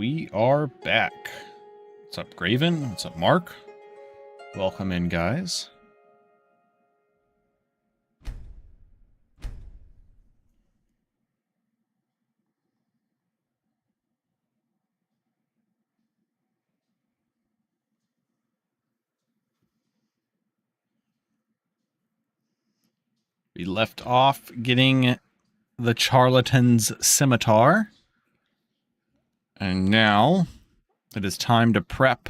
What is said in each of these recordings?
We are back. What's up, Graven? What's up, Mark? Welcome in, guys. We left off getting the Charlatan's Scimitar. And now it is time to prep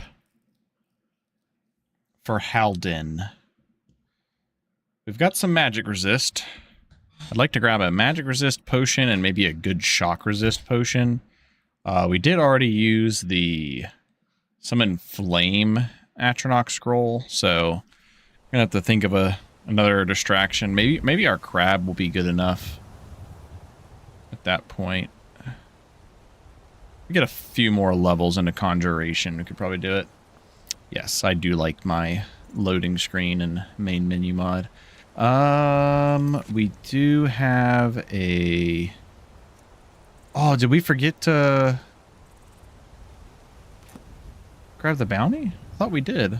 for Halden. We've got some magic resist. I'd like to grab a magic resist potion and maybe a good shock resist potion. We did already use the summon flame Atronach scroll, so I'm gonna have to think of another distraction. Maybe our crab will be good enough at that point. We get a few more levels into conjuration. We could probably do it. Yes, I do like my loading screen and main menu mod. We do have a... Oh, did we forget to grab the bounty? I thought we did.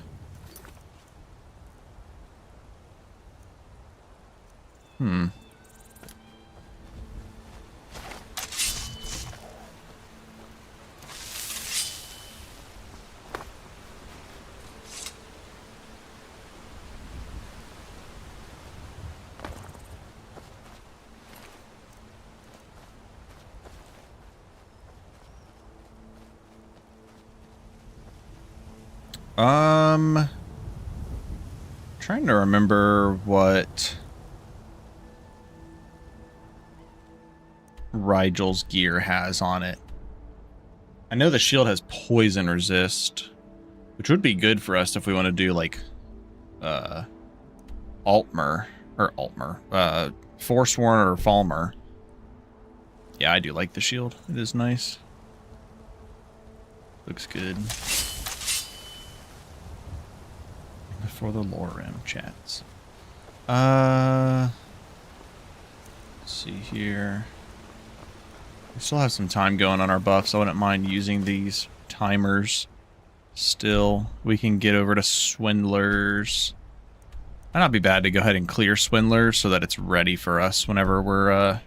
Trying to remember what Rigel's gear has on it. I know the shield has poison resist, which would be good for us if we want to do like Forsworn or Falmer. Yeah, I do like the shield. It is nice. Looks good. Before the LORKHAN chats. Let's see here. We still have some time going on our buffs. I wouldn't mind using these timers still. We can get over to Swindlers. Might not be bad to go ahead and clear Swindlers so that it's ready for us whenever we're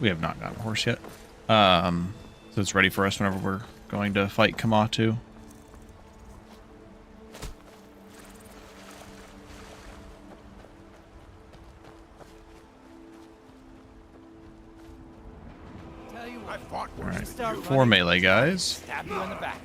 we have not gotten a horse yet. So it's ready for us whenever we're going to fight Kamatu. Alright, 4 melee guys. Stab you in the back.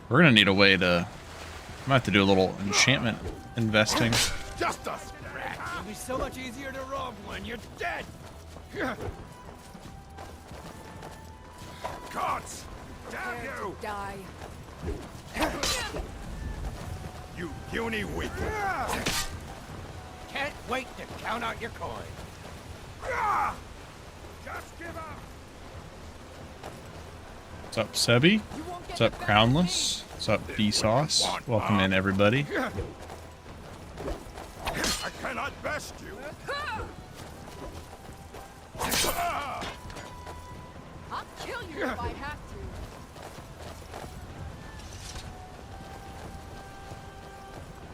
We're gonna need a way to... I might have to do a little enchantment investing. Just us, rat. It'll be so much easier to rob when you're dead. Gods, damn you! Die. You puny weak. Can't wait to count out your coin. Just give up. What's up, Sebi? What's up, Crownless? What's up, Vsauce? Welcome in, everybody. I cannot best you. I'll kill you if I have to.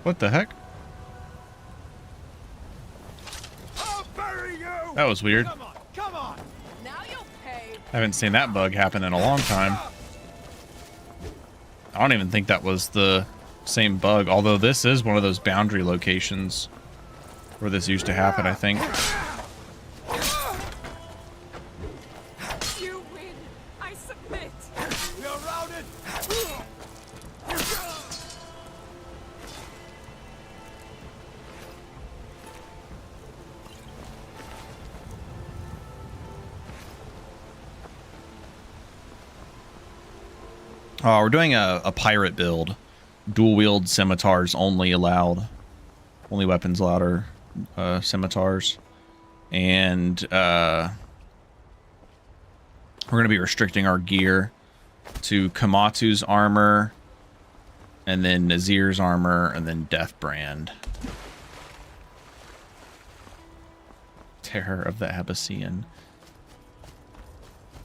What the heck? I'll bury you. That was weird. Come on, come on. Now you'll pay. I haven't seen that bug happen in a long time. I don't even think that was the same bug, although this is one of those boundary locations where this used to happen, I think. You win. I submit. You're routed. We're doing a pirate build. Dual wield scimitars only allowed. Only weapons allowed are scimitars. And we're going to be restricting our gear to Kamatu's armor, And then Nazir's armor, and then Deathbrand. Terror of the Abyssian.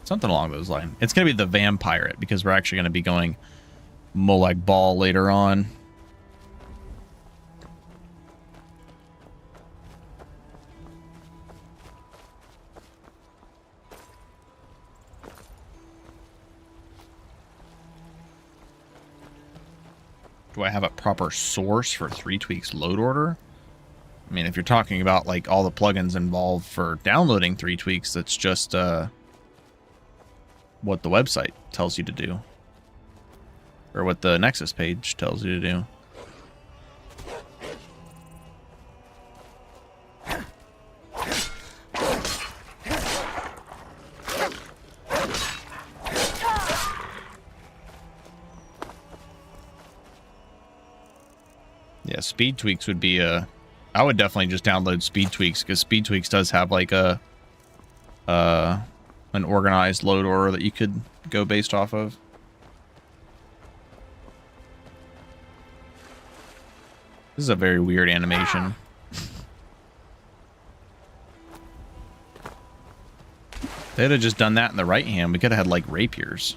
Something along those lines. It's going to be the Vampire, because we're actually going to be going Molag Bal later on. Do I have a proper source for 3bfTweaks load order? I mean, if you're talking about like all the plugins involved for downloading 3bfTweaks, that's just what the website tells you to do. Or what the Nexus page tells you to do. Yeah, Speed Tweaks would be a... I would definitely just download Speed Tweaks, because Speed Tweaks does have like a an organized load order that you could go based off of. This is a very weird animation. They'd have just done that in the right hand. We could have had like rapiers.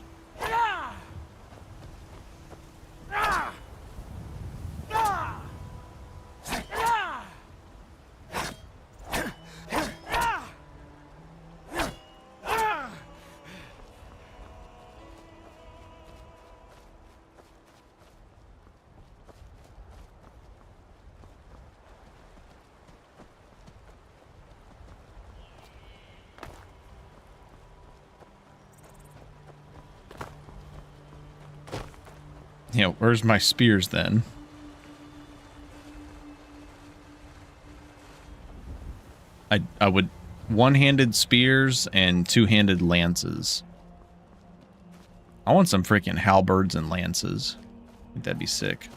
You know, where's my spears then? I would one-handed spears and two-handed lances. I want some freaking halberds and lances. I think that'd be sick.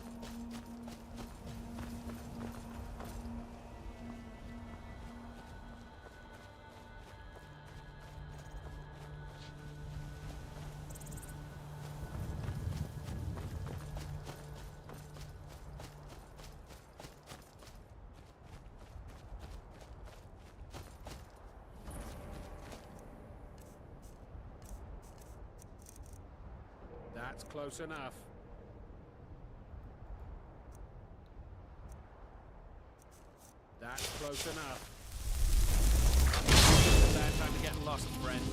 That's close enough. That's close enough. It's a bad time to get lost, friend.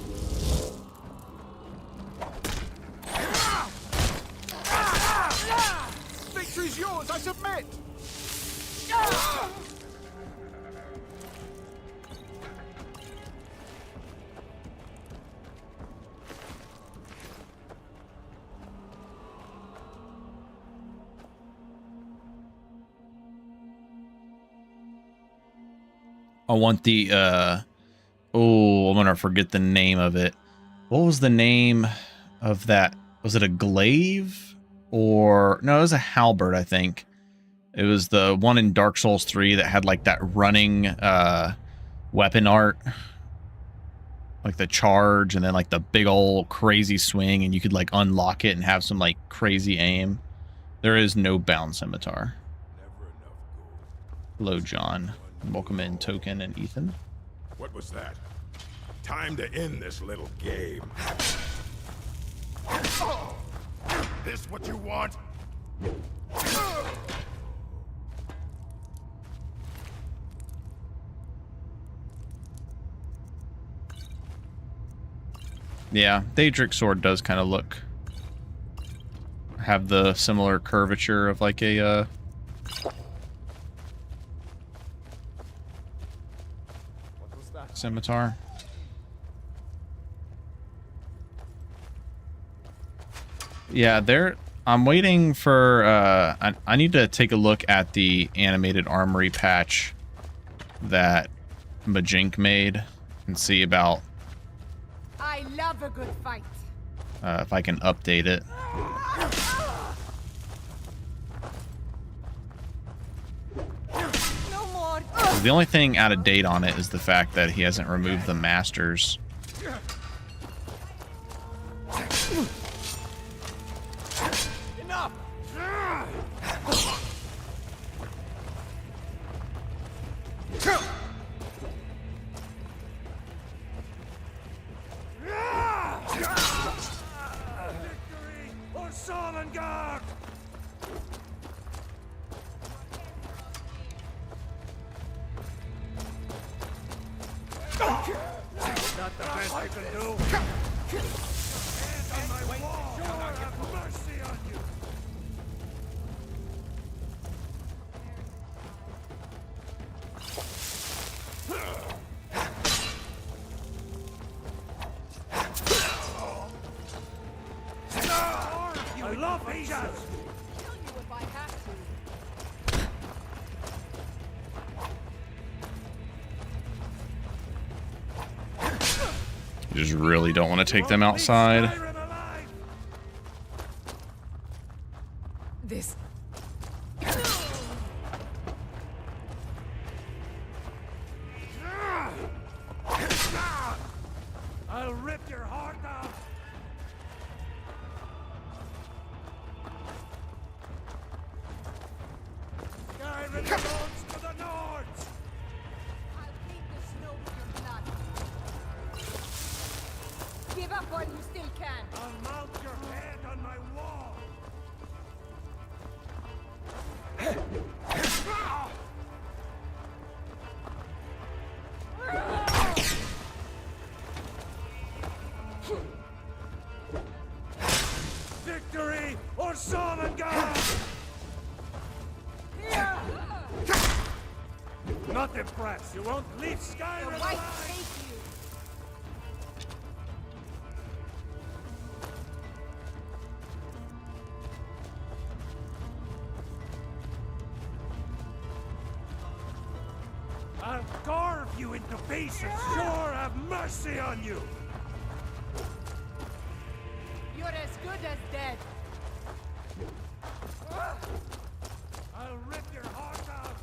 Victory's yours, I submit! I want the, oh, I'm gonna forget the name of it. What was the name of that? Was it a glaive? Or, no, it was a halberd, I think. It was the one in Dark Souls 3 that had, like, that running, weapon art. Like, the charge, and then, like, the big old crazy swing, and you could, like, unlock it and have some, like, crazy aim. There is no bound scimitar. Hello, John. Welcome in, Token and Ethan. What was that? Time to end this little game. This what you want? Yeah, Daedric sword does kind of have the similar curvature of like a scimitar. Yeah, I'm waiting for I need to take a look at the animated armory patch that Majink made and see about I love a good fight. if I can update it. No more. The only thing out of date on it is the fact that he hasn't removed the masters. Enough! best I can do. Hands on my wall. Lord have mercy on you. I love these. Kill you if I have to. You just really don't want to take them outside. Skyrim alive. This. I'll rip your heart out. Skyrim belongs to the Nords. I'll paint the snow with your blood. Give up while you still can. I'll mount your head on my wall. Victory or Solomon's! Not impressed. You won't leave The Skyrim white alive. take you. I'll carve you into pieces. Sure, have mercy on you. You're as good as dead. I'll rip your heart out.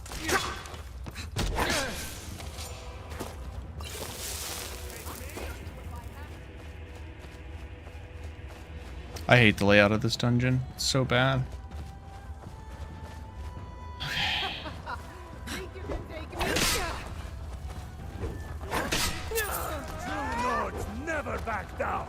I hate the layout of this dungeon. It's so bad. Think you can take me? True Lords never back down.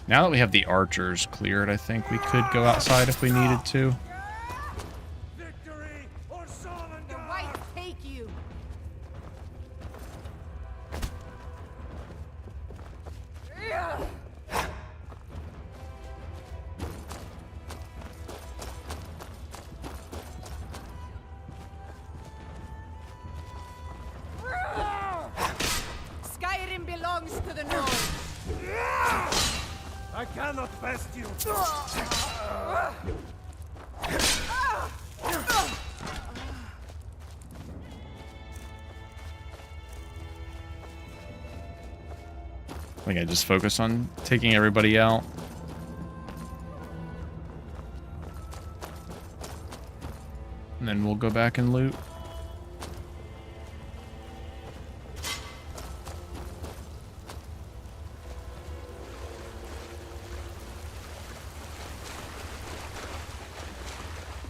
Now that we have the archers cleared, I think we could go outside if we needed to. Victory or The Solomon's! white take you. Skyrim belongs to the North. I cannot best you. I think I just focus on taking everybody out. And then we'll go back and loot.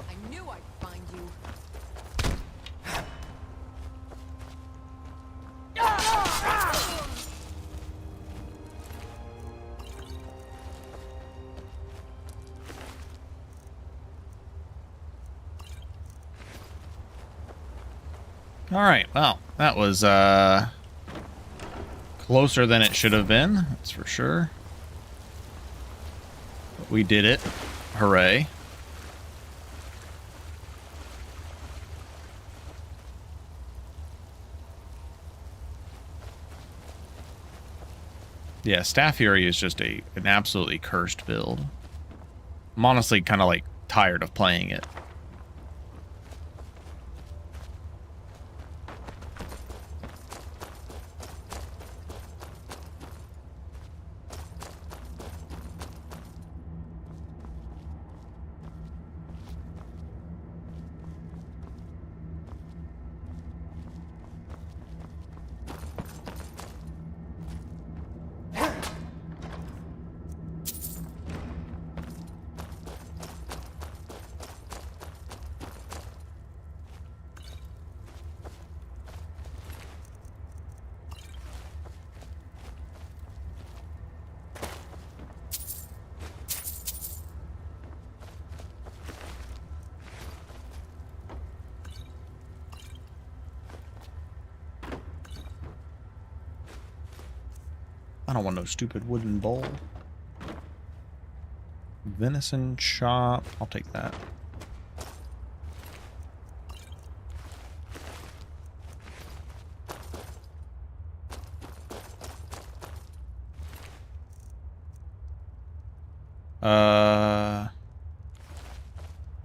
I knew I'd find you. All right, well, that was closer than it should have been, that's for sure. But we did it. Hooray. Yeah, Staff Fury is just an absolutely cursed build. I'm honestly kind of like tired of playing it. I don't want no stupid wooden bowl. Venison chop. I'll take that.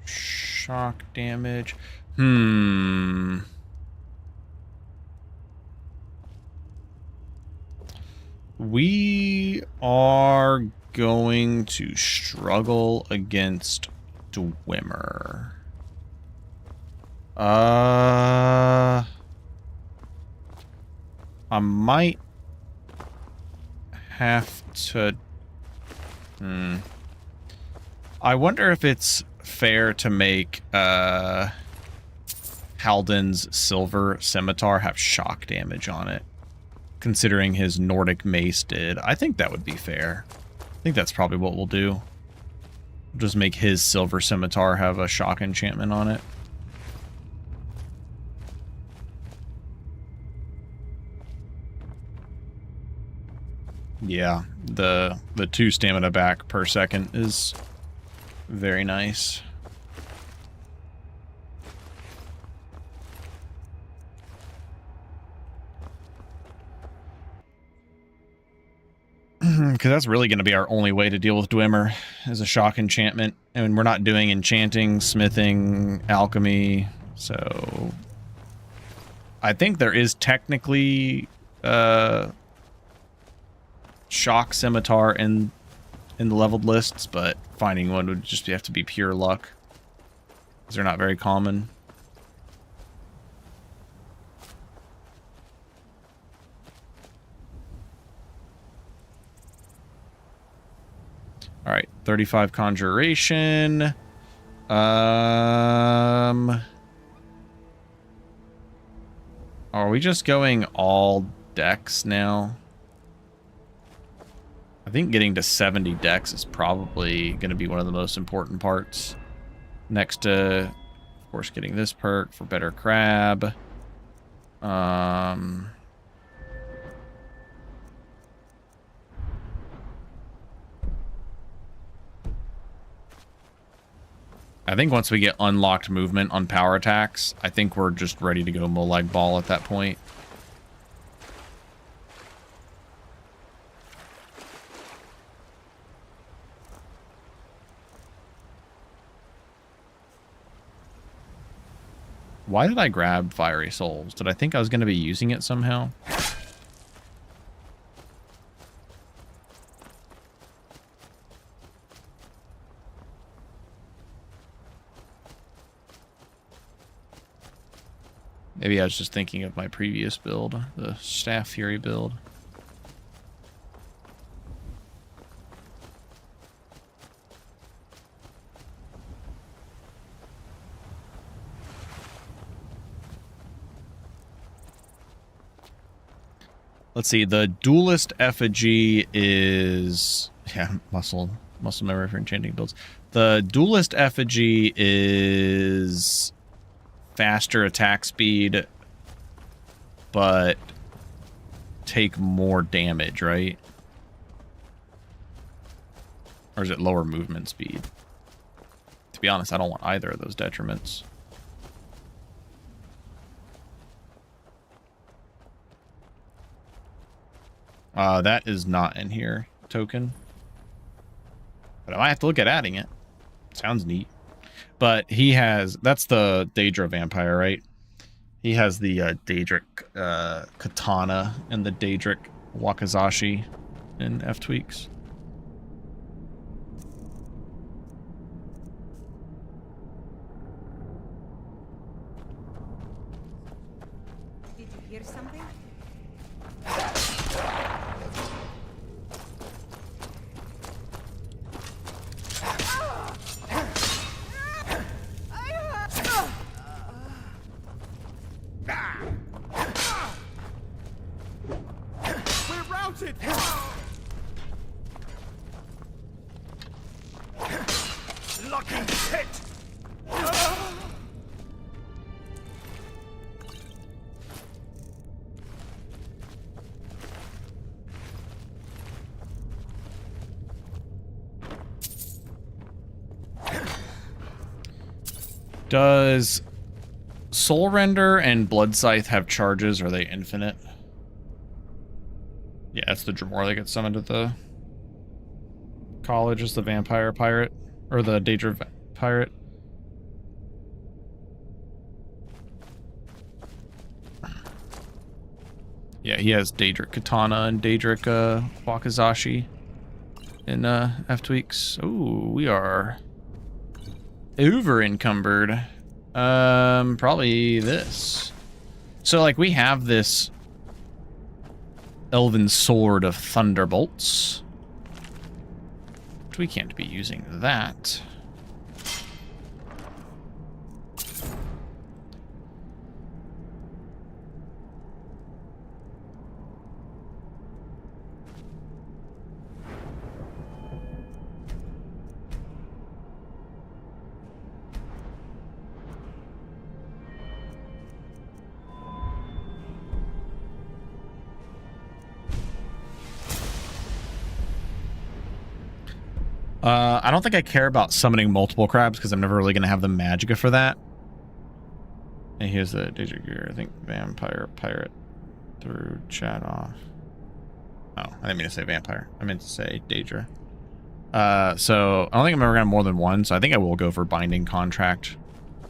Shock damage. We are going to struggle against Dwemer. I might have to... I wonder if it's fair to make Halden's silver scimitar have shock damage on it, considering his Nordic mace did. I think that would be fair. I think that's probably what we'll do. We'll just make his silver scimitar have a shock enchantment on it. Yeah, the 2 stamina back per second is very nice. Because that's really going to be our only way to deal with Dwemer, is a shock enchantment. And we're not doing enchanting, smithing, alchemy, so... I think there is technically shock scimitar in the leveled lists, but finding one would just have to be pure luck, because they're not very common. All right, 35 conjuration. Are we just going all dex now? I think getting to 70 dex is probably going to be one of the most important parts. Next to, of course, getting this perk for better crab. I think once we get unlocked movement on power attacks, I think we're just ready to go Molag Ball at that point. Why did I grab Fiery Souls? Did I think I was going to be using it somehow? Maybe I was just thinking of my previous build, the Staff Fury build. Let's see, the Duelist Effigy is... Yeah, muscle memory for enchanting builds. The Duelist Effigy is faster attack speed, but take more damage, right? Or is it lower movement speed? To be honest, I don't want either of those detriments. That is not in here, token. But I might have to look at adding it. Sounds neat. But he has... That's the Daedra vampire, right? He has the Daedric katana and the Daedric wakizashi in F-Tweaks. Did you hear something? We're routed! Lucky hit! Does Soul Render and Blood Scythe have charges? Or are they infinite? Yeah, it's the Dremora that gets summoned at the college as the Vampire Pirate. Or the Daedra Pirate. Yeah, he has Daedric Katana and Daedric Wakizashi in ftweaks. Ooh, we are over encumbered. Probably this. So, like, we have this Elven Sword of Thunderbolts. But we can't be using that. I don't think I care about summoning multiple crabs because I'm never really going to have the magicka for that. And here's the Daedra gear. I think Vampire Pirate through chat off. Oh, I didn't mean to say Vampire. I meant to say Daedra. So I don't think I'm ever going to have more than one. So I think I will go for Binding Contract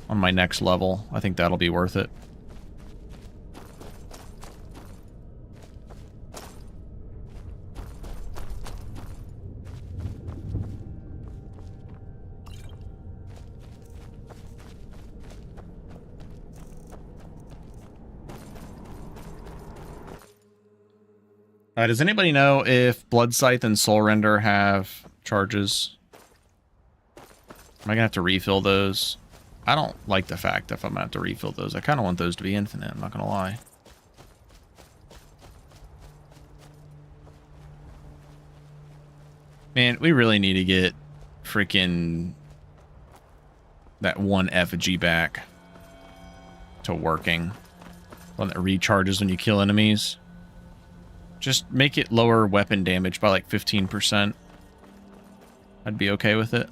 on my next level. I think that'll be worth it. Does anybody know if Blood Scythe and Soul Render have charges? Am I going to have to refill those? I don't like the fact that if I'm going to have to refill those. I kind of want those to be infinite, I'm not going to lie. Man, we really need to get freaking that one effigy back to working. One that recharges when you kill enemies. Just make it lower weapon damage by like 15%. I'd be okay with it.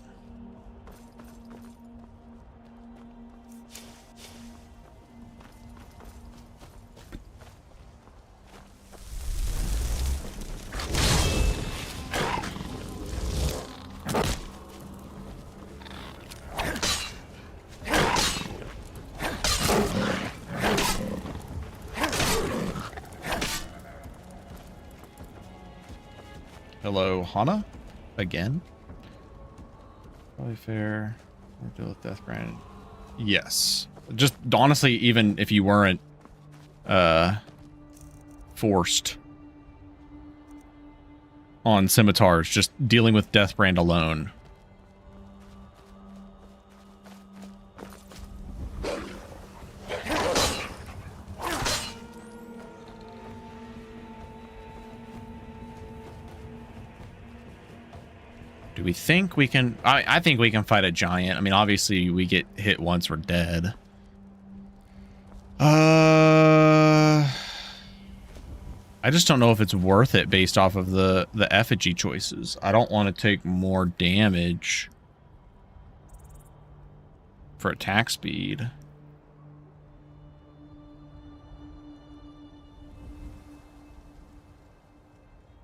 Hello, Hana? Again? Probably fair. Deal with Deathbrand. Yes. Just honestly, even if you weren't forced on scimitars, just dealing with Deathbrand alone. Do we think we can... I think we can fight a giant. I mean, obviously, we get hit once, we're dead. I just don't know if it's worth it based off of the effigy choices. I don't want to take more damage for attack speed.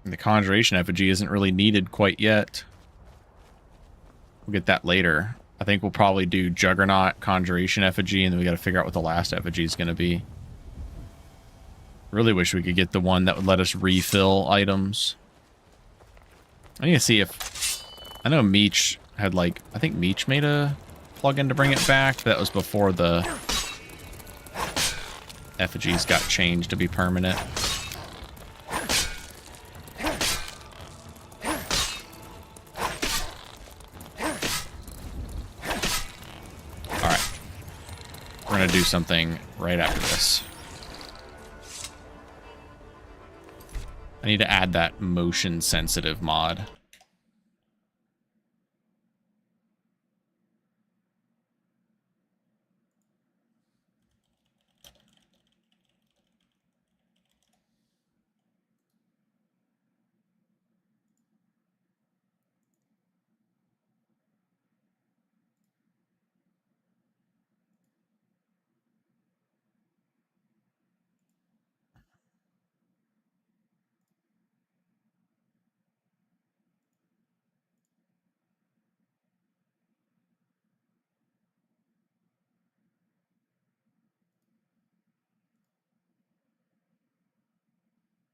And the Conjuration effigy isn't really needed quite yet. We'll get that later. I think we'll probably do Juggernaut, Conjuration effigy, and then we got to figure out what the last effigy is going to be. Really wish we could get the one that would let us refill items. I need to see if... I know Meech had like... I think Meech made a plugin to bring it back. That was before the effigies got changed to be permanent. We're going to do something right after this. I need to add that motion sensitive mod.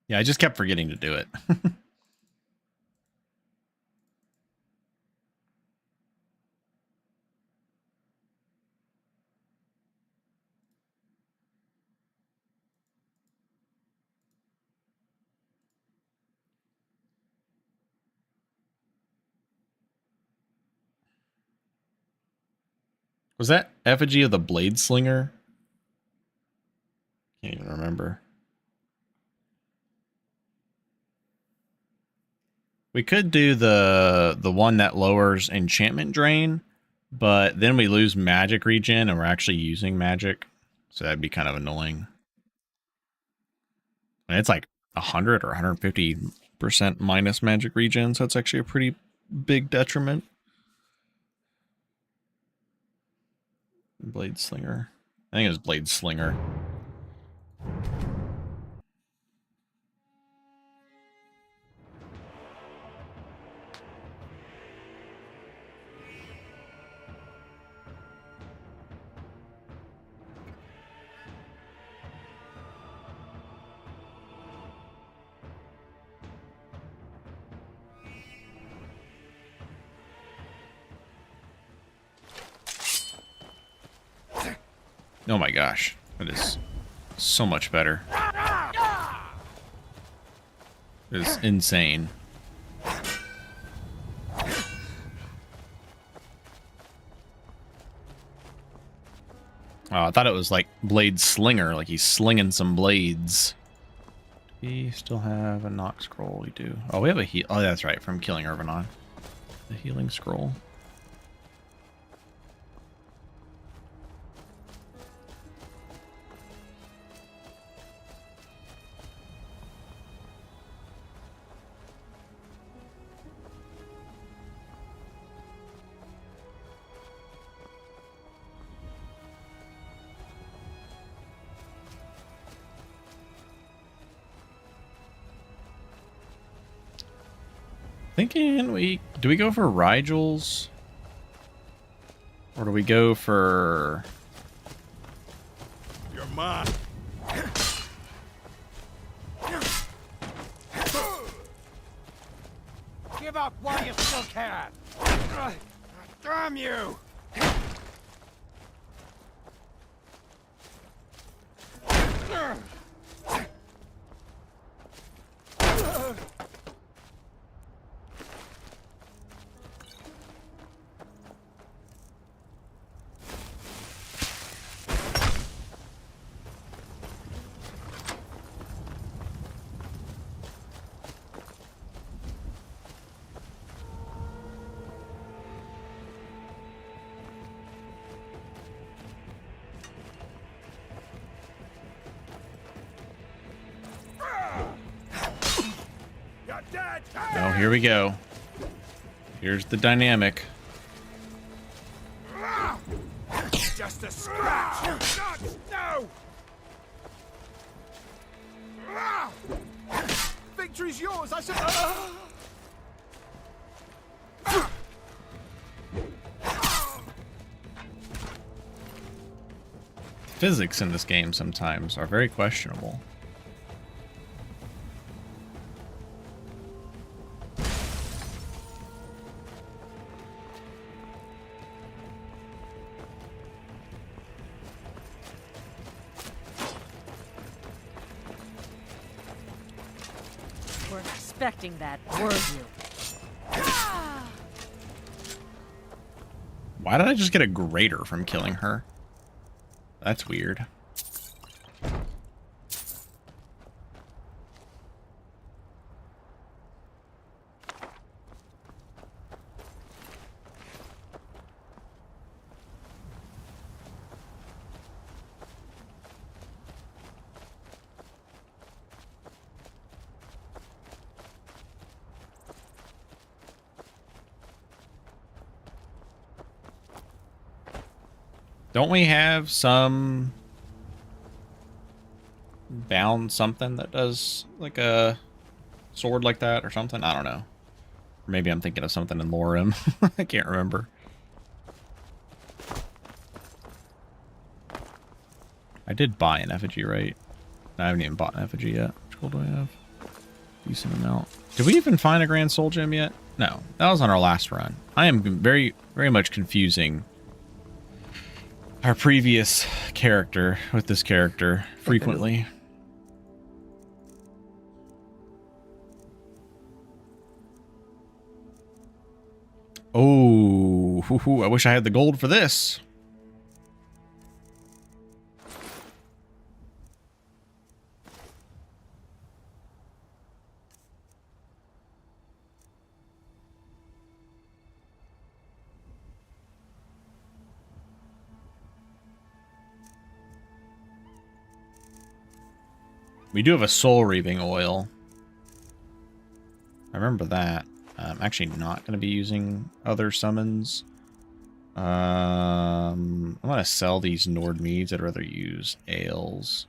Yeah, I just kept forgetting to do it. Was that effigy of the blade slinger? Can't even remember. We could do the one that lowers enchantment drain, but then we lose magic regen and we're actually using magic. So that'd be kind of annoying. And it's like 100 or 150% minus magic regen, so it's actually a pretty big detriment. Blade Slinger. I think it was Blade Slinger. Oh my gosh, that is so much better. It is insane. Oh, I thought it was like Blade Slinger, like he's slinging some blades. Do we still have a knock scroll? We do. Oh, we have a heal. Oh, that's right, from killing Irvanon. The healing scroll. Thinking do we go for Rigels? Or do we go for... You're mine. Give up while you still can. Damn you! Oh, here we go. Here's the dynamic. Just a scratch. No! Victory's yours, I said. Physics in this game sometimes are very questionable. Weren't expecting that, were you? Why did I just get a grater from killing her? That's weird. Don't we have some bound something that does like a sword like that or something? I don't know. Or maybe I'm thinking of something in Lorem. I can't remember. I did buy an effigy, right? I haven't even bought an effigy yet. Which gold do I have? decent amount. Did we even find a Grand Soul Gem yet? No, that was on our last run. I am very much confusing our previous character with this character frequently. Oh, I wish I had the gold for this. We do have a soul reaping oil. I remember that. I'm actually not going to be using other summons. I'm going to sell these Nord Meads. I'd rather use ales.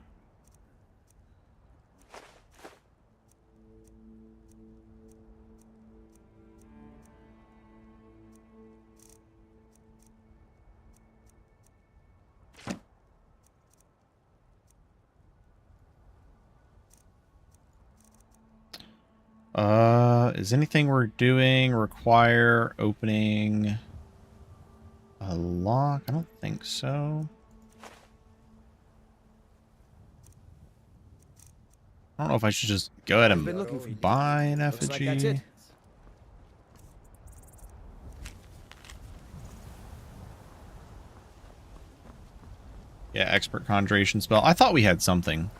Is anything we're doing require opening a lock? I don't think so. I don't know if I should just go ahead and buy an effigy. Looks like that's it. Yeah, expert conjuration spell. I thought we had something.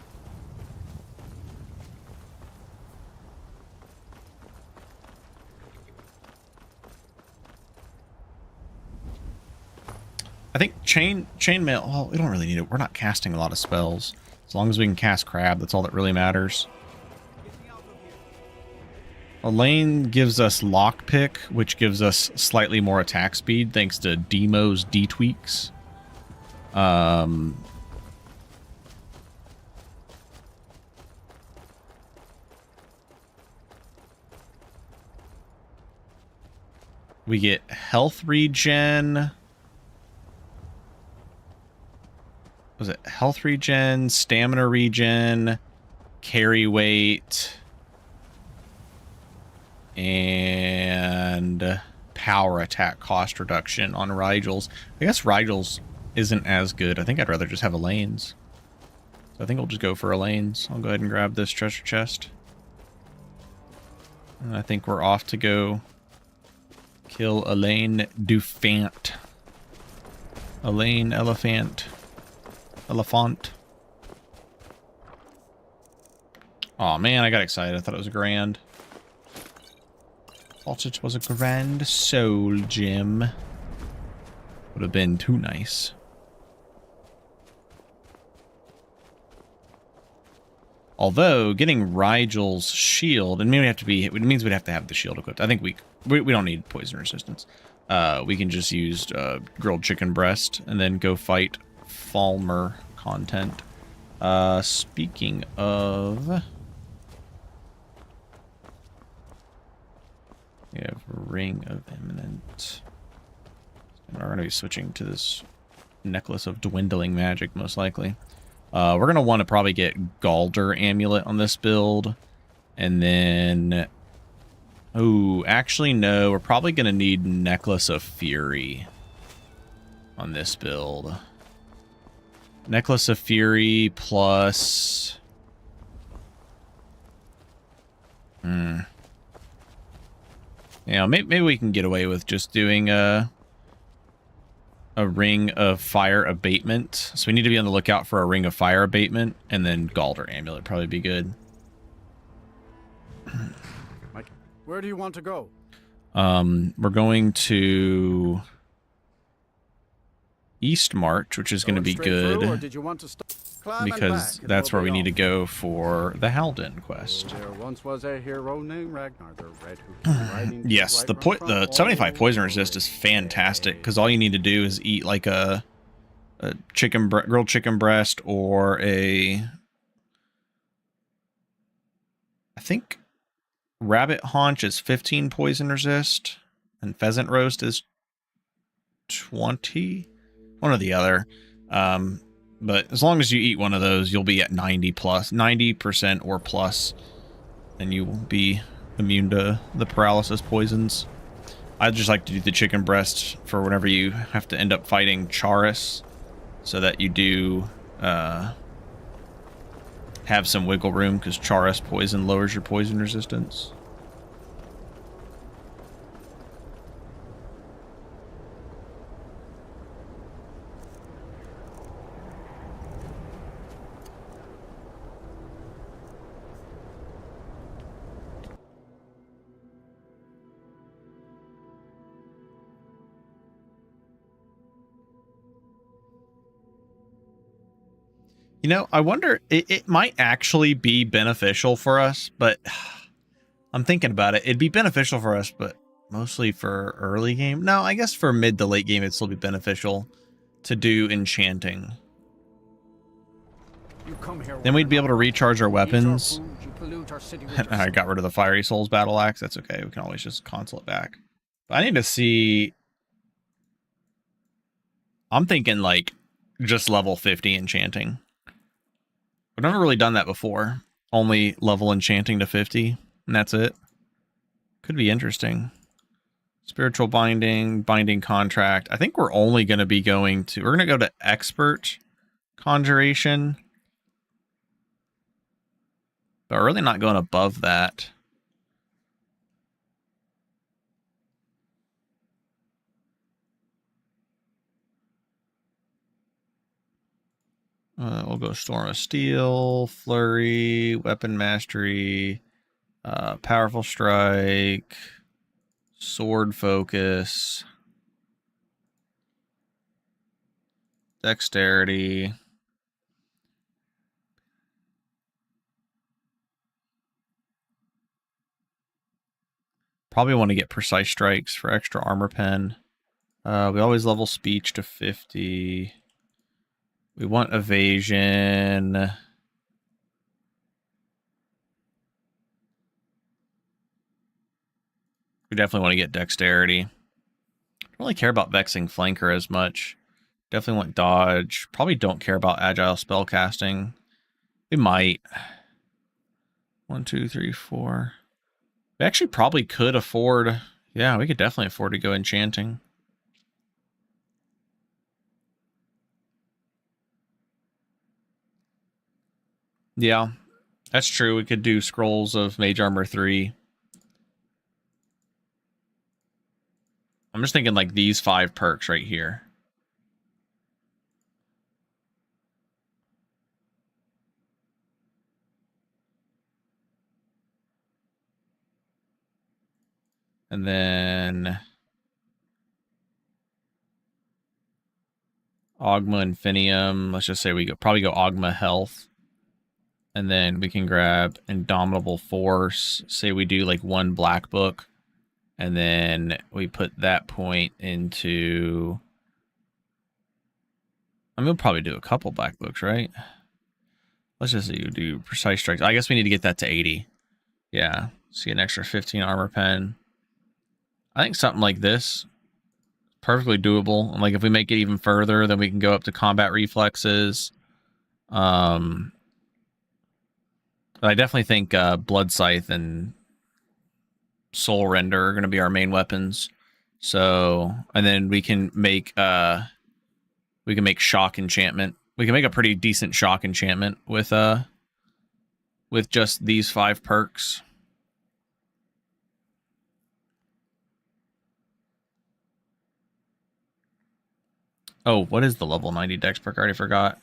I think chainmail. Oh, we don't really need it. We're not casting a lot of spells. As long as we can cast crab, that's all that really matters. Elaine gives us lockpick, which gives us slightly more attack speed thanks to Demo's D-tweaks. We get health regen. Was it health regen, stamina regen, carry weight, and power attack cost reduction on Rigels. I guess Rigels isn't as good. I think I'd rather just have Elaine's. So I think we'll just go for Elaine's. I'll go ahead and grab this treasure chest. And I think we're off to go kill Elaine Dufant. Elaine Elephant. Oh man, I got excited. I thought it was a grand. Thought it was a grand soul gem. Would have been too nice. Although getting Rigel's shield, and maybe it means we'd have to have the shield equipped. I think we don't need poison resistance. We can just use grilled chicken breast and then go fight Falmer content. Speaking of, we have Ring of Imminent. We're going to be switching to this Necklace of Dwindling Magic, most likely. We're going to want to probably get Galder Amulet on this build. And then... Oh, actually, no. We're probably going to need Necklace of Fury on this build. Necklace of Fury plus... Yeah, maybe we can get away with just doing a Ring of Fire Abatement. So we need to be on the lookout for a Ring of Fire Abatement, and then Galder Amulet probably be good. Where do you want to go? We're going to East March, which is going to be good, or did you want to because that's where we need to go for the Halden quest. There once was a hero named Ragnar the Red who came riding to Yes, right the 75 poison resist is fantastic because all you need to do is eat like a grilled chicken breast or I think rabbit haunch is 15 poison resist and pheasant roast is 20, one or the other. But as long as you eat one of those, you'll be at 90% or plus and you will be immune to the paralysis poisons. I just like to do the chicken breast for whenever you have to end up fighting Charis, so that you do have some wiggle room, because Charis poison lowers your poison resistance. You know, I wonder, it might actually be beneficial for us, but I'm thinking about it. It'd be beneficial for us, but mostly for early game. No, I guess for mid to late game, it'd still be beneficial to do enchanting. You come here, Then we'd be able to recharge our weapons. Food, you pollute our city with I got rid of the Fiery Souls battle axe. That's okay. We can always just console it back. But I need to see... I'm thinking like just level 50 enchanting. I've never really done that before. Only level enchanting to 50, and that's it. Could be interesting. Spiritual binding, binding contract. I think we're only going to be going to... We're going to go to expert conjuration. But we're really not going above that. We'll go Storm of Steel, Flurry, Weapon Mastery, Powerful Strike, Sword Focus, Dexterity. Probably want to get Precise Strikes for extra armor pen. We always level Speech to 50. We want Evasion. We definitely want to get Dexterity. Don't really care about Vexing Flanker as much. Definitely want Dodge. Probably don't care about Agile Spellcasting. We might. 1, 2, 3, 4. We actually probably could afford... Yeah, we could definitely afford to go Enchanting. Yeah, that's true. We could do Scrolls of Mage Armor 3. I'm just thinking like these 5 perks right here. And then Ogma Infinium. Let's just say we probably go Ogma Health. And then we can grab Indomitable Force. Say we do like 1 Black Book. And then we put that point into... I mean, we'll probably do a couple Black Books, right? Let's just do Precise Strikes. I guess we need to get that to 80. Yeah. See an extra 15 armor pen. I think something like this, perfectly doable. And like if we make it even further, then we can go up to combat reflexes. But I definitely think Blood Scythe and Soul Render are going to be our main weapons. So, and then we can make Shock Enchantment. We can make a pretty decent Shock Enchantment with just these 5 perks. Oh, what is the level 90 Dex perk? I already forgot.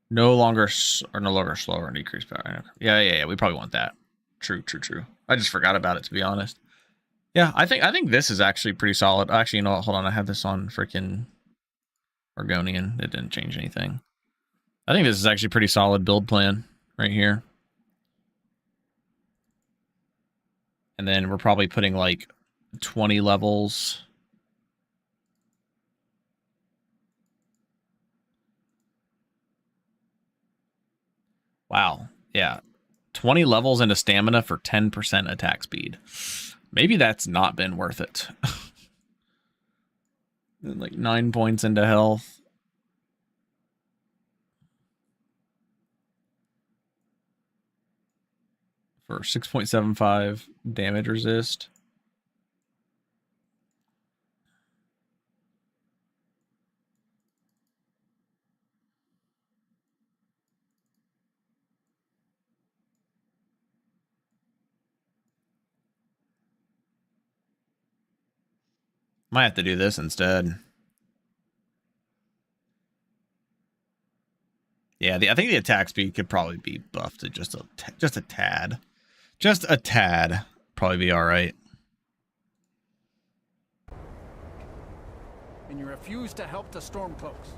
No longer slower and decreased power. Yeah. We probably want that. True. I just forgot about it, to be honest. Yeah, I think this is actually pretty solid. Actually, you know what? Hold on. I had this on freaking Argonian. It didn't change anything. I think this is actually pretty solid build plan right here. And then we're probably putting like 20 levels. Wow. Yeah. 20 levels into stamina for 10% attack speed. Maybe that's not been worth it. And like 9 points into health. for 6.75 damage resist. Might have to do this instead. Yeah, I think the attack speed could probably be buffed to just a tad. Just a tad. Probably be all right. And you refuse to help the Stormcloaks.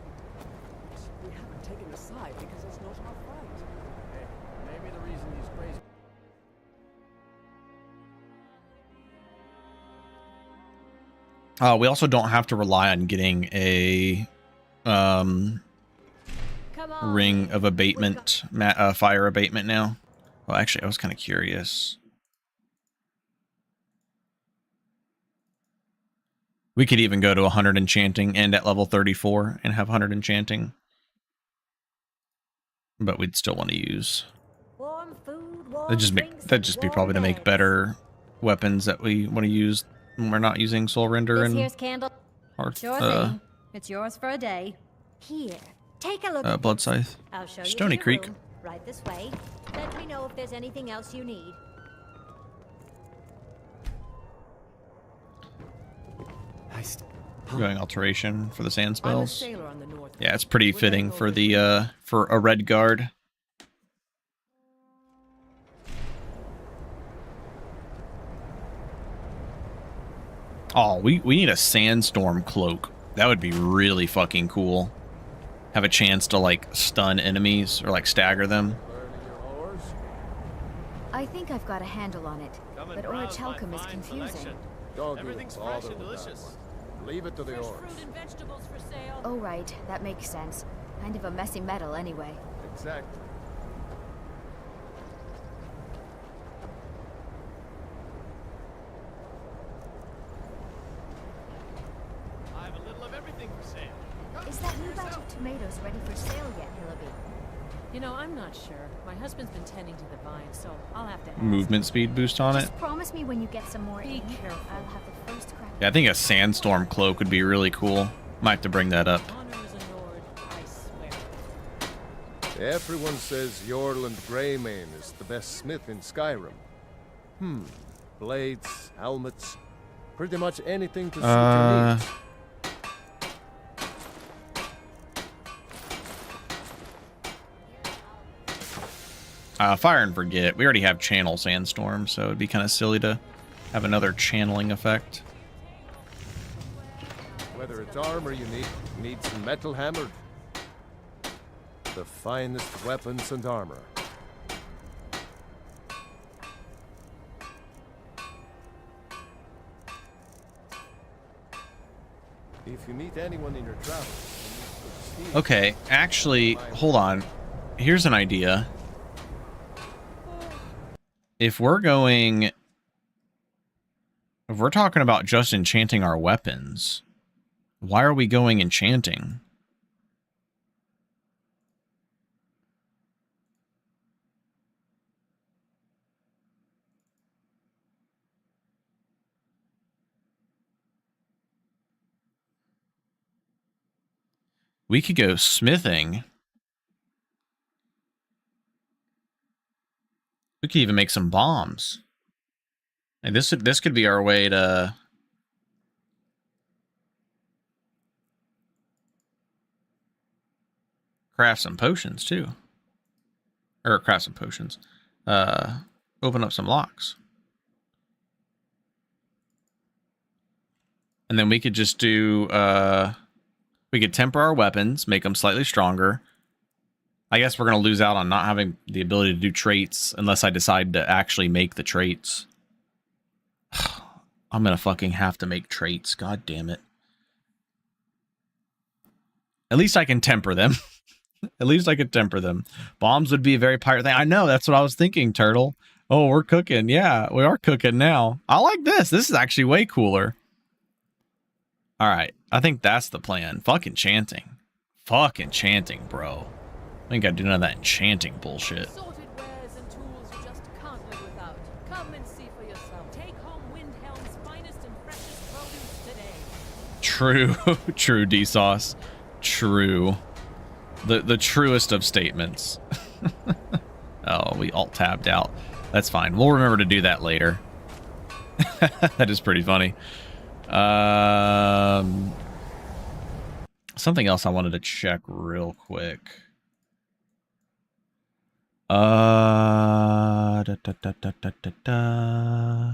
We haven't taken a side because it's not our fight. Hey, maybe the reason he's crazy. We also don't have to rely on getting a ring of abatement, fire abatement now. Well, actually, I was kind of curious. We could even go to 100 enchanting and at level 34 and have 100 enchanting. But we'd still want to use. Warm food, warm That'd just be probably to make better weapons that we want to use when we're not using Soul Render This and here's candle. Hearth, Sure thing. It's yours for a day. Here, take a look. At Blood this. Scythe. I'll show Stony you to your Creek. room. Right this way. Let me know if there's anything else you need. Going alteration for the sand I'm a spells. sailor on the north. Yeah, it's pretty fitting for the for a red guard. Oh, we need a sandstorm cloak. That would be really fucking cool. Have a chance to like stun enemies or like stagger them. I think I've got a handle on it, but orichalcum is confusing. Everything's fresh and delicious. Leave it to the orcs. Oh right, that makes sense. Kind of a messy metal anyway. Exactly. I have a little of everything for sale. Is that new batch of tomatoes ready for sale yet, Hillaby? You know, I'm not sure. My husband's been tending to the vine, so I'll have to ask. Movement speed boost on it. Just promise me when you get some more Be in. careful. I'll have the first crack. Yeah, I think a sandstorm cloak would be really cool. Might have to bring that up. Honor is a Nord, I swear. Everyone says Yorland Greymane is the best smith in Skyrim. Blades, helmets, pretty much anything to suit your needs. Fire and Forget. We already have Channel Sandstorm, so it'd be kind of silly to have another channeling effect. Whether it's armor you need some metal hammered. The finest weapons and armor. If you meet anyone in your travels, Okay, actually, hold on. Here's an idea. If we're talking about just enchanting our weapons, why are we going enchanting? We could go smithing. We could even make some bombs. And this could be our way to craft some potions too. Or craft some potions. Open up some locks. And then we could just do we could temper our weapons, make them slightly stronger. I guess we're going to lose out on not having the ability to do traits unless I decide to actually make the traits. I'm going to fucking have to make traits. God damn it. At least I can temper them. At least I could temper them. Bombs would be a very pirate thing. I know, that's what I was thinking, Turtle. Oh, we're cooking. Yeah, we are cooking now. I like this. This is actually way cooler. All right. I think that's the plan. Fucking chanting. Fucking chanting, bro. I ain't got to do none of that enchanting bullshit. Sorted wares and tools you just can't live without. Come and see for yourself. Take home Windhelm's finest and freshest produce today. True. True, D-Sauce. True. The truest of statements. Oh, we alt-tabbed out. That's fine. We'll remember to do that later. That is pretty funny. Something else I wanted to check real quick. Da, da, da, da, da, da, da.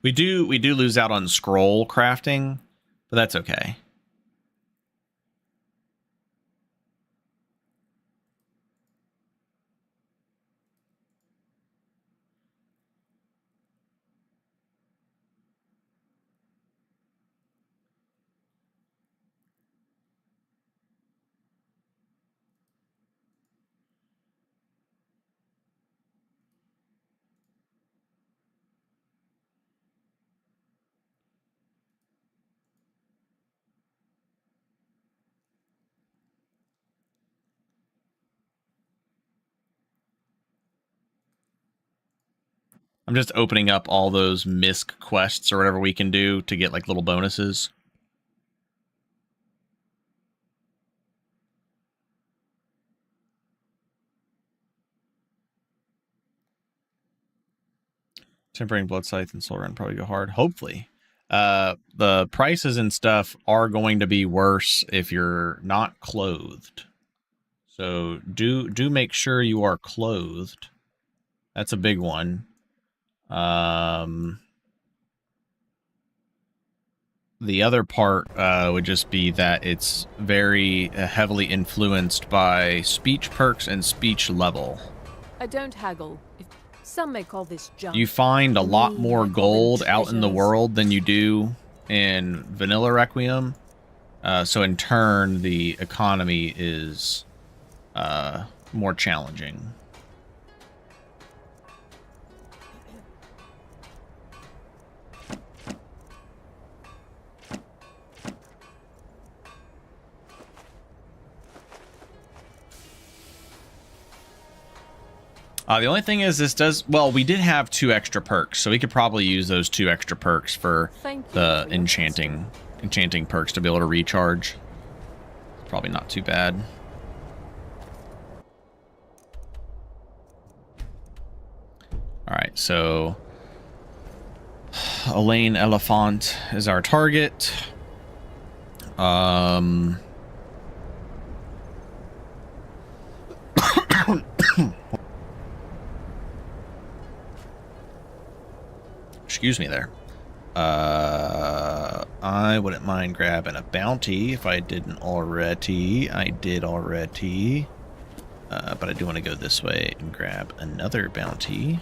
We do lose out on scroll crafting, but that's okay. I'm just opening up all those misc quests or whatever we can do to get like little bonuses. Tempering Blood Scythe and Soul Run probably go hard. Hopefully. The prices and stuff are going to be worse if you're not clothed. So do make sure you are clothed. That's a big one. The other part would just be that it's very heavily influenced by speech perks and speech level. I don't haggle. Some may call this junk. You find a lot more gold out in the world than you do in vanilla Requiem. So in turn, the economy is more challenging. The only thing is this does, well, we did have 2 extra perks, so we could probably use those 2 extra perks for the enchanting perks to be able to recharge. Probably not too bad. All right, so Elaine Elephant is our target. Excuse me there. I wouldn't mind grabbing a bounty if I didn't already. I did already. But I do want to go this way and grab another bounty.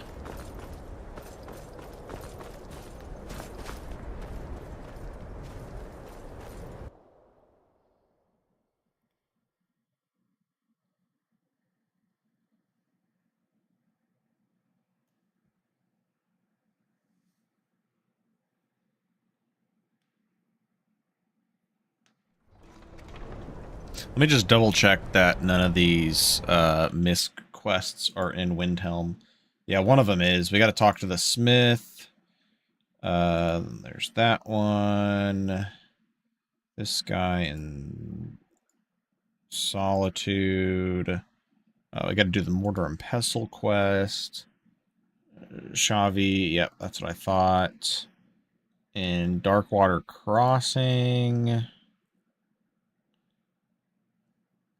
Let me just double check that none of these misc quests are in Windhelm. Yeah, one of them is. We got to talk to the smith. There's that one. This guy in Solitude. We got to do the Mortar and Pestle quest. Shavi. Yep, that's what I thought. In Darkwater Crossing.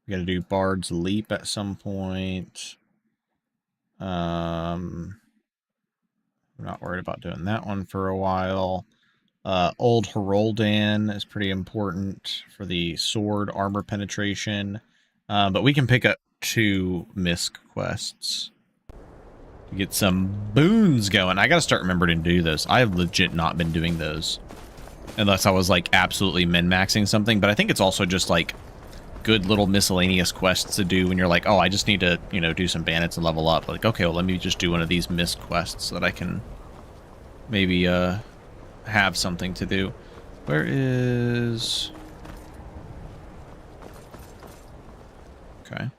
We got to do Bard's Leap at some point. I'm not worried about doing that one for a while. Old Heroldan is pretty important for the sword armor penetration. But we can pick up 2 misc quests to get some boons going. I gotta start remembering to do those. I have legit not been doing those. Unless I was like absolutely min-maxing something. But I think it's also just like good little miscellaneous quests to do when you're like, oh, I just need to, you know, do some bandits and level up. Like, okay, well, let me just do one of these misc quests so that I can maybe have something to do. Where is... Okay.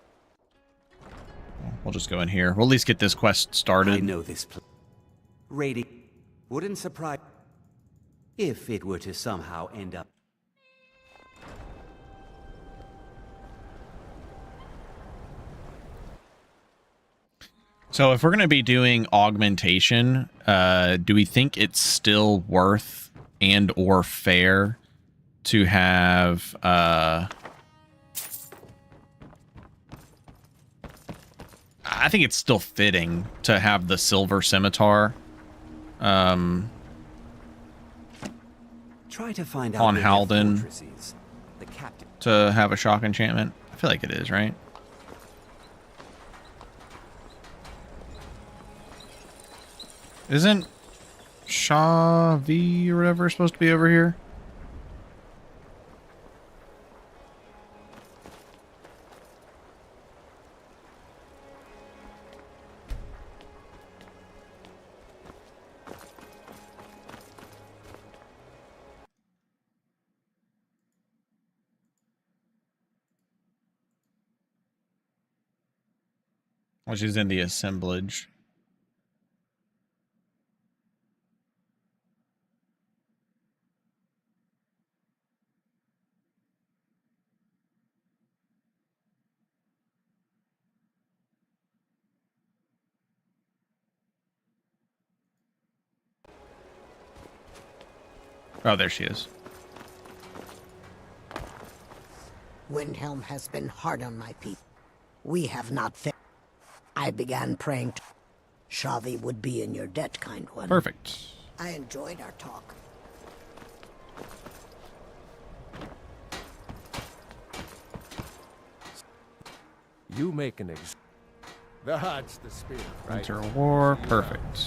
We'll just go in here. We'll at least get this quest started. I know this place. Raiding wouldn't surprise if it were to somehow end up. So if we're going to be doing augmentation, do we think it's still worth and or fair to have... I think it's still fitting to have the silver scimitar Try to find out on where their Halden fortress is. The captain. to have a shock enchantment. I feel like it is, right? Isn't Shavi or whatever supposed to be over here? Well, she's in the assemblage. Oh, there she is. Windhelm has been hard on my people. We have not failed. I began praying to Shavi would be in your debt, kind one. Perfect. I enjoyed our talk. You make an That's the spirit, right? Enter war. Perfect.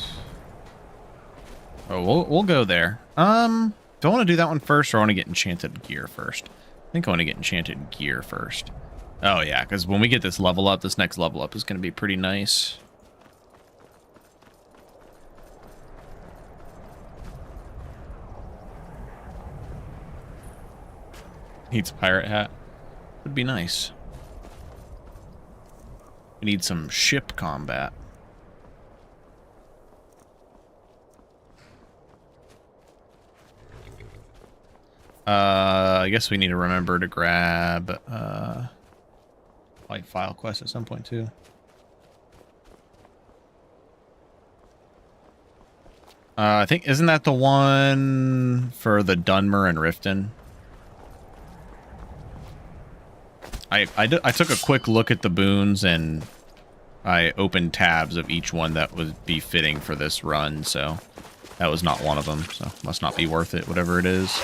Oh, we'll go there. Do I want to do that one first, or I want to get enchanted gear first? I think I want to get enchanted gear first. Oh yeah, because when we get this level up, this next level up is going to be pretty nice. Needs a pirate hat. Would be nice. We need some ship combat. I guess we need to remember to grab like file quest at some point too. I think, isn't that the one for the Dunmer and Riften? I took a quick look at the boons and I opened tabs of each one that would be fitting for this run, so that was not one of them, so must not be worth it, whatever it is.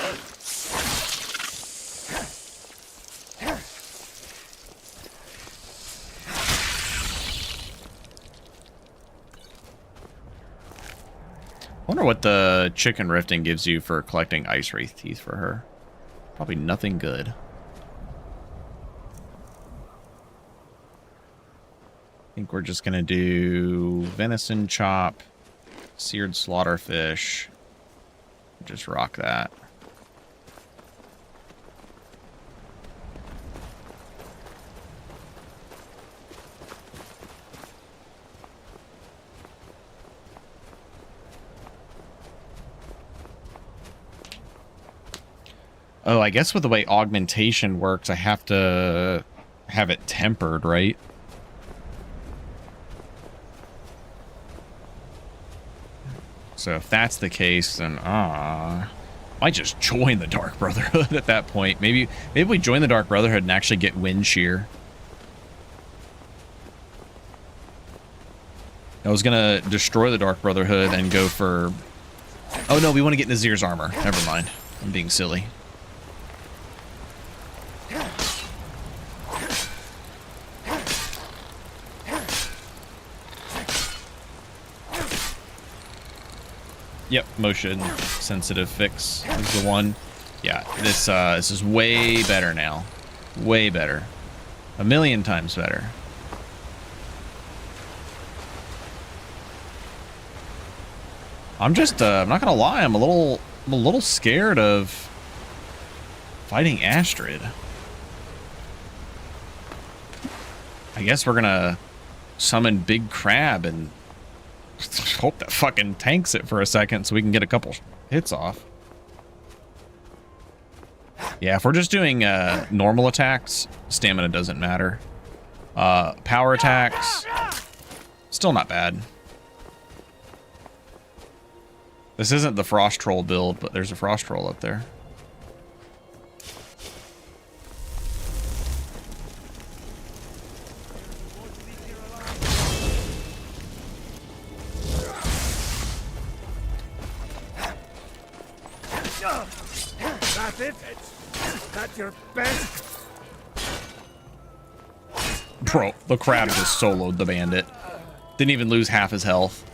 I wonder what the chicken rifting gives you for collecting ice wraith teeth for her. Probably nothing good. I think we're just gonna do venison chop, seared slaughterfish. Just rock that. Oh, I guess with the way augmentation works, I have to have it tempered, right? So if that's the case, then I might just join the Dark Brotherhood at that point. Maybe we join the Dark Brotherhood and actually get wind shear. I was gonna destroy the Dark Brotherhood and go for Oh no, we want to get Nazir's armor. Never mind. I'm being silly. Yep, motion sensitive fix is the one. Yeah, this is way better now. Way better. 1,000,000 times better. I'm just I'm not gonna lie, I'm a little scared of fighting Astrid. I guess we're gonna summon Big Crab and hope that fucking tanks it for a second so we can get a couple hits off. Yeah, if we're just doing normal attacks, stamina doesn't matter. Power attacks, still not bad. This isn't the Frost Troll build, but there's a Frost Troll up there. That's it? That's your best? Bro, the crab just soloed the bandit. Didn't even lose half his health.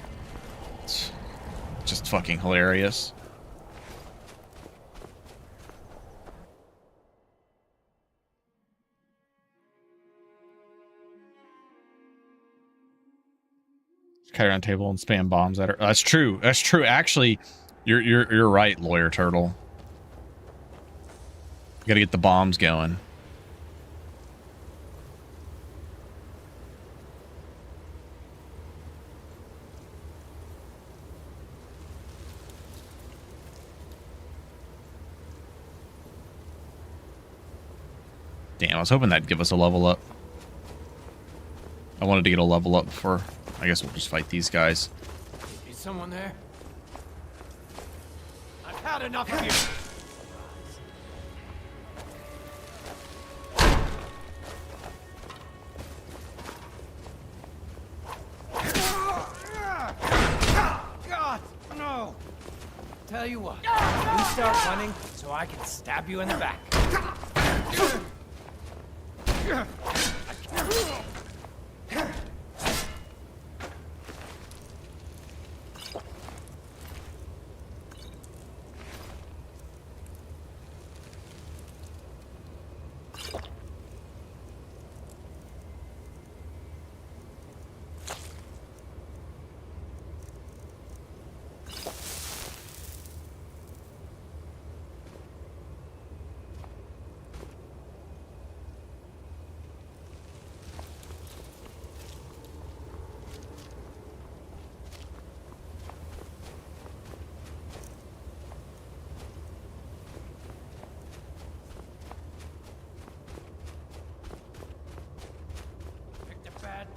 It's just fucking hilarious. Cut around table and spam bombs at her. That's true. That's true. Actually, you're right, Lawyer Turtle. Got to get the bombs going. Damn, I was hoping that'd give us a level up. I wanted to get a level up before. I guess we'll just fight these guys. Is someone there? I've had enough of you. God, no. Tell you what, you start running so I can stab you in the back.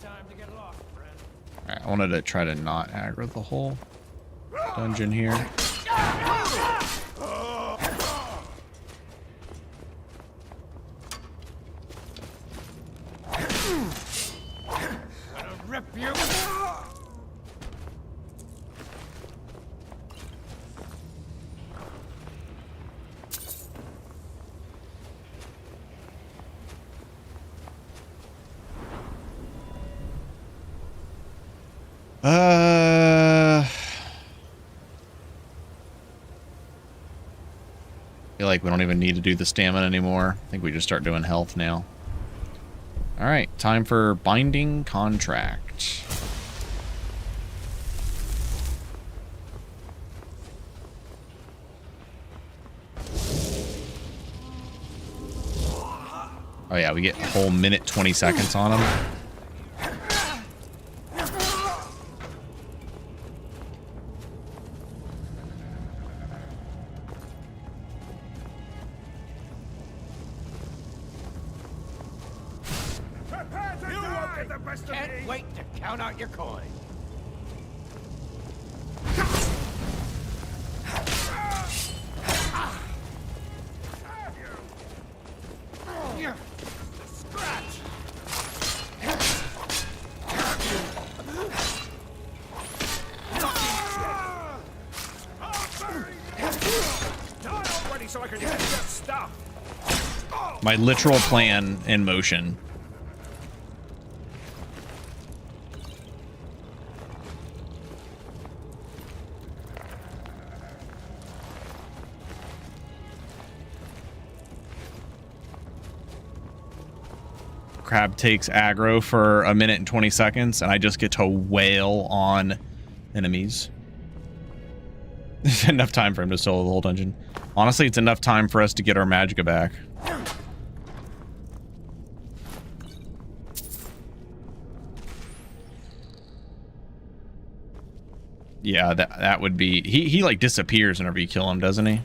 Time to get lost, friend. Alright, I wanted to try to not aggro the whole dungeon here. Gonna rip you. I feel like we don't even need to do the stamina anymore. I think we just start doing health now. Alright, time for Binding Contract. Oh yeah, we get a whole minute 20 seconds on them. Can't wait to count out your coin. Scratch. My literal plan in motion. Crab takes aggro for 1 minute and 20 seconds, and I just get to wail on enemies. It's enough time for him to solo the whole dungeon. Honestly, it's enough time for us to get our magicka back. Yeah, that would be... He like disappears whenever you kill him, doesn't he?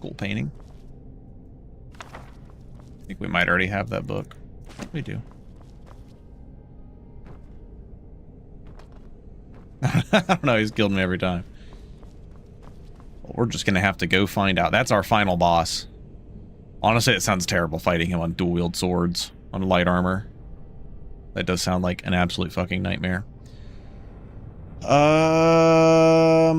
Cool painting. I think we might already have that book. We do. I don't know, he's killed me every time. Well, we're just gonna have to go find out. That's our final boss. Honestly, it sounds terrible fighting him on dual-wield swords on light armor. That does sound like an absolute fucking nightmare. I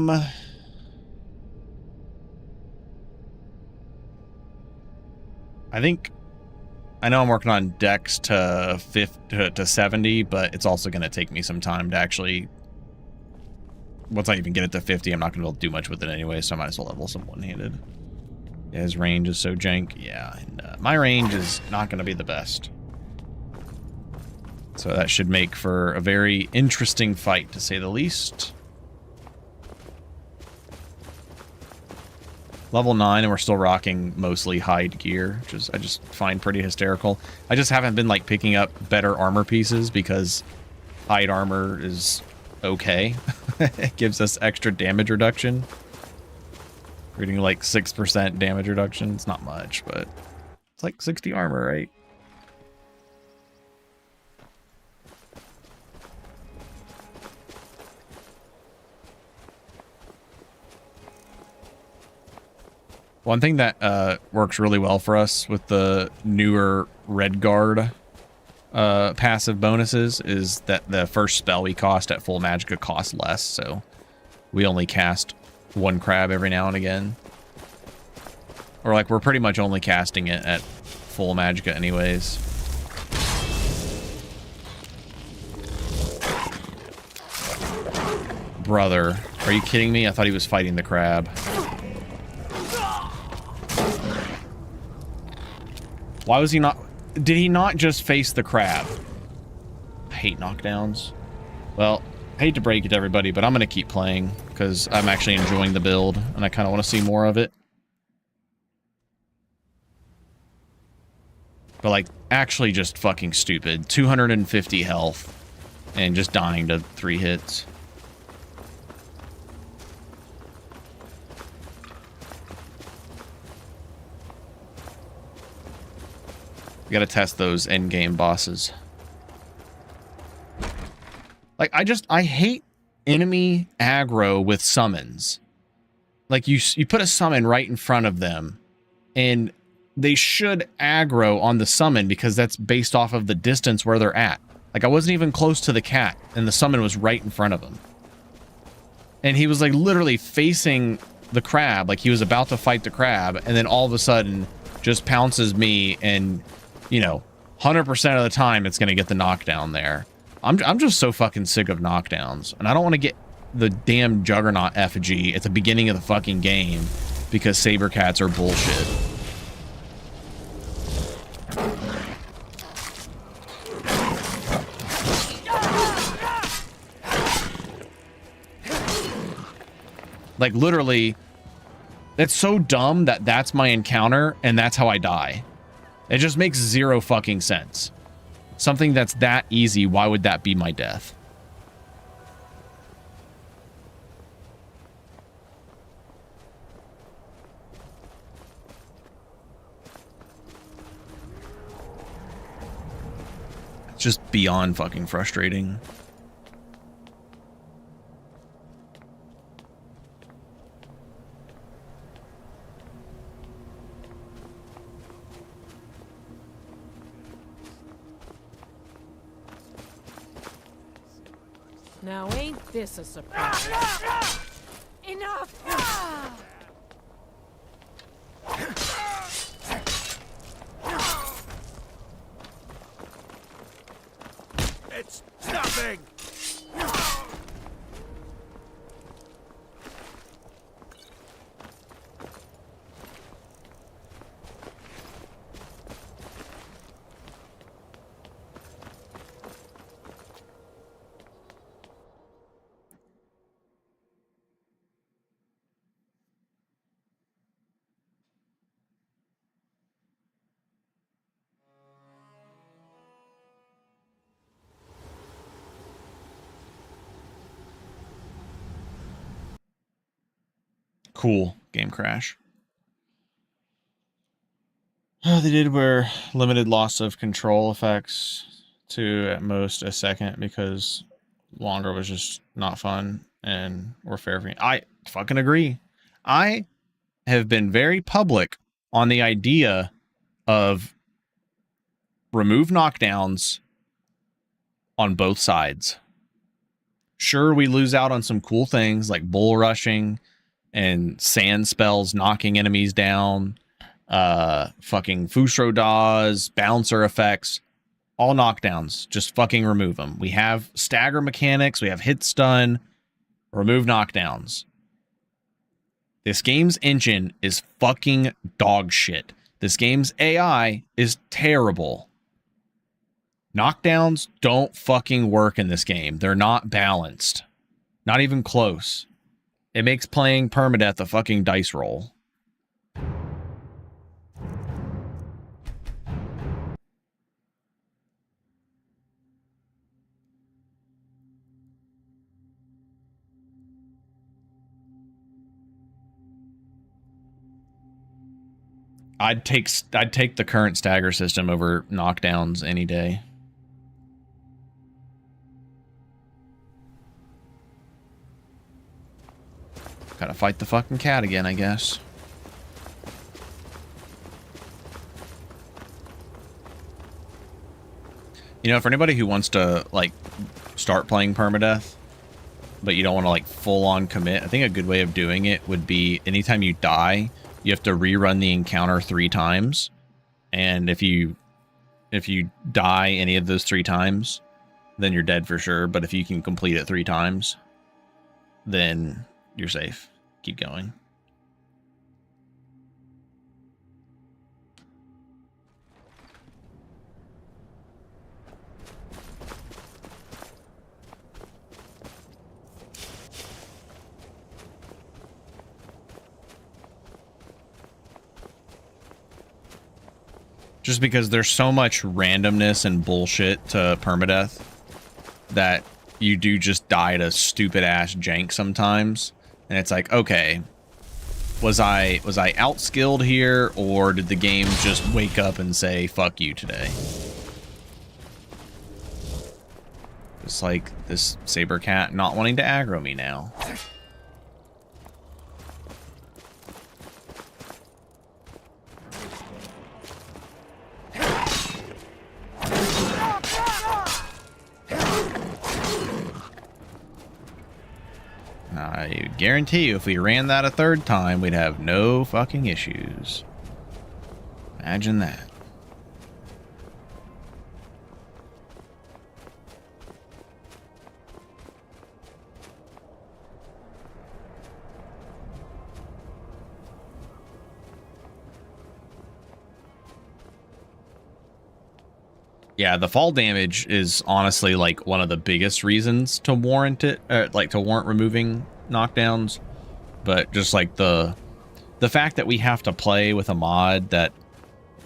know I'm working on Dex to 70, but it's also going to take me some time to actually... Once I even get it to 50, I'm not going to be able to do much with it anyway, so I might as well level some one-handed. Yeah, his range is so jank. Yeah, and my range is not going to be the best. So that should make for a very interesting fight, to say the least. Level 9, and we're still rocking mostly hide gear, which is I just find pretty hysterical. I just haven't been like picking up better armor pieces because hide armor is okay. It gives us extra damage reduction. We're getting like 6% damage reduction. It's not much, but it's like 60 armor, right? One thing that works really well for us with the newer Red Guard passive bonuses is that the first spell we cast at full magicka costs less, so we only cast one crab every now and again. Or like we're pretty much only casting it at full magicka anyways. Brother, are you kidding me? I thought he was fighting the crab. Why was he not... Did he not just face the crab? I hate knockdowns. Well, I hate to break it to everybody, but I'm going to keep playing because I'm actually enjoying the build and I kind of want to see more of it. But like, actually just fucking stupid. 250 health and just dying to 3 hits. We gotta test those endgame bosses. Like, I hate enemy aggro with summons. Like, you put a summon right in front of them, and they should aggro on the summon because that's based off of the distance where they're at. Like, I wasn't even close to the cat, and the summon was right in front of him. And he was, like, literally facing the crab, like he was about to fight the crab, and then all of a sudden just pounces me and... You know, 100% of the time it's going to get the knockdown there. I'm just so fucking sick of knockdowns. And I don't want to get the damn Juggernaut effigy at the beginning of the fucking game because saber cats are bullshit. Like, literally, it's so dumb that that's my encounter and that's how I die. It just makes zero fucking sense. Something that's that easy, why would that be my death? It's just beyond fucking frustrating. Now ain't this a surprise? Enough! It's nothing! Cool. Game crash. They did wear limited loss of control effects to at most a second because longer was just not fun and or fair for me. I fucking agree. I have been very public on the idea of remove knockdowns on both sides. Sure, we lose out on some cool things like bull rushing and sand spells knocking enemies down, fucking Fusro Dawes, bouncer effects, all knockdowns. Just fucking remove them. We have stagger mechanics, we have hit stun, remove knockdowns. This game's engine is fucking dog shit. This game's AI is terrible. Knockdowns don't fucking work in this game. They're not balanced. Not even close. It makes playing Permadeath a fucking dice roll. I'd take the current stagger system over knockdowns any day. Gotta fight the fucking cat again, I guess. You know, for anybody who wants to, like, start playing Permadeath, but you don't want to, like, full-on commit, I think a good way of doing it would be anytime you die, you have to rerun the encounter 3 times. And if you die any of those 3 times, then you're dead for sure. But if you can complete it 3 times, then you're safe. Keep going. Just because there's so much randomness and bullshit to Permadeath that you do just die to stupid ass jank sometimes. And it's like, okay, was I outskilled here, or did the game just wake up and say fuck you today? It's like this saber cat not wanting to aggro me now. I guarantee you if we ran that a 3rd time, we'd have no fucking issues. Imagine that. Yeah, the fall damage is honestly like one of the biggest reasons to warrant it, to warrant removing knockdowns. But just like the fact that we have to play with a mod that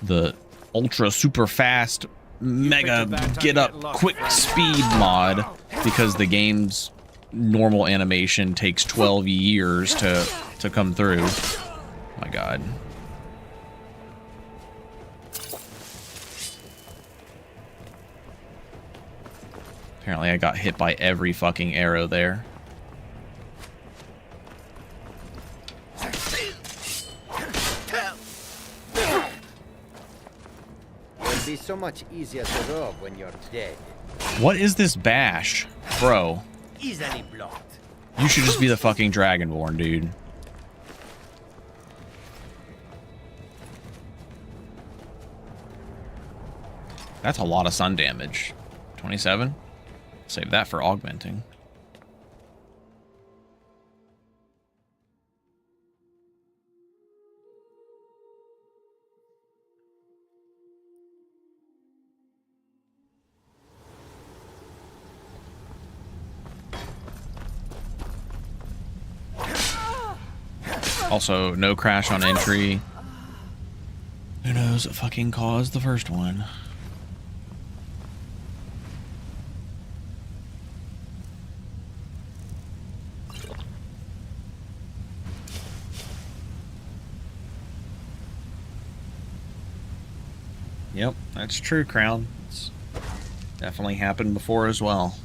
the ultra super fast mega get up quick speed mod, because the game's normal animation takes 12 years to come through. Oh my god. Apparently I got hit by every fucking arrow there. It'll be so much easier to rob when you're dead. What is this bash? Bro, easily blocked. You should just be the fucking Dragonborn, dude. That's a lot of sun damage. 27? Save that for augmenting. Also, no crash on entry. Who knows what fucking caused the first one? Yep, that's true, Crown. It's definitely happened before as well.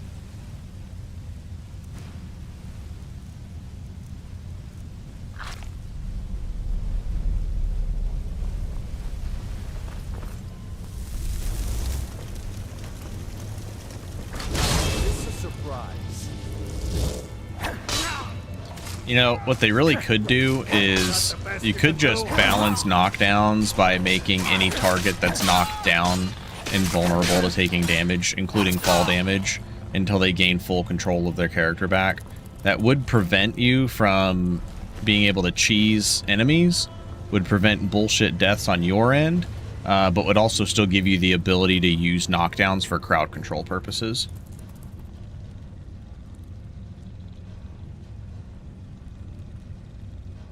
You know, what they really could do is you could just balance knockdowns by making any target that's knocked down invulnerable to taking damage, including fall damage, until they gain full control of their character back. That would prevent you from being able to cheese enemies, would prevent bullshit deaths on your end, but would also still give you the ability to use knockdowns for crowd control purposes.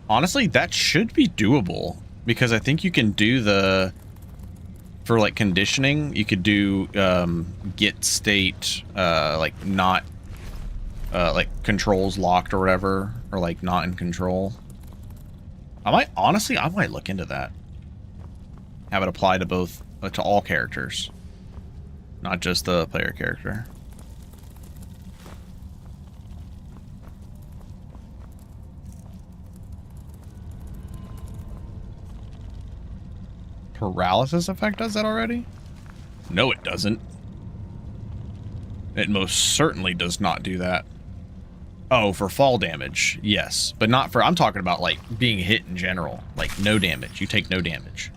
Honestly, that should be doable, because I think you can do the, for like conditioning, you could do get state, like not, like controls locked or whatever, or like not in control. I might look into that. Have it apply to both, to all characters, not just the player character. Paralysis effect does that already? No, it doesn't. It most certainly does not do that. Oh, for fall damage, yes. But not for, I'm talking about like being hit in general. Like no damage, you take no damage.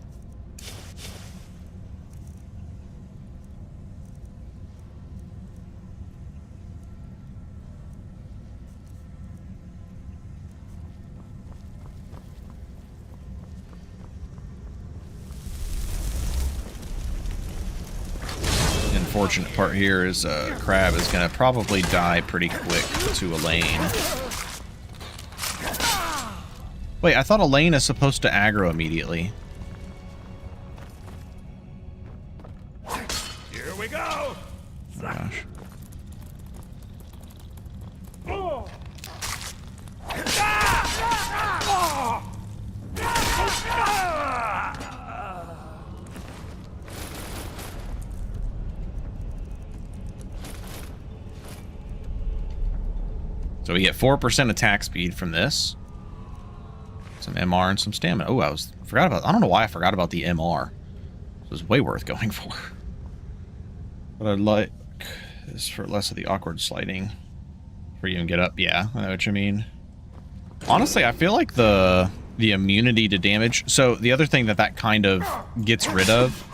Unfortunate part here is Crab is going to probably die pretty quick to Elaine. Wait, I thought Elaine is supposed to aggro immediately. Here we go. Oh, gosh. So we get 4% attack speed from this. Some MR and some stamina. Oh, I don't know why I forgot about the MR. This was way worth going for. But I'd like is for less of the awkward sliding. For you and get up. Yeah, I know what you mean. Honestly, I feel like the immunity to damage. So the other thing that kind of gets rid of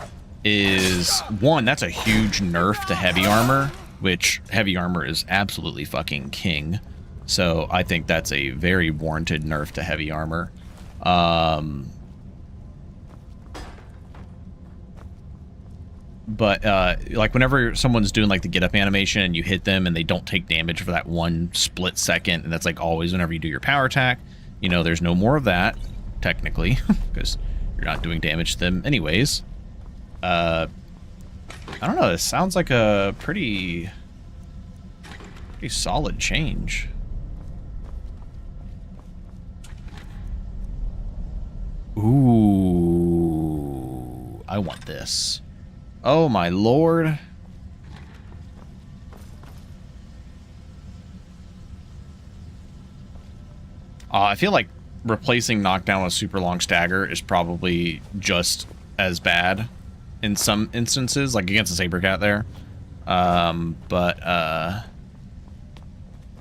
is, one, that's a huge nerf to heavy armor, which heavy armor is absolutely fucking king. So I think that's a very warranted nerf to heavy armor. But like whenever someone's doing like the get up animation and you hit them and they don't take damage for that 1 split second, and that's like always whenever you do your power attack, you know, there's no more of that technically because you're not doing damage to them anyways. I don't know, this sounds like a pretty solid change. Ooh, I want this. Oh my lord. I feel like replacing knockdown with super long stagger is probably just as bad in some instances, like against the Saber Cat there.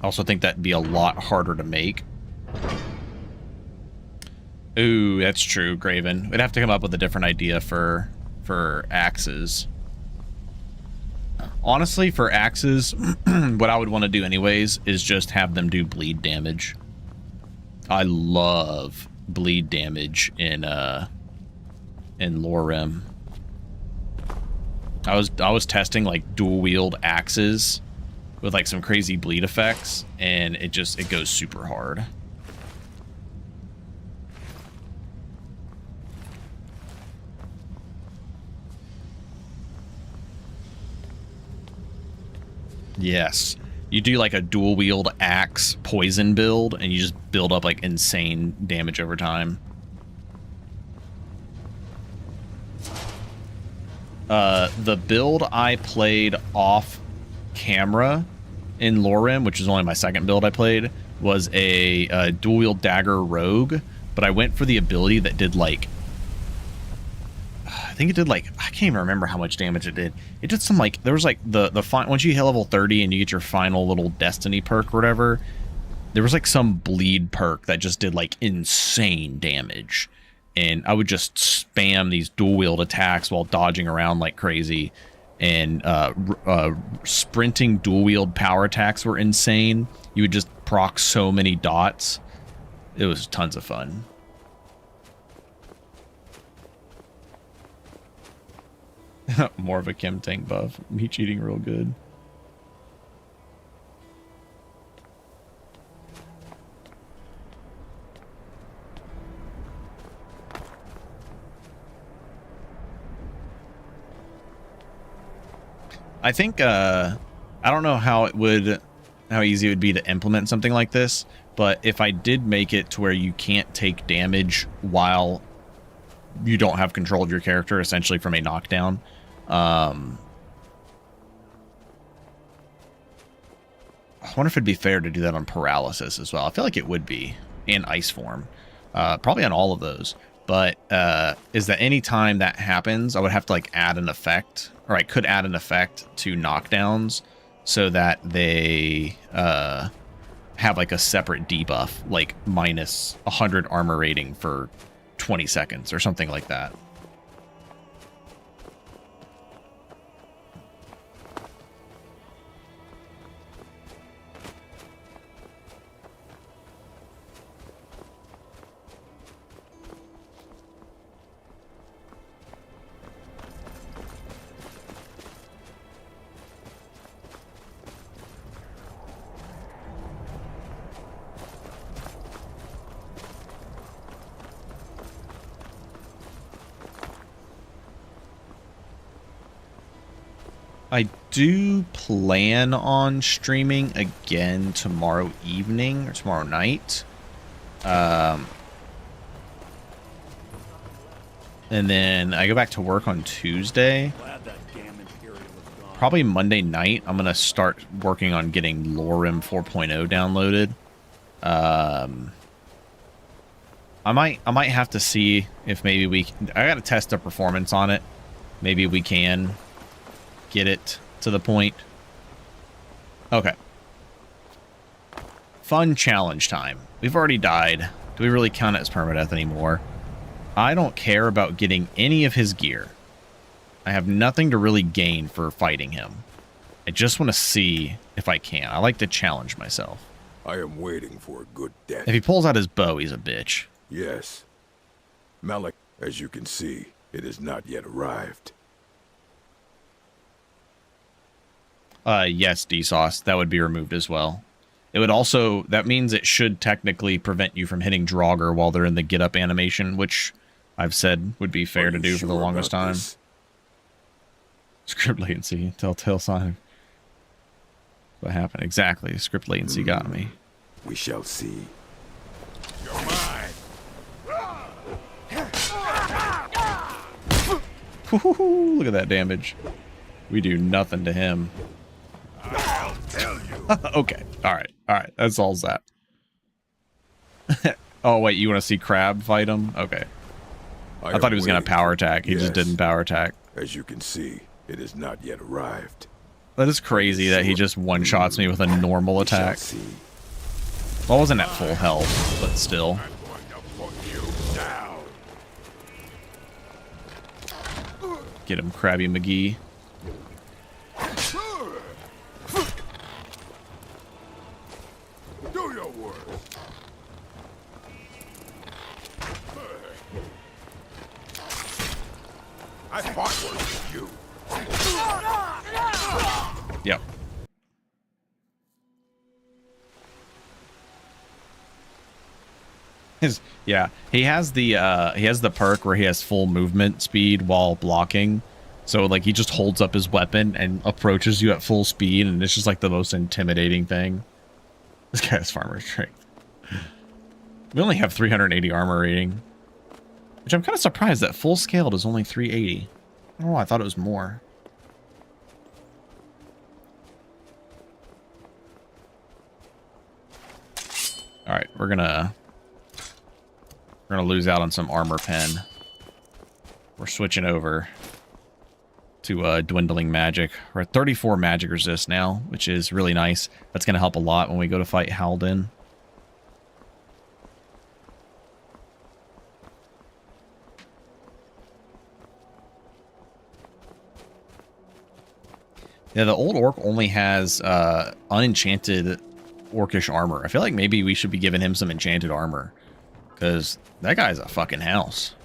I also think that'd be a lot harder to make. Ooh, that's true, Graven. We'd have to come up with a different idea for axes. Honestly, for axes, what I would want to do anyways is just have them do bleed damage. I love bleed damage in LORKHAN. I was testing like dual wield axes with like some crazy bleed effects, and it goes super hard. Yes. You do like a dual wield axe poison build, and you just build up like insane damage over time. The build I played off camera in LORKHAN, which is only my second build I played, was a dual wield dagger rogue, but I went for the ability that did like, I think it did like, I can't even remember how much damage it did. It did some like, there was like once you hit level 30 and you get your final little destiny perk or whatever, there was like some bleed perk that just did like insane damage. And I would just spam these dual wield attacks while dodging around like crazy. And sprinting dual wield power attacks were insane. You would just proc so many dots. It was tons of fun. More of a chem tank buff. Me cheating real good. I think I don't know how easy it would be to implement something like this, but if I did make it to where you can't take damage while you don't have control of your character, essentially from a knockdown, I wonder if it'd be fair to do that on paralysis as well. I feel like it would be, and ice form, probably on all of those. But is that any time that happens, I would have to like add an effect, or I could add an effect to knockdowns so that they have like a separate debuff, like minus 100 armor rating for 20 seconds or something like that. I do plan on streaming again tomorrow evening or tomorrow night. And then I go back to work on Tuesday. Probably Monday night, I'm going to start working on getting LORKHAN 4.0 downloaded. I might have to see if maybe I got to test the performance on it. Maybe we can get it to the point. Okay. Fun challenge time. We've already died. Do we really count it as permadeath anymore? I don't care about getting any of his gear. I have nothing to really gain for fighting him. I just want to see if I can. I like to challenge myself. I am waiting for a good death. If he pulls out his bow, he's a bitch. Yes. Malik, as you can see, it has not yet arrived. Yes, D-Sauce. That would be removed as well. It would also... That means it should technically prevent you from hitting Draugr while they're in the get-up animation, which I've said would be fair to do for the longest time. Script latency. Telltale sign. What happened? Exactly. Script latency got me. We shall see. You're mine. Look at that damage. We do nothing to him. I'll tell you. Okay. All right. All right. That solves that. Oh, wait. You want to see Crab fight him? Okay. I thought he was going to power attack. He just didn't power attack. As you can see, it has not yet arrived. That is crazy that he just one-shots me with a normal attack. Well, I wasn't at full health, but still. Get him, Krabby McGee. Do your worst. I fought worse than you. Yep. Yeah, he has the perk where he has full movement speed while blocking. So like he just holds up his weapon and approaches you at full speed, and it's just like the most intimidating thing. This guy has farmer strength. We only have 380 armor rating, which I'm kind of surprised that full scaled is only 380. Oh, I thought it was more. All right, we're gonna lose out on some armor pen. We're switching over to dwindling magic. We're at 34 magic resist now, which is really nice. That's gonna help a lot when we go to fight Halden. Yeah, the old orc only has unenchanted orcish armor. I feel like maybe we should be giving him some enchanted armor, because that guy's a fucking house.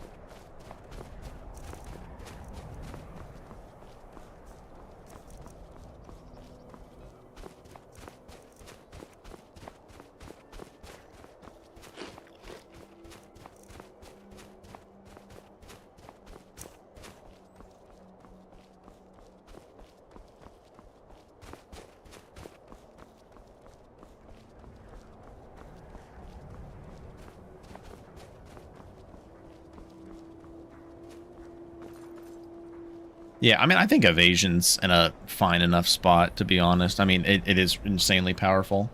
Yeah, I mean, I think evasion's in a fine enough spot, to be honest. I mean, it is insanely powerful.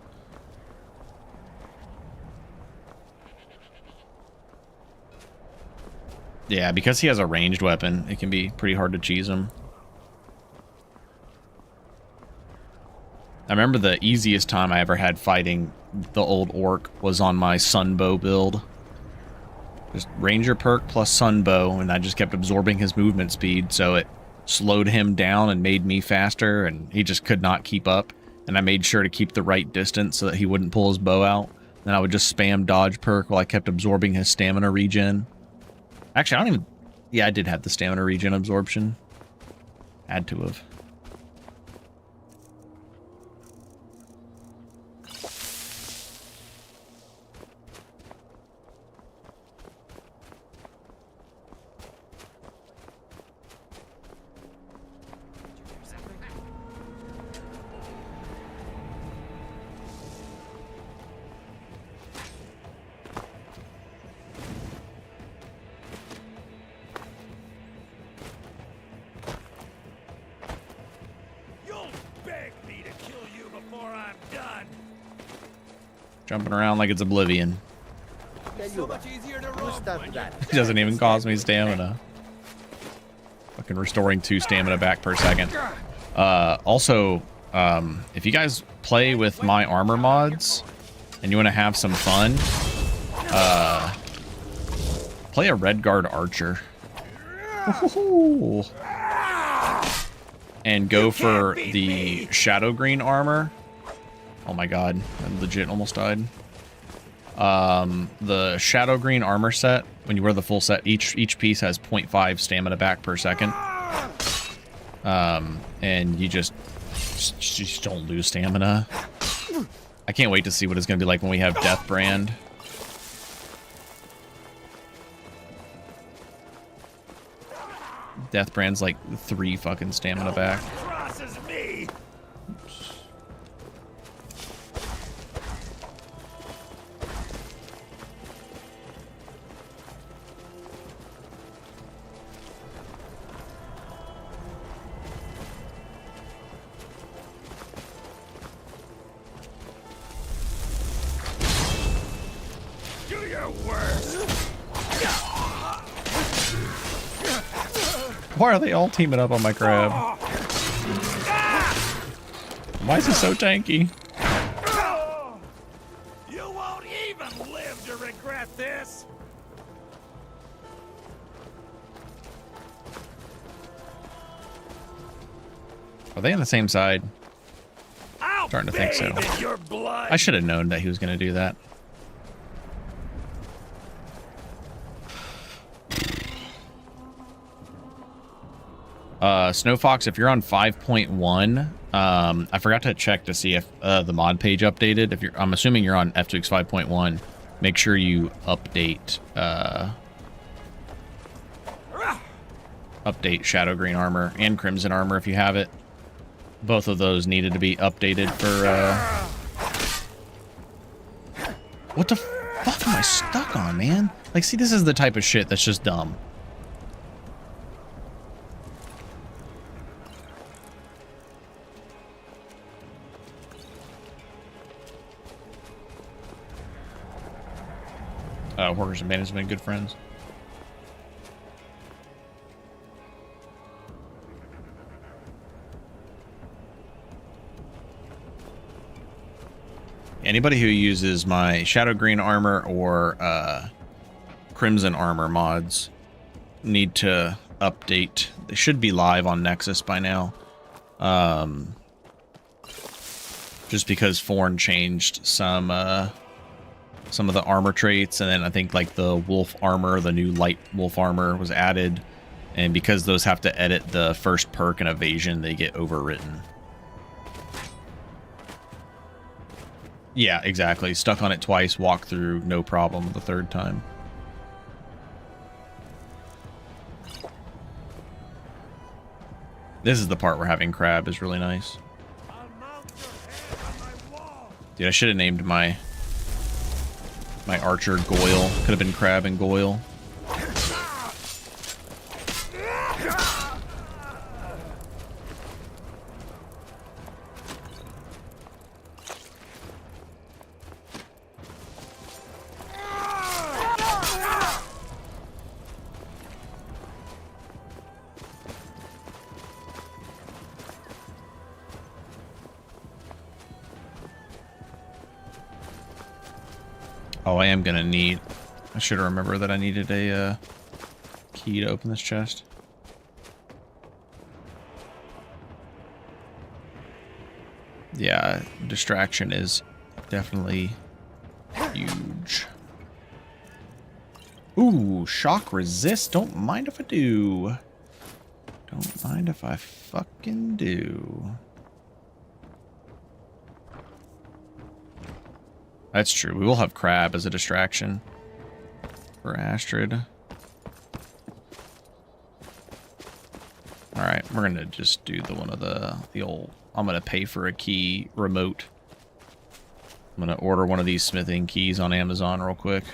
Yeah, because he has a ranged weapon, it can be pretty hard to cheese him. I remember the easiest time I ever had fighting the old orc was on my sunbow build. Just ranger perk plus sunbow, and I just kept absorbing his movement speed, so it slowed him down and made me faster, and he just could not keep up. And I made sure to keep the right distance so that he wouldn't pull his bow out. Then I would just spam dodge perk while I kept absorbing his stamina regen. Actually, I don't even... Yeah, I did have the stamina regen absorption. Had to have. Jumping around like it's Oblivion. So much easier to run. It doesn't even cost me stamina. Fucking restoring 2 stamina back per second. Also, if you guys play with my armor mods and you want to have some fun, play a Redguard Archer. And go for the Shadow Green armor. Oh my god, I legit almost died. The Shadow Green armor set, when you wear the full set, each piece has 0.5 stamina back per second. And you just don't lose stamina. I can't wait to see what it's going to be like when we have Death Brand. Death Brand's like 3 fucking stamina back. Why are they all teaming up on my crab? Why is it so tanky? You won't even live to regret this. Are they on the same side? I'll Starting to think so. bathe in your blood. I should have known that he was going to do that. Snow Fox, if you're on 5.1, I forgot to check to see if the mod page updated. If you're, I'm assuming you're on ftweaks 5.1. Make sure you update update Shadow Green armor and Crimson armor if you have it. Both of those needed to be updated for what the fuck am I stuck on, man? Like, see, this is the type of shit that's just dumb. Workers and bandits have been good friends. Anybody who uses my Shadow Green armor or Crimson armor mods need to update. They should be live on Nexus by now. Just because Forn changed some of the armor traits, and then I think like the wolf armor, the new light wolf armor was added, and because those have to edit the first perk and evasion, they get overwritten. Yeah, exactly. Stuck on it twice, walk through, no problem the third time. This is the part where having crab is really nice. Dude, I should have named my archer Goyle. Could have been crab and Goyle. Oh, I am gonna need... I should remember that I needed a key to open this chest. Yeah, distraction is definitely huge. Ooh, shock resist. Don't mind if I do. Don't mind if I fucking do. That's true. We will have crab as a distraction for Astrid. Alright, we're gonna just do the one of the old... I'm gonna pay for a key remote. I'm gonna order one of these smithing keys on Amazon real quick.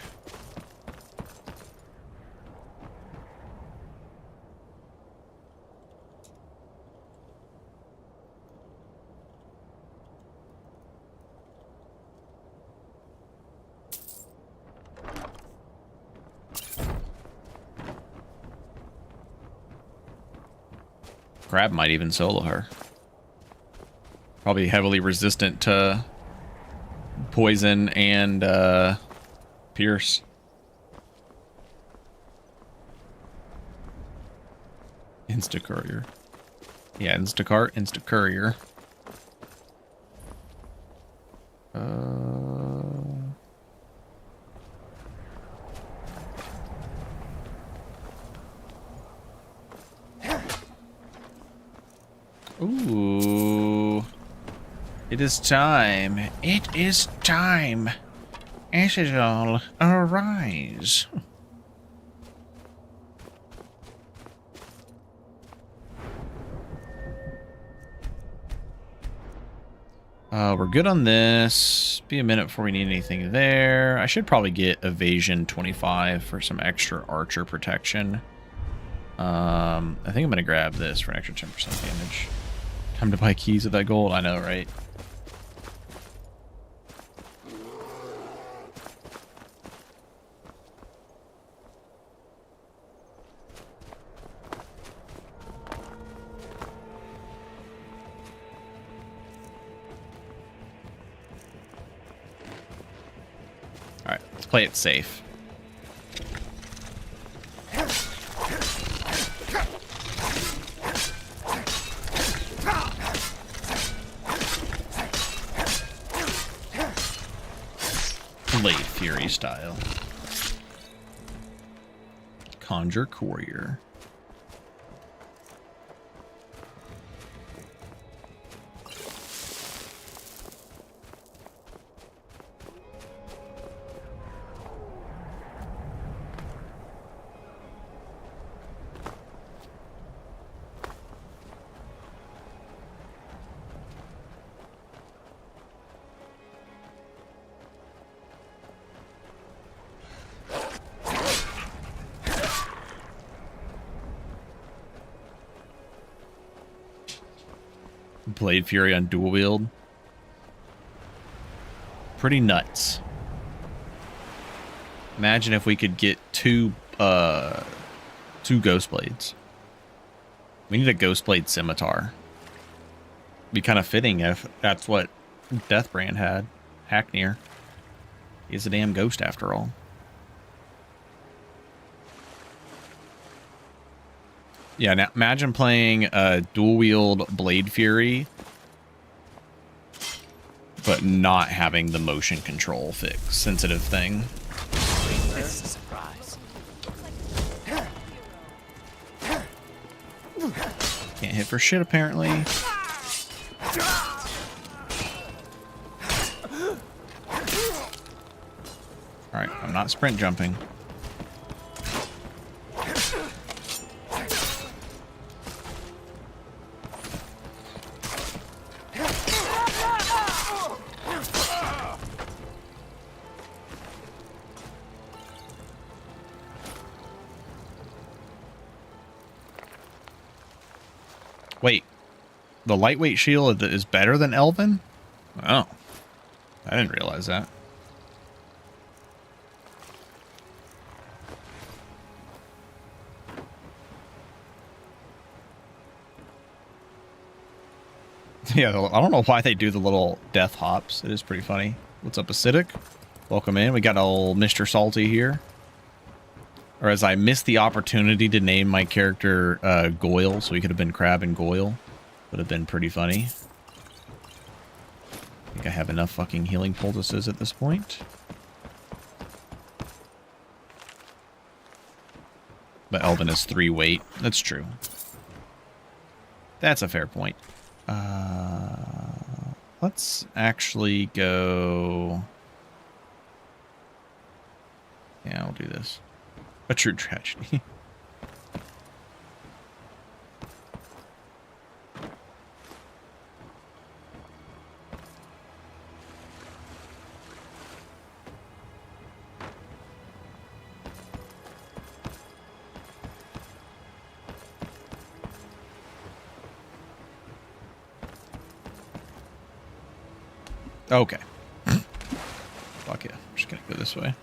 Crab might even solo her. Probably heavily resistant to poison and pierce. Insta-courier. Yeah, Instacart, Insta-courier. Ooh. It is time. It is time. Ashidal, arise. We're good on this. Be a minute before we need anything there. I should probably get evasion 25 for some extra archer protection. I think I'm gonna grab this for an extra 10% damage. Time to buy keys with that gold. I know, right? play it safe. Blade Fury style. Conjure Courier. Blade Fury on dual wield. Pretty nuts. Imagine if we could get two Ghost Blades. We need a Ghost Blade Scimitar. Be kind of fitting if that's what Deathbrand had. Hacknir. He's a damn ghost after all. Yeah, now imagine playing a dual-wield Blade Fury, but not having the motion control sensitive thing. This is a surprise. Can't hit for shit, apparently. Alright, I'm not sprint jumping. Wait, the lightweight shield is better than Elven? Oh, I didn't realize that. Yeah, I don't know why they do the little death hops. It is pretty funny. What's up, Acidic? Welcome in. We got old Mr. Salty here. Or as I missed the opportunity to name my character Goyle, so he could have been Crab and Goyle. Would have been pretty funny. I think I have enough fucking healing poultices at this point. But Elven is 3 weight. That's true. That's a fair point. Let's actually go... Yeah, I'll do this. A true tragedy. Okay. Fuck yeah. I'm just gonna go this way.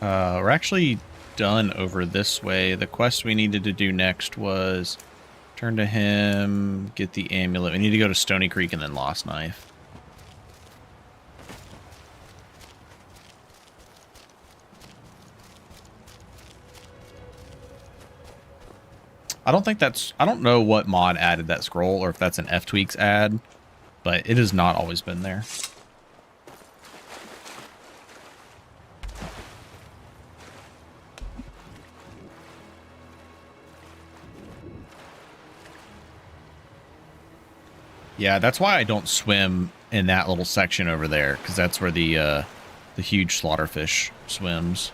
We're actually done over this way. The quest we needed to do next was turn to him, get the amulet. We need to go to Stony Creek and then Lost Knife. I don't know what mod added that scroll or if that's an ftweaks ad, but it has not always been there. Yeah, that's why I don't swim in that little section over there, because that's where the huge slaughterfish swims.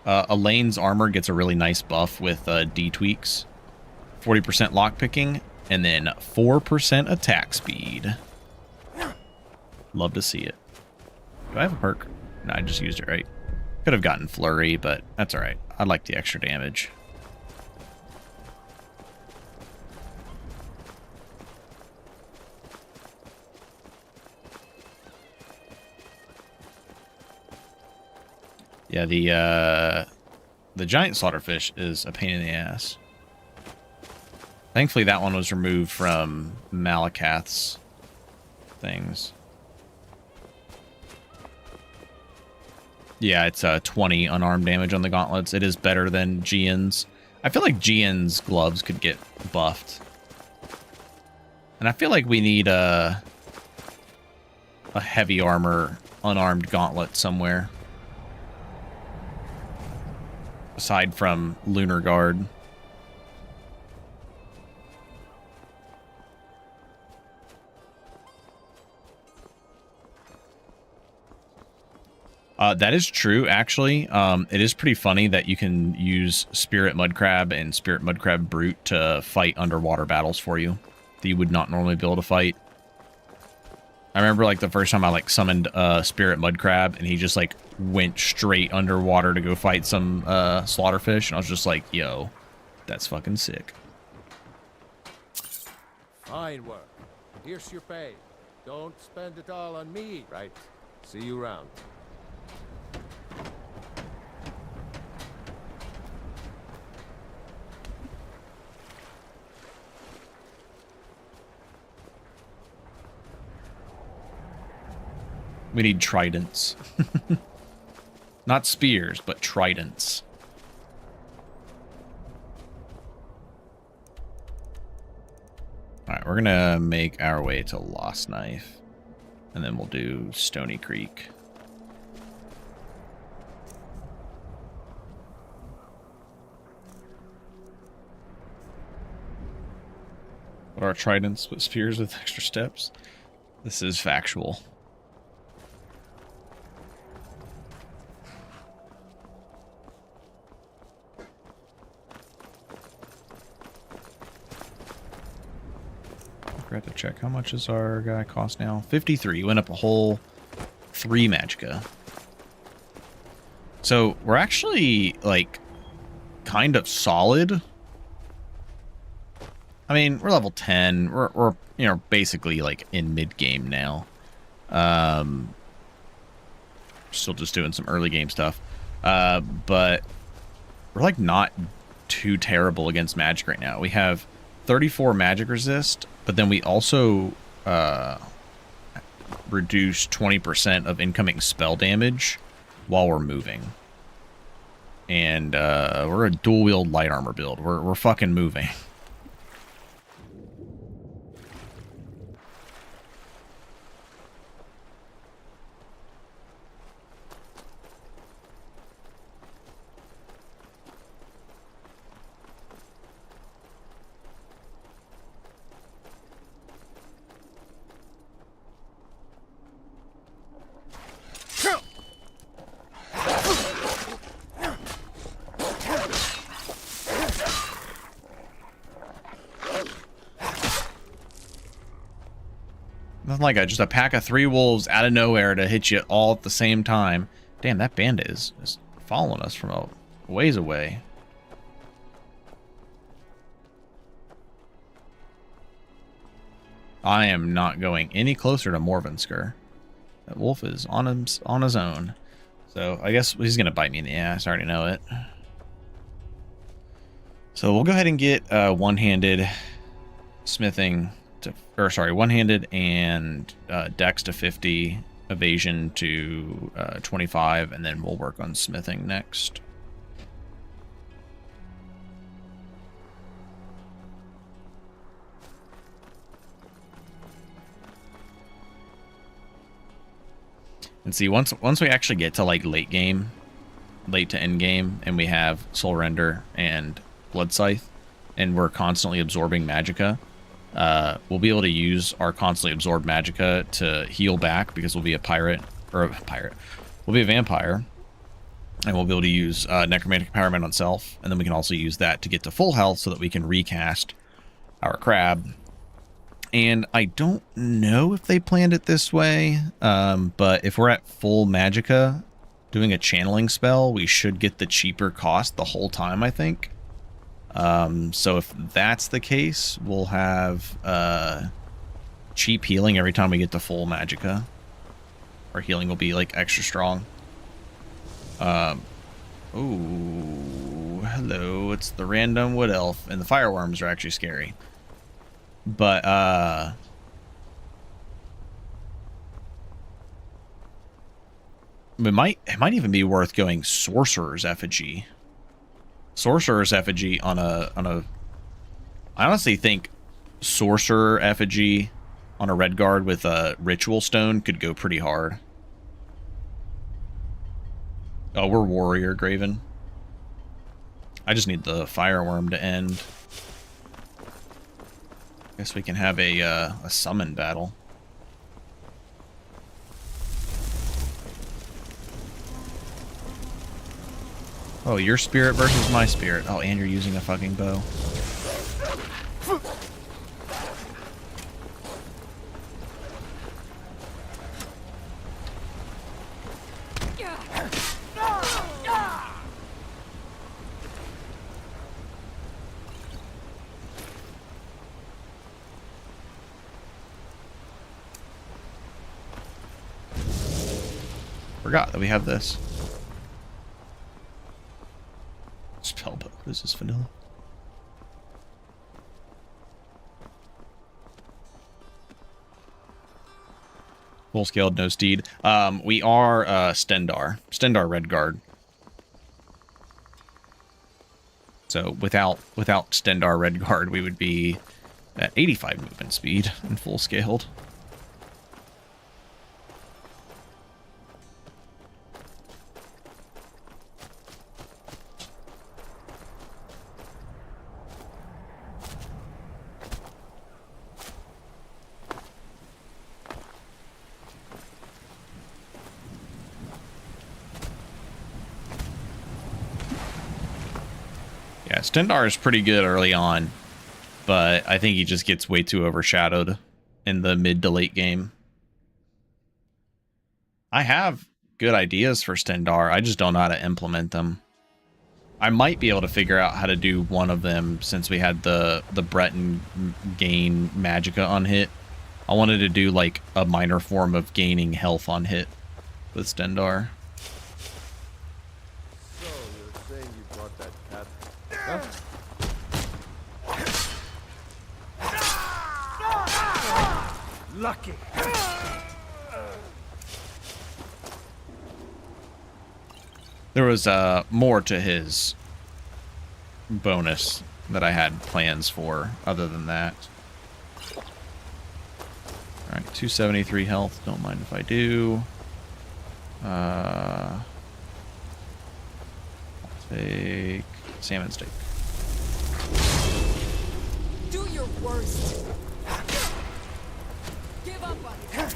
Elaine's armor gets a really nice buff with D-tweaks. 40% lockpicking, and then 4% attack speed. Love to see it. Do I have a perk? No, I just used it right. Could have gotten Flurry, but that's alright. I like the extra damage. Yeah, the giant slaughterfish is a pain in the ass. Thankfully, that one was removed from Malakath's things. Yeah, it's 20 unarmed damage on the gauntlets. It is better than Gian's. I feel like Gian's gloves could get buffed. And I feel like we need a heavy armor unarmed gauntlet somewhere. Aside from Lunar Guard. That is true, actually. It is pretty funny that you can use Spirit Mudcrab and Spirit Mudcrab Brute to fight underwater battles for you that you would not normally be able to fight. I remember, like, the first time I, like, summoned Spirit Mudcrab, and he just, like, went straight underwater to go fight some slaughterfish, and I was just like, yo, that's fucking sick. Fine work. Here's your pay. Don't spend it all on me, right? See you around. We need tridents. Not spears, but tridents. Alright, we're gonna make our way to Lost Knife. And then we'll do Stony Creek. What are tridents but spears with extra steps? This is factual. I forgot to check how much is our guy cost now. 53. Went up a whole 3 magicka. So we're actually like kind of solid. I mean, we're level 10. We're you know, basically like in mid game now. Still just doing some early game stuff. But we're like not too terrible against magic right now. We have 34 magic resist, but then we also reduce 20% of incoming spell damage while we're moving. And we're a dual wield light armor build. We're fucking moving. Nothing like just a pack of 3 wolves out of nowhere to hit you all at the same time. Damn, that bandit is following us from a ways away. I am not going any closer to Morvensker. That wolf is on his own. So I guess he's gonna bite me in the ass. I already know it. So we'll go ahead and get one-handed smithing to, or sorry, one-handed and dex to 50, evasion to 25, and then we'll work on smithing next. And see, once we actually get to like late to end game, and we have Soul Render and Blood Scythe, and we're constantly absorbing magicka, we'll be able to use our constantly absorbed magicka to heal back, because we'll be a pirate, or a pirate. We'll be a vampire, and we'll be able to use necromantic empowerment on self, and then we can also use that to get to full health so that we can recast our crab. And I don't know if they planned it this way, but if we're at full magicka doing a channeling spell, we should get the cheaper cost the whole time, I think. So if that's the case, we'll have cheap healing every time we get to full magicka. Our healing will be like extra strong. Ooh, Hello, it's the random wood elf, and the fireworms are actually scary. But, it might even be worth going Sorcerer's Effigy. Sorcerer's Effigy on a... I honestly think Sorcerer Effigy on a red guard with a Ritual Stone could go pretty hard. Oh, we're Warrior Graven. I just need the Fireworm to end. Guess we can have a summon battle. Oh, your spirit versus my spirit. Oh, and you're using a fucking bow. Forgot that we have this. Spellbook. What is this, vanilla? Full scaled, no steed. We are Stendarr. Stendarr red guard. So without Stendarr red guard, we would be at 85 movement speed and full scaled. Yeah, Stendarr is pretty good early on, but I think he just gets way too overshadowed in the mid to late game. I have good ideas for Stendarr, I just don't know how to implement them. I might be able to figure out how to do one of them since we had the Breton gain Magicka on hit. I wanted to do like a minor form of gaining health on hit with Stendarr. So, you're saying you brought that cat? Huh? Lucky. There was more to his bonus that I had plans for other than that. Alright, 273 health. Don't mind if I do. I'll take salmon steak. Do your worst. Give up on it.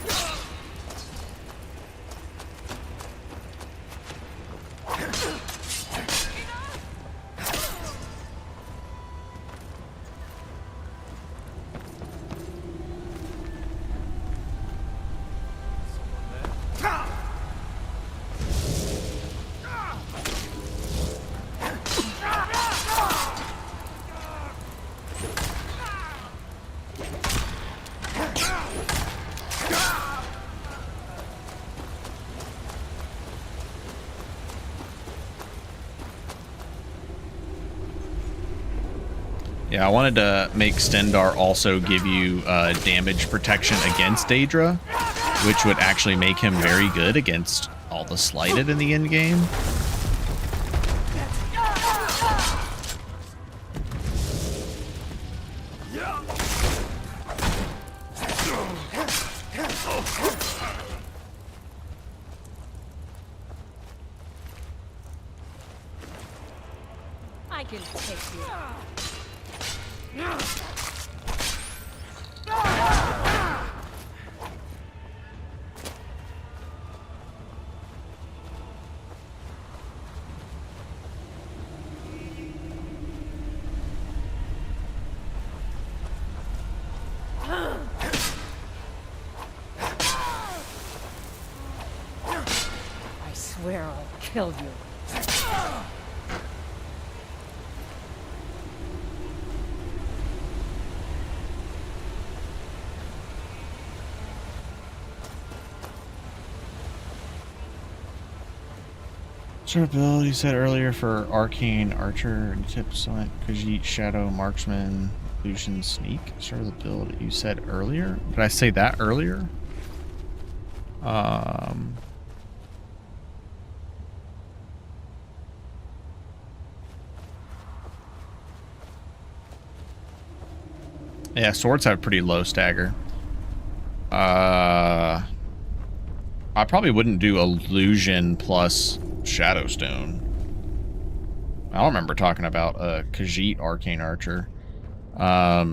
Yeah, I wanted to make Stendarr also give you damage protection against Daedra, which would actually make him very good against all the slighted in the end game. I can take you. I swear I'll kill you. Sort of build you said earlier for Arcane Archer and tips on Khajiit Shadow Marksman Illusion Sneak. Sort of the build you said earlier. Did I say that earlier? Yeah, swords have pretty low stagger. I probably wouldn't do Illusion plus Shadowstone. I don't remember talking about a Khajiit Arcane Archer. I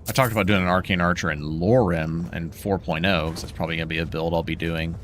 talked about doing an Arcane Archer in Lorem and 4.0, because that's probably going to be a build I'll be doing.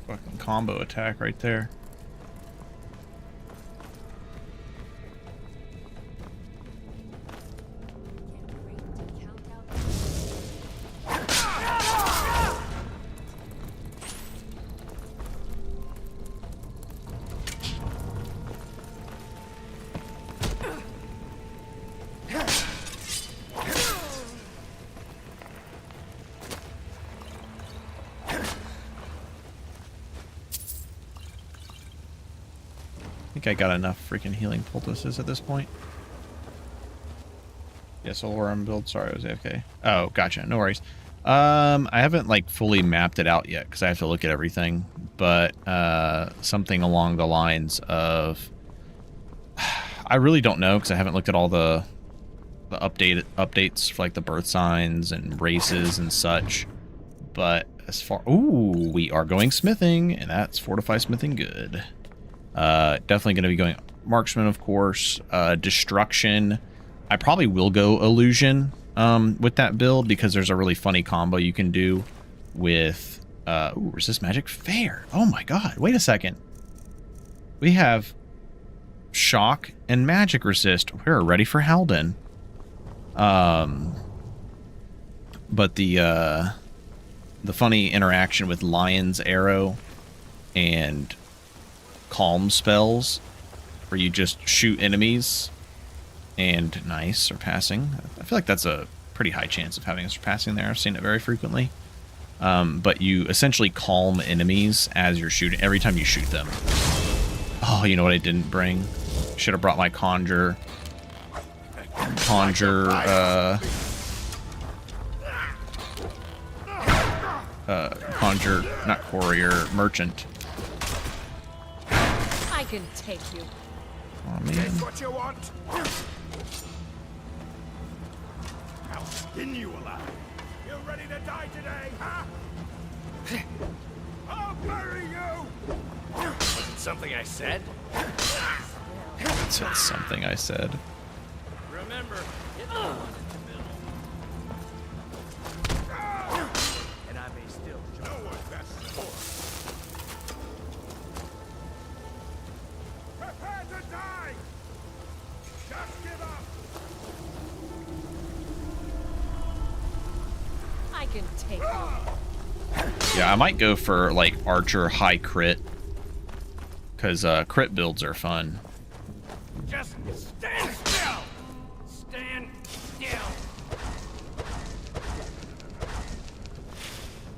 Fucking combo attack right there. I got enough freaking healing poultices at this point. Yes, Lorem build. Sorry, I was AFK. Oh, gotcha. No worries. I haven't like fully mapped it out yet because I have to look at everything. But something along the lines of, I really don't know because I haven't looked at all the updates for like the birth signs and races and such. But as far, ooh, we are going smithing, and that's fortify smithing good. Definitely going to be going marksman, of course. Destruction. I probably will go illusion with that build because there's a really funny combo you can do with ooh, resist magic fair. Oh my god, wait a second. We have shock and magic resist. We're ready for Halden. But the funny interaction with Lion's Arrow and calm spells where you just shoot enemies and nice surpassing. I feel like that's a pretty high chance of having a surpassing there. I've seen it very frequently. But you essentially calm enemies as you're shooting, every time you shoot them. Oh, you know what I didn't bring? Should have brought my conjure, not courier, merchant. I can take you. Oh man. Take what you want. I'll skin you alive. You ready to die today, huh? I'll bury you. Was it something I said? That's something I said. Remember, it's the one in the middle. And I may still show. No one best for. Prepare to die. Just give up. I can take you. Yeah, I might go for like archer high crit because crit builds are fun. Just stand still. Stand still.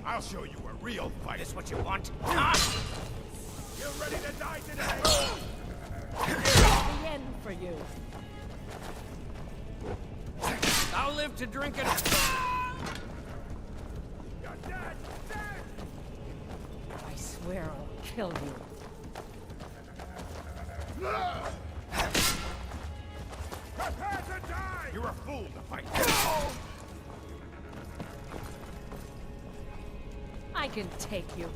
I'll show you a real fight. This what you want? You ready to die today? The end for you. I'll live to drink it. You're dead. Dead. I swear I'll kill you. Prepare to die! You're a fool to fight. I can take you.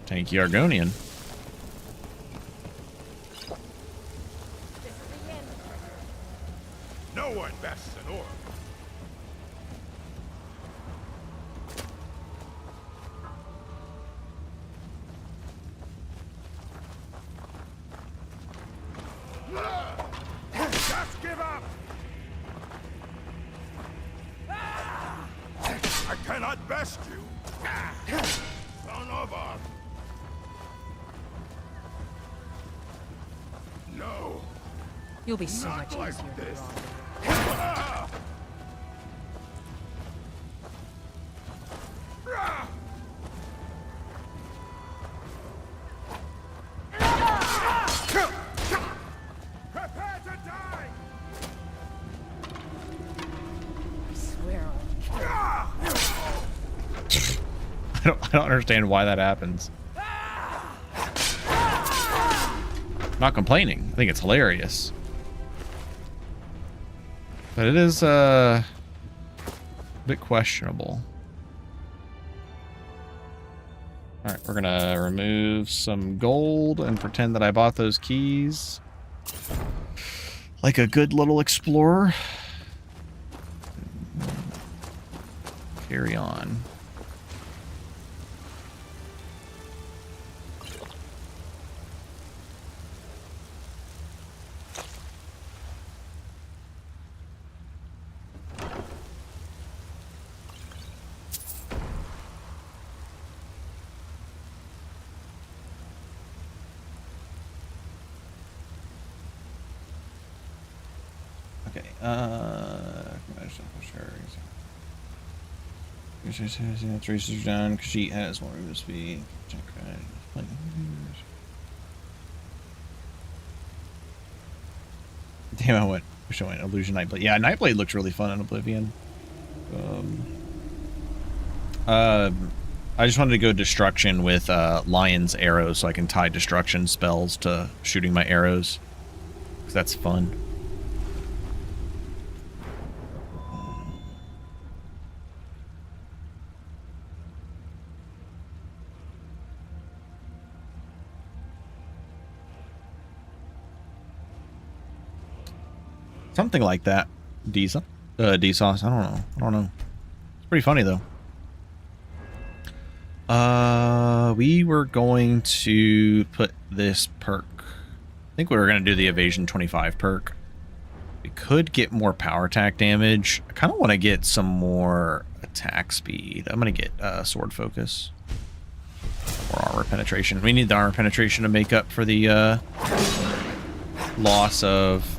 Tanky Argonian. No one bests an orc. Just give up! I cannot best you. Son of a... No. You'll be so Not much like easier to this. draw. Prepare to die! I swear I'll I don't understand why that happens. Not complaining. I think it's hilarious. But it is a bit questionable. Alright, we're gonna remove some gold and pretend that I bought those keys. Like a good little explorer. Carry on. Okay, that's research done. She has one room to speak. Damn, I wish I went Illusion Nightblade. Yeah, Nightblade looks really fun in Oblivion. I just wanted to go Destruction with Lion's arrows so I can tie Destruction spells to shooting my arrows. 'Cause that's fun. Something like that. D-sauce? D-sauce. I don't know. It's pretty funny, though. We were going to put this perk. I think we were going to do the Evasion 25 perk. We could get more power attack damage. I kind of want to get some more attack speed. I'm going to get sword focus. Or armor penetration. We need the armor penetration to make up for the loss of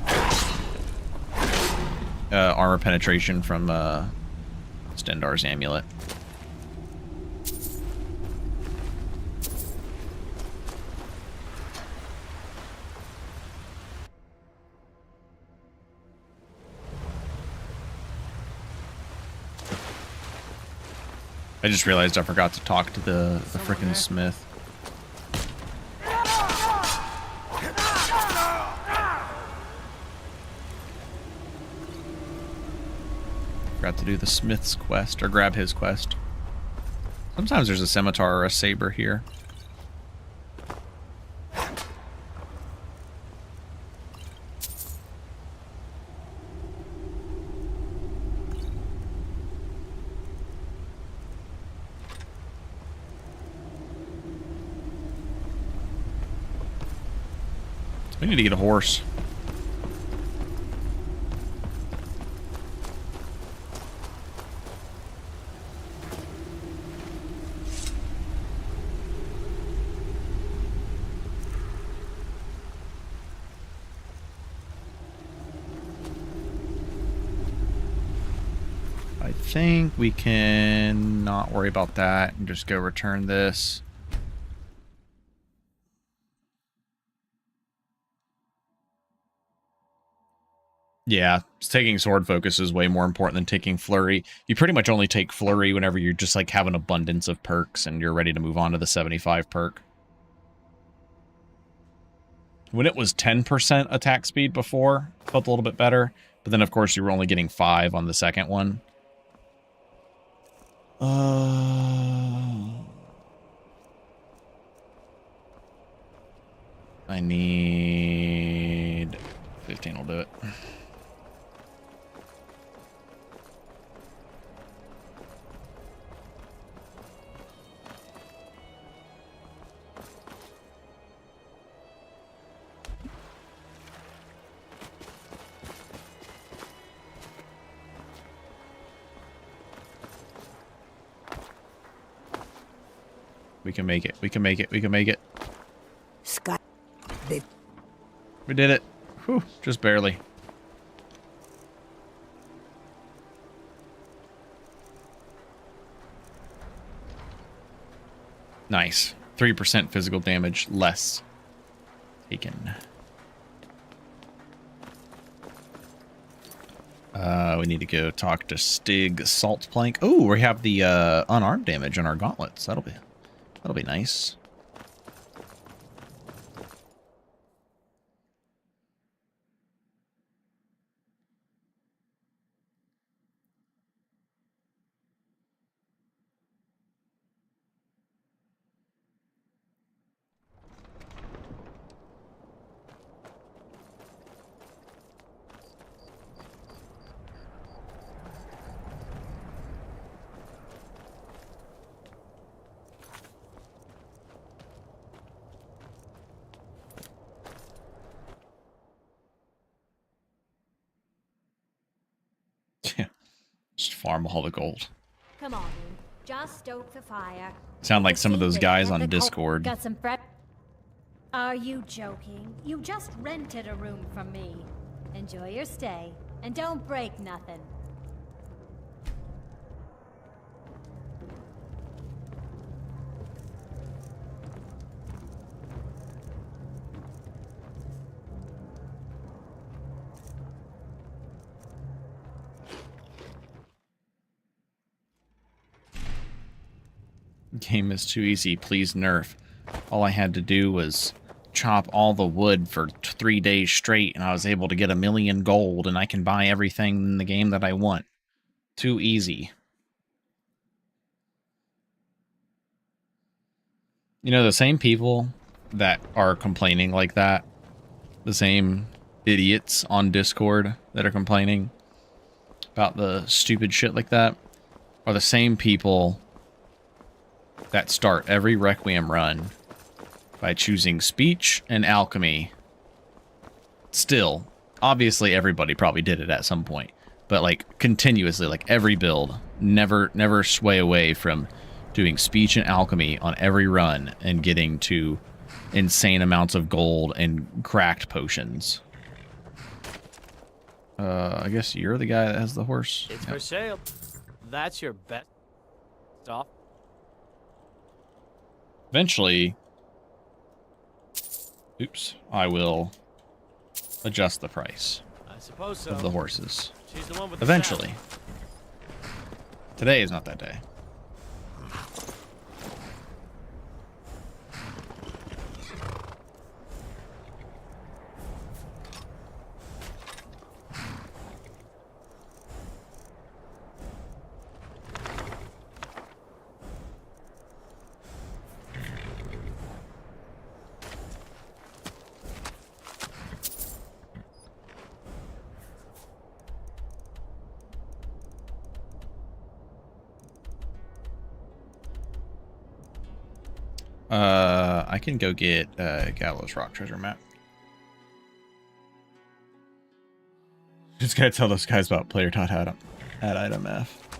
armor penetration from Stendarr's amulet. I just realized I forgot to talk to the frickin' smith. Forgot to do the smith's quest, or grab his quest. Sometimes there's a scimitar or a saber here. We need to get a horse. I think we can not worry about that and just go return this. Yeah, taking sword focus is way more important than taking flurry. You pretty much only take flurry whenever you just like have an abundance of perks and you're ready to move on to the 75 perk. When it was 10% attack speed before, it felt a little bit better. But then, of course, you were only getting 5 on the second one. I need 15 will do it. We can make it. We can make it. We can make it. Sky. We did it. Whew, just barely. Nice. 3% physical damage less taken. We need to go talk to Stig Salt Plank. Oh, we have the unarmed damage on our gauntlets. That'll be nice. Just farm all the gold. Come on, just stoke the fire. Sound like some of those guys on Discord. Got some prep. Are you joking? You just rented a room from me. Enjoy your stay, and don't break nothing. Game is too easy, please nerf. All I had to do was chop all the wood for 3 days straight and I was able to get 1,000,000 gold and I can buy everything in the game that I want. Too easy. You know, the same people that are complaining like that, the same idiots on Discord that are complaining about the stupid shit like that, are the same people that start every Requiem run by choosing speech and alchemy. Still, obviously everybody probably did it at some point, but like continuously, like every build, never sway away from doing speech and alchemy on every run and getting to insane amounts of gold and cracked potions. I guess you're the guy that has the horse. It's for sale. That's your bet. Stop. Eventually, oops, I will adjust the price I suppose so. of the horses. She's the one with the Eventually. Today is not that day. I can go get Gallows Rock treasure map. Just gotta tell those guys about player.add item F.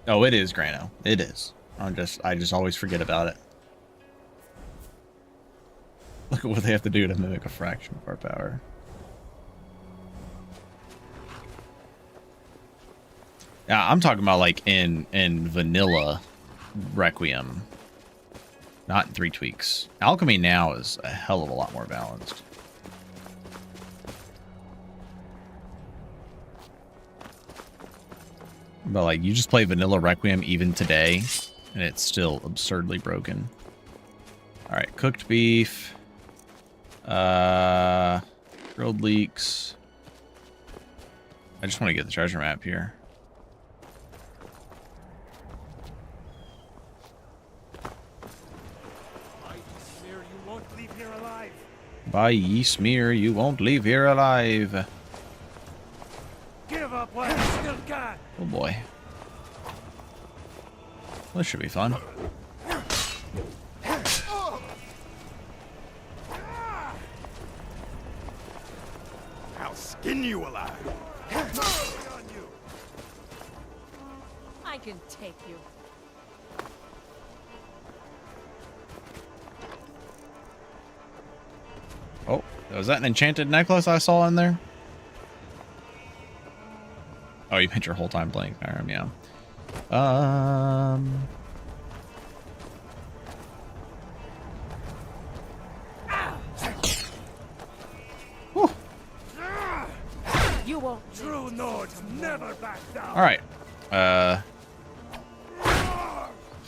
Oh, it is Grano. It is. I just always forget about it. Look at what they have to do to mimic a fraction of our power. Yeah, I'm talking about like in vanilla Requiem. Not in 3 tweaks. Alchemy now is a hell of a lot more balanced. But like, you just play vanilla Requiem even today, and it's still absurdly broken. All right, cooked beef, grilled leeks. I just want to get the treasure map here. By ye smear, you won't leave here alive. Give up while you still can. Oh boy. This should be fun. I'll skin you alive. I can take you. Oh, was that an enchanted necklace I saw in there? Oh, you spent your whole time playing Skyrim, yeah. Whew. You won't. True Nords never back down. All right.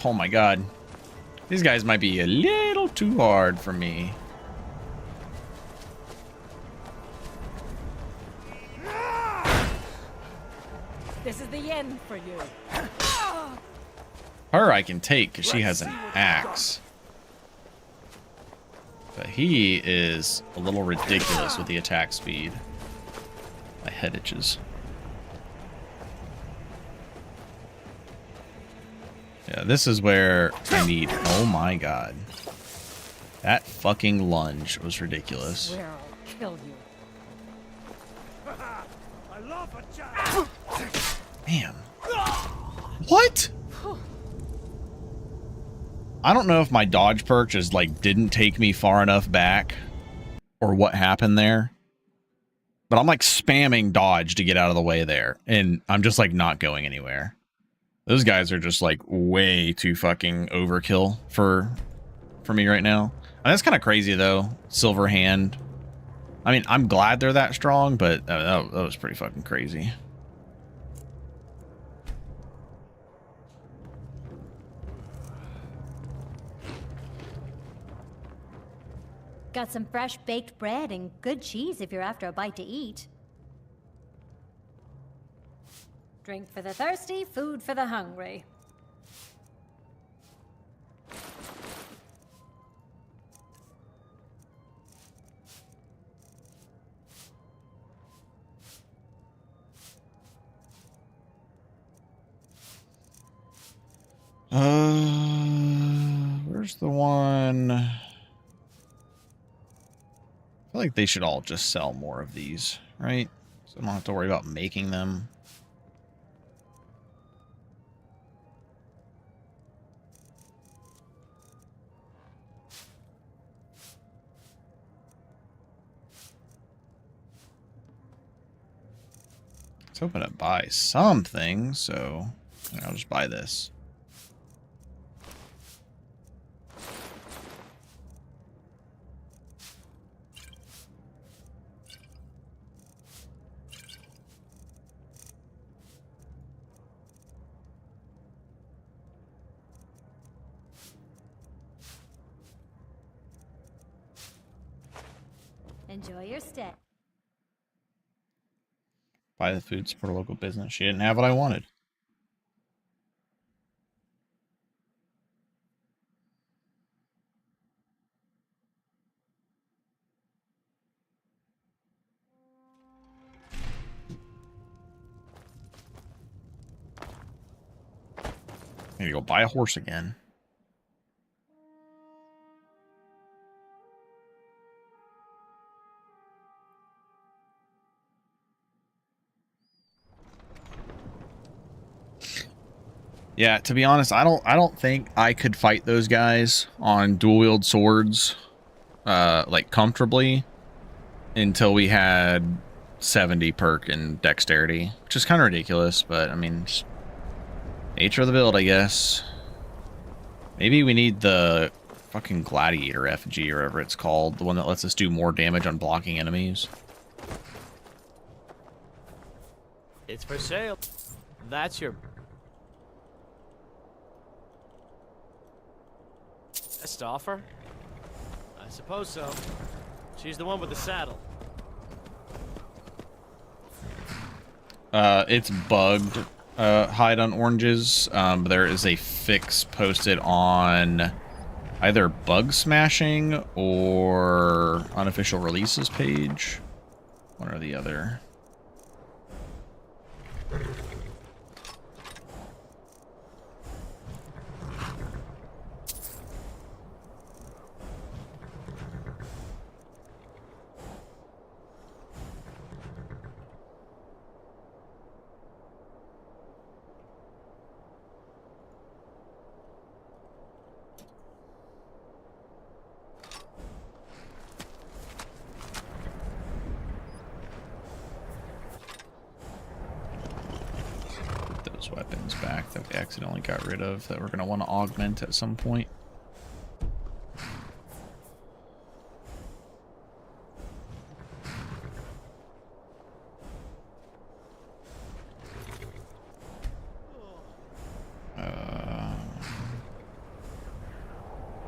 Oh my god. These guys might be a little too hard for me. This is the end for you. Her I can take because she has an axe. But he is a little ridiculous with the attack speed. My head itches. Yeah, this is where I need... Oh my god. That fucking lunge was ridiculous. Swear I'll kill you. I love a child. Man. What? I don't know if my dodge perk just like didn't take me far enough back or what happened there. But I'm like spamming dodge to get out of the way there. And I'm just like not going anywhere. Those guys are just like way too fucking overkill for me right now. And that's kind of crazy though. Silver hand. I mean, I'm glad they're that strong, but that was pretty fucking crazy. Got some fresh baked bread and good cheese if you're after a bite to eat. Drink for the thirsty, food for the hungry. Where's the one? I feel like they should all just sell more of these, right? So I don't have to worry about making them. I was hoping to buy something, so I'll just buy this. Enjoy your stay. Buy the food, support a local business. She didn't have what I wanted. I need to go buy a horse again. Yeah, to be honest, I don't think I could fight those guys on dual wield swords like comfortably until we had 70 perk and dexterity, which is kind of ridiculous, but I mean, just nature of the build, I guess. Maybe we need the fucking gladiator effigy or whatever it's called. The one that lets us do more damage on blocking enemies. It's for sale. That's your best offer? I suppose so. She's the one with the saddle. It's bugged, hide on oranges. But there is a fix posted on either Bug Smashing or Unofficial Releases page. One or the other. Weapons back that we accidentally got rid of that we're going to want to augment at some point.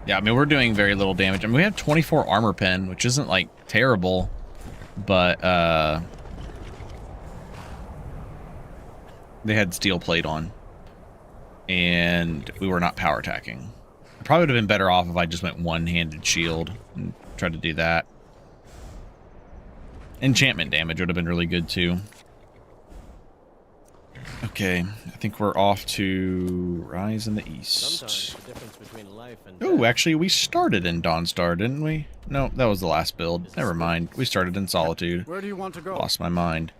Yeah, I mean, we're doing very little damage. I mean, we have 24 armor pen, which isn't like terrible, but they had steel plate on, and we were not power attacking. I probably would have been better off if I just went one-handed shield and tried to do that. Enchantment damage would have been really good too. Okay, I think we're off to Rise in the East. Sometimes the difference between life and Oh, death. actually, we started in Dawnstar, didn't we? No, that was the last build. Never mind. We started in Solitude. Where do you want to go? Lost my mind.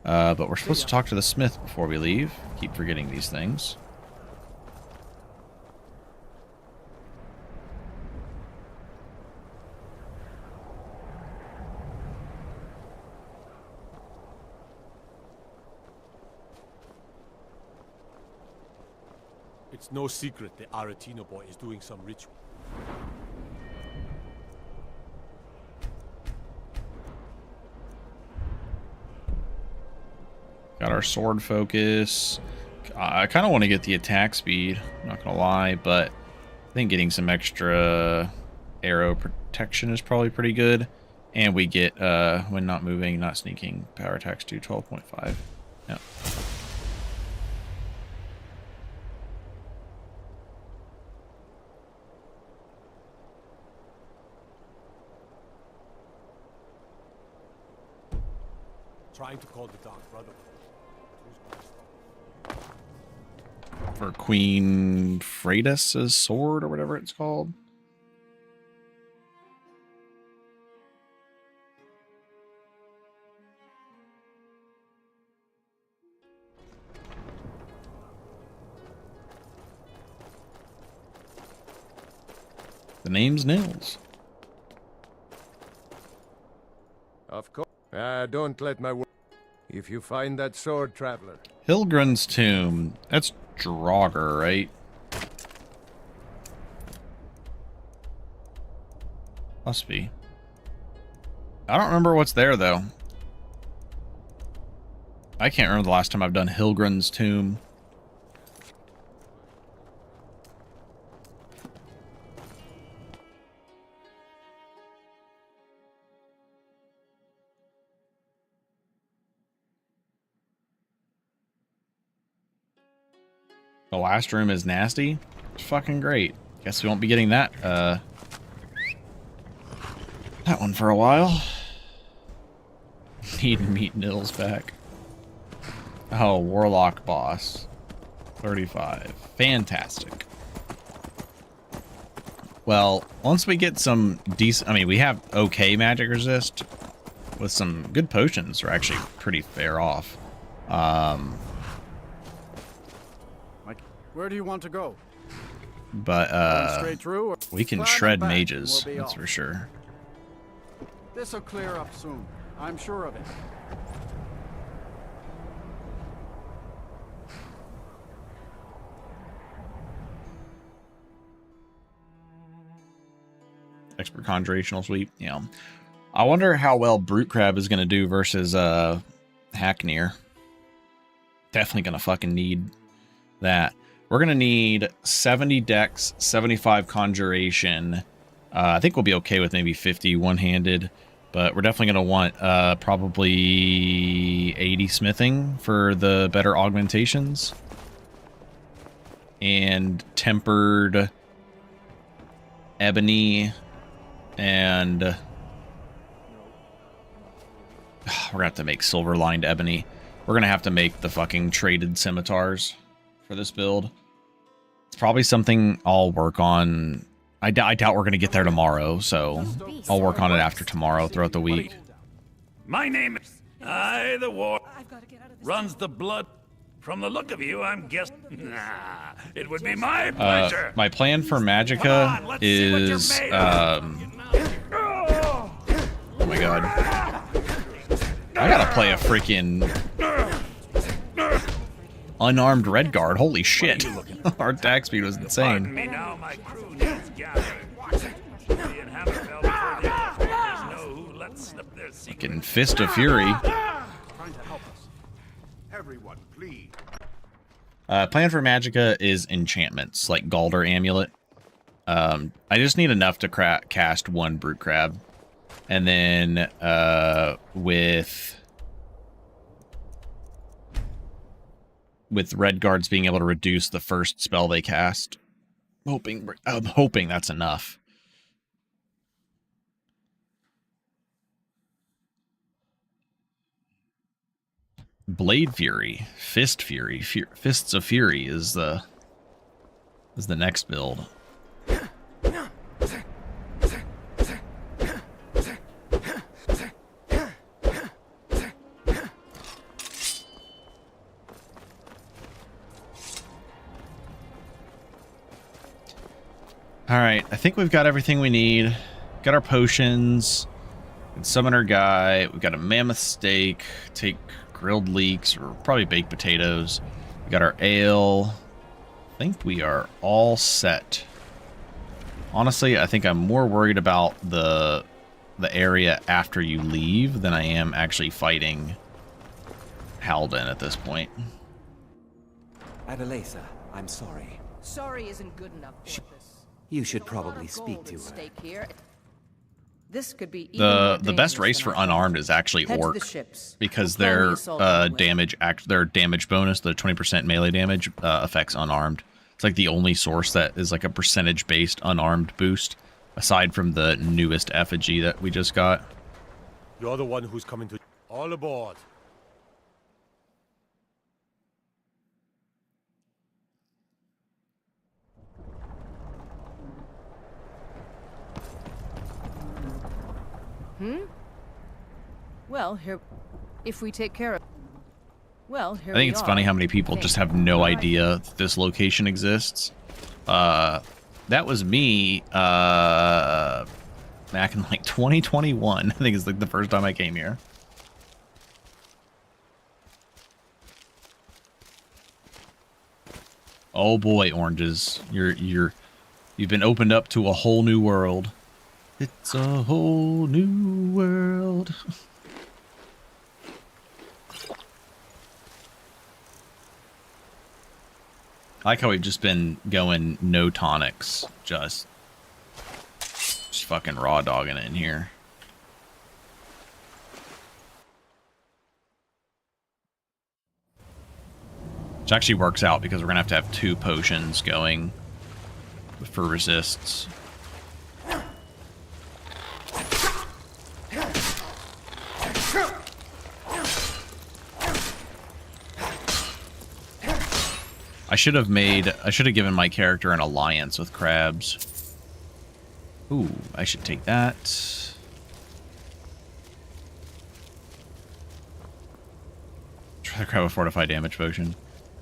But we're supposed to talk to the smith before we leave. Keep forgetting these things. It's no secret the Aretino boy is doing some ritual. Got our sword focus. I kind of want to get the attack speed, I'm not gonna lie, but I think getting some extra arrow protection is probably pretty good. And we get, when not moving, not sneaking, power attacks to 12.5. Yep. Trying to call the Dark Brotherhood. For Queen Freitas' sword or whatever it's called. The name's Nils. Of course. Don't let my word. If you find that sword, traveler. Hilgrin's Tomb. That's Draugr, right? Must be. I don't remember what's there, though. I can't remember the last time I've done Hilgrin's Tomb. The last room is nasty. It's fucking great. Guess we won't be getting that that one for a while. Need meat Nils back. Oh, Warlock boss. 35. Fantastic. Well, once we get some decent, I mean, we have okay magic resist with some good potions. We're actually pretty fair off. Where do you want to go? But Straight through, or we can flat shred and back, mages, we'll be that's off. for sure. This'll clear up soon. I'm sure of it. expert conjurational sweep. Yeah. I wonder how well Brute Crab is going to do versus Hacknir. Definitely going to fucking need that. We're going to need 70 dex, 75 conjuration. I think we'll be okay with maybe 50 one-handed, but we're definitely going to want probably 80 smithing for the better augmentations. And tempered ebony and we're gonna have to make silver lined ebony. We're gonna have to make the fucking traded scimitars for this build. It's probably something I'll work on. I doubt we're gonna get there tomorrow, so I'll work on it after tomorrow throughout the week. My name is the war runs the blood. From the look of you, I'm guessing. Nah, it would be my pleasure. My plan for Magicka is oh my god. I gotta play a freaking unarmed red guard. Holy shit. Our attack speed was insane. Pardon me now, my crew needs gathering. The inhabitants before the others know who let slip their secret. Fucking Fist of Fury. Trying to help us. Everyone, please. Plan for Magicka is enchantments, like Galder Amulet. I just need enough to cast one Brute Crab. And then with Red Guards being able to reduce the first spell they cast, I'm hoping that's enough. Blade Fury, Fist Fury, Fists of Fury is the next build. All right, I think we've got everything we need. Got our potions. And summon our guy. We've got a mammoth steak. Take grilled leeks or probably baked potatoes. We got our ale. I think we are all set. Honestly, I think I'm more worried about the area after you leave than I am actually fighting Halden at this point. Adelaisa, I'm sorry. Sorry isn't good enough for this. You should probably speak to her. Here. This could be The best race for unarmed is actually orc, because their damage bonus, the 20% melee damage, affects unarmed. It's like the only source that is like a percentage based unarmed boost, aside from the newest effigy that we just got. You're the one who's coming to all aboard. Well, here, if we take care of. Well, here I think it's funny how many people just have no idea that this location exists. That was me back in like 2021. I think it's like the first time I came here. Oh boy, oranges, you've been opened up to a whole new world. It's a whole new world. I like how we've just been going no tonics, just fucking raw dogging it in here. Which actually works out because we're gonna have to have 2 potions going for resists. I should have given my character an alliance with crabs. Ooh, I should take that. Try to grab a fortified damage potion.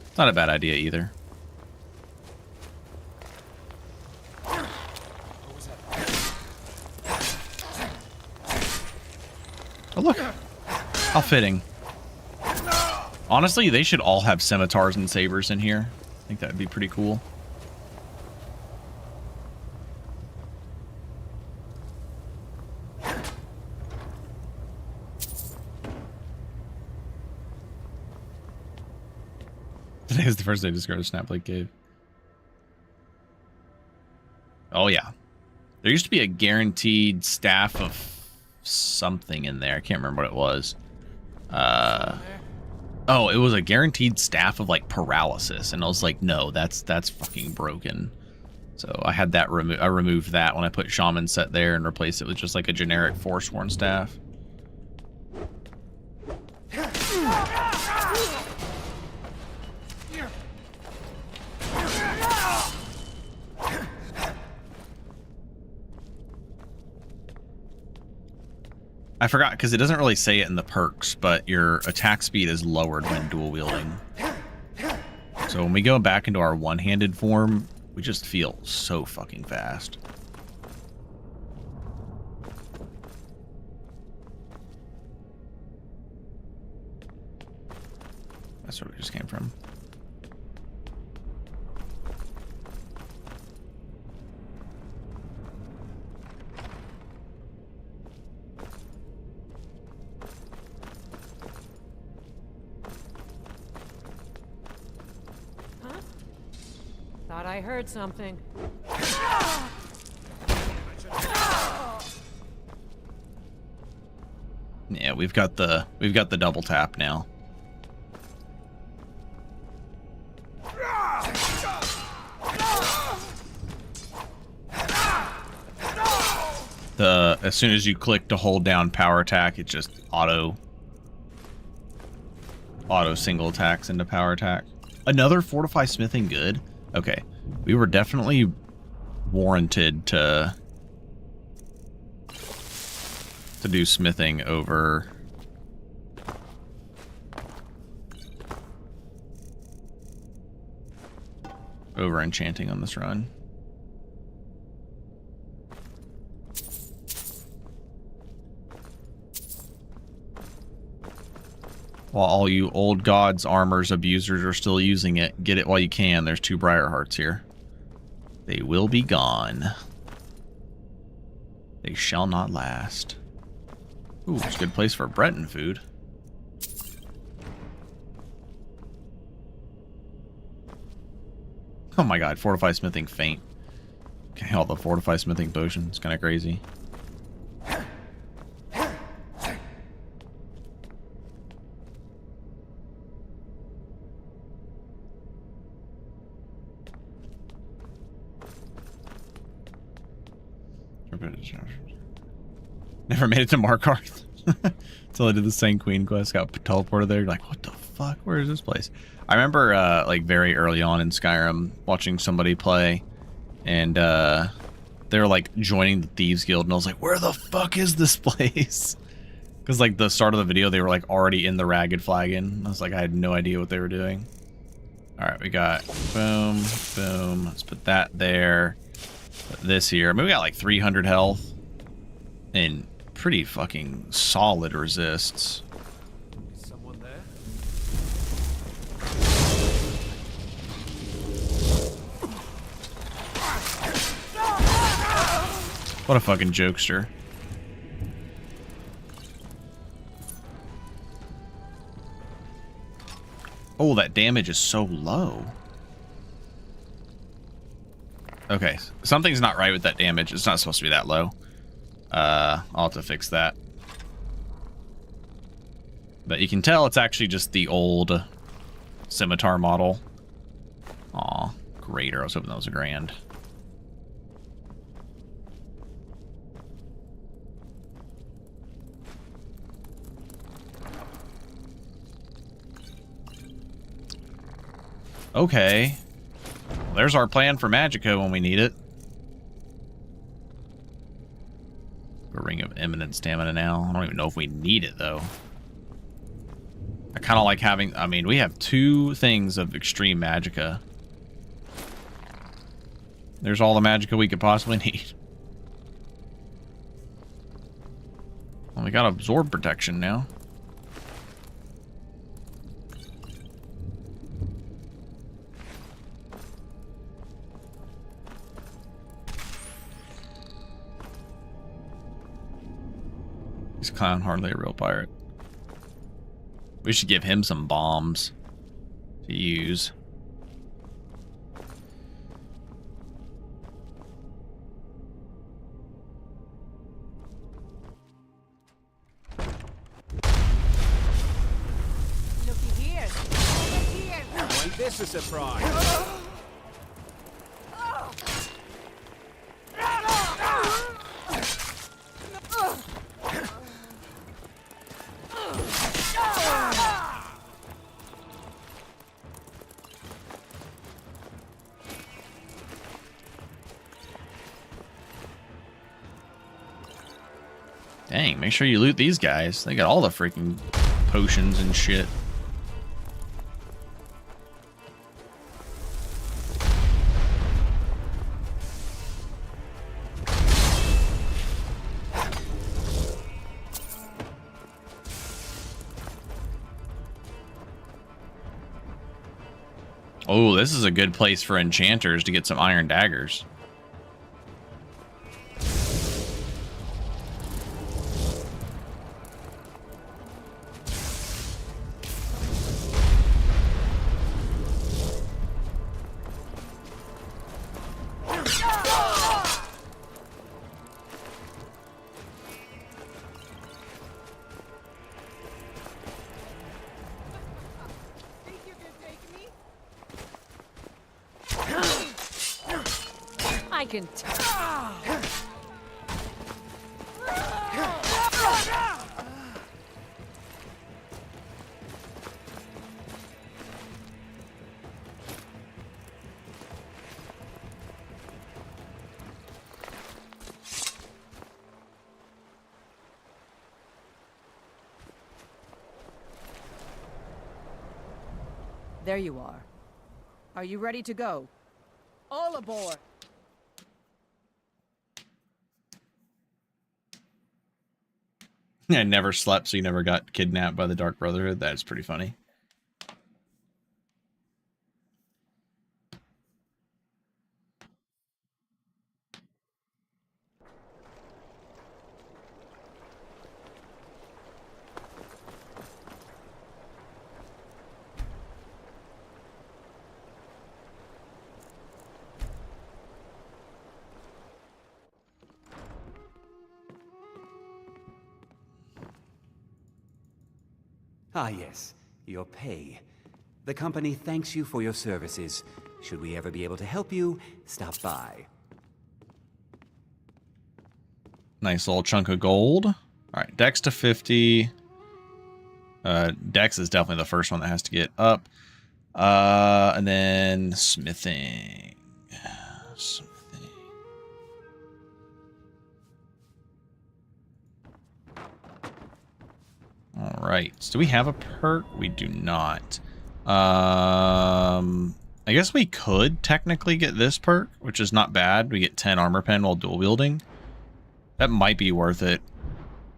It's not a bad idea either. Oh look, how fitting. Honestly, they should all have scimitars and sabers in here. I think that would be pretty cool. Today is the first day to discover the Snapblade Cave. Oh, yeah. There used to be a guaranteed staff of something in there. I can't remember what it was. Oh, it was a guaranteed staff of, like, paralysis. And I was like, no, that's fucking broken. So I had that removed. I removed that when I put Shaman Set there and replaced it with just, like, a generic Forsworn staff. I forgot, because it doesn't really say it in the perks, but your attack speed is lowered when dual wielding. So when we go back into our one-handed form, we just feel so fucking fast. That's where we just came from. Thought I heard something. Yeah, we've got the double tap now. As soon as you click to hold down power attack, it just auto single attacks into power attack. Another fortify smithing good. Okay, we were definitely warranted to do smithing over enchanting on this run. While all you old gods, armors, abusers are still using it, get it while you can. There's 2 Briar Hearts here. They will be gone. They shall not last. Ooh, it's a good place for Breton food. Oh my god, fortify smithing faint. Okay, all the fortify smithing potion. It's kind of crazy. Never made it to Markarth. Until I did the Saint Queen quest, got teleported there. You're like, what the fuck? Where is this place? I remember, like, very early on in Skyrim, watching somebody play, and they were, like, joining the Thieves Guild, and I was like, where the fuck is this place? Because, like, the start of the video, they were, like, already in the Ragged Flagon. I was like, I had no idea what they were doing. Alright, we got boom, boom. Let's put that there. Put this here. I mean, we got, like, 300 health. And pretty fucking solid resists. Someone there? What a fucking jokester. Oh, that damage is so low. Okay, something's not right with that damage. It's not supposed to be that low. I'll have to fix that. But you can tell it's actually just the old scimitar model. Aw, greater. I was hoping that was a grand. Okay. Well, there's our plan for Magicka when we need it. A Ring of Imminent Stamina now. I don't even know if we need it, though. I kind of like having... I mean, we have 2 things of extreme Magicka. There's all the Magicka we could possibly need. Well, we got Absorb Protection now. This clown hardly a real pirate. We should give him some bombs to use. life's a surprise. Dang, make sure you loot these guys. They got all the freaking potions and shit. Oh, this is a good place for enchanters to get some iron daggers. I can. There you are. Are you ready to go? All aboard! I never slept, so you never got kidnapped by the Dark Brotherhood. That is pretty funny. Ah, yes. Your pay. The company thanks you for your services. Should we ever be able to help you, stop by. Nice little chunk of gold. All right, Dex to 50. Dex is definitely the first one that has to get up. And then smithing. All right. So do we have a perk? We do not. I guess we could technically get this perk, which is not bad. We get 10 armor pen while dual wielding. That might be worth it.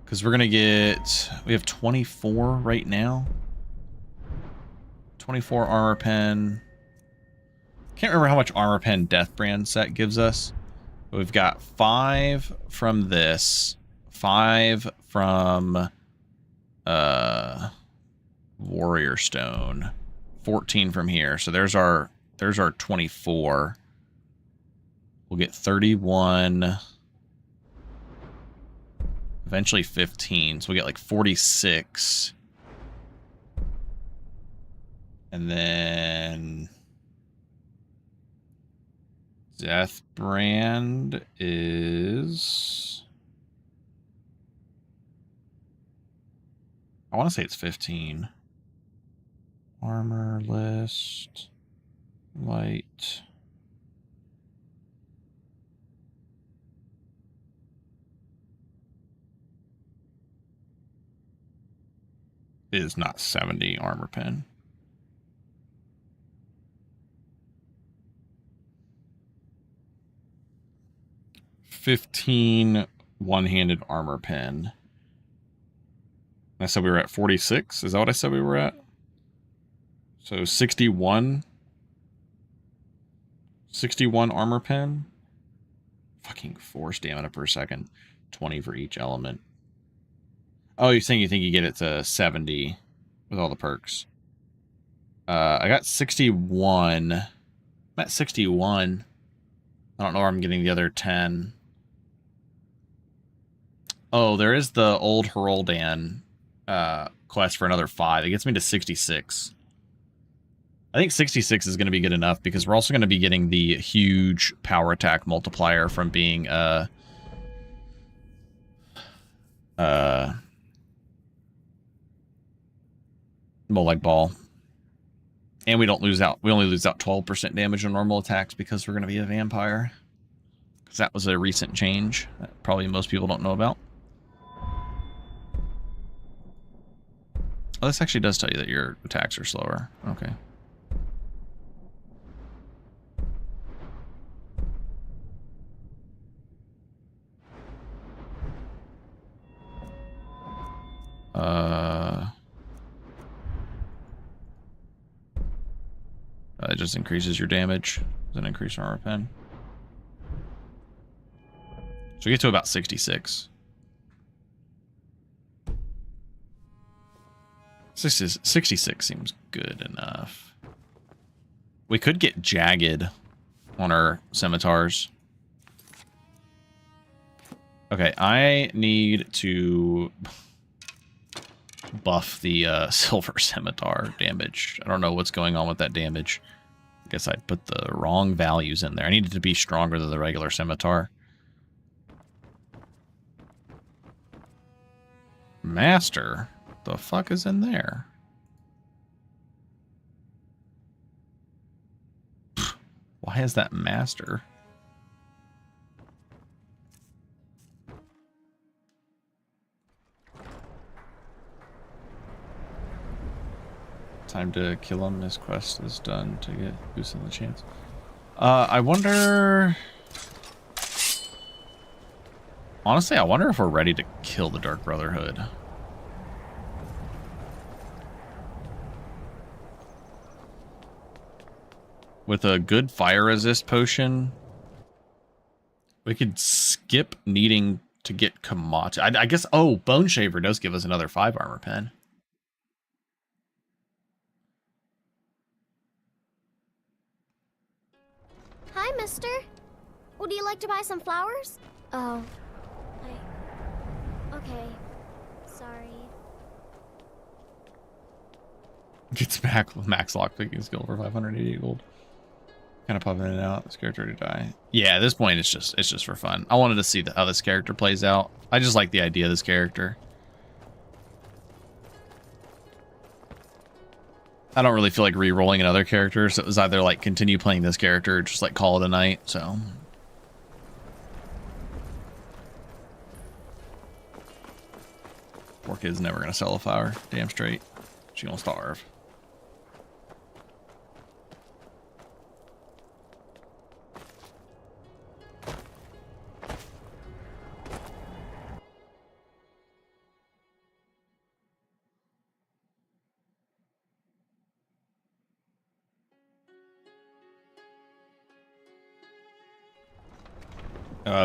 Because we're going to get... We have 24 right now. 24 armor pen. Can't remember how much armor pen Death Brand set gives us. But we've got 5 from this. 5 from... Warrior Stone, 14 from here. So there's our 24. We'll get 31. Eventually 15. So we'll get like 46. And then Death Brand is... I want to say it's 15. Armor list. Light. It is not 70 armor pen. $15 one-handed armor pen. I said we were at 46. Is that what I said we were at? So 61. 61 armor pen. Fucking 4 stamina per second. 20 for each element. Oh, you're saying you think you get it to 70 with all the perks. I got 61. I'm at 61. I don't know where I'm getting the other 10. Oh, there is the old Heroldan quest for another 5. It gets me to 66. I think 66 is going to be good enough because we're also going to be getting the huge power attack multiplier from being Molag Ball. And we don't lose out. We only lose out 12% damage on normal attacks because we're going to be a vampire. Because that was a recent change that probably most people don't know about. Oh, this actually does tell you that your attacks are slower. Okay. It just increases your damage. Doesn't increase your armor pen. So we get to about 66. 66 seems good enough. We could get jagged on our scimitars. Okay, I need to buff the silver scimitar damage. I don't know what's going on with that damage. I guess I put the wrong values in there. I need it to be stronger than the regular scimitar. Master? What the fuck is in there? Why is that master? Time to kill him. This quest is done to get boosted the chance. I wonder... Honestly, I wonder if we're ready to kill the Dark Brotherhood. With a good fire resist potion, we could skip needing to get Kamata. I guess, oh, Bone Shaver does give us another 5 armor pen. Hi, mister. Would you like to buy some flowers? Oh. Okay. Sorry. Gets back with max lockpicking skill for 588 gold. Kind of popping in and out. This character to die. Yeah, at this point it's just for fun. I wanted to see how this character plays out. I just like the idea of this character. I don't really feel like re-rolling another character, so it was either like continue playing this character or just like call it a night, so. Poor kid's never gonna sell a flower. Damn straight. She gonna starve.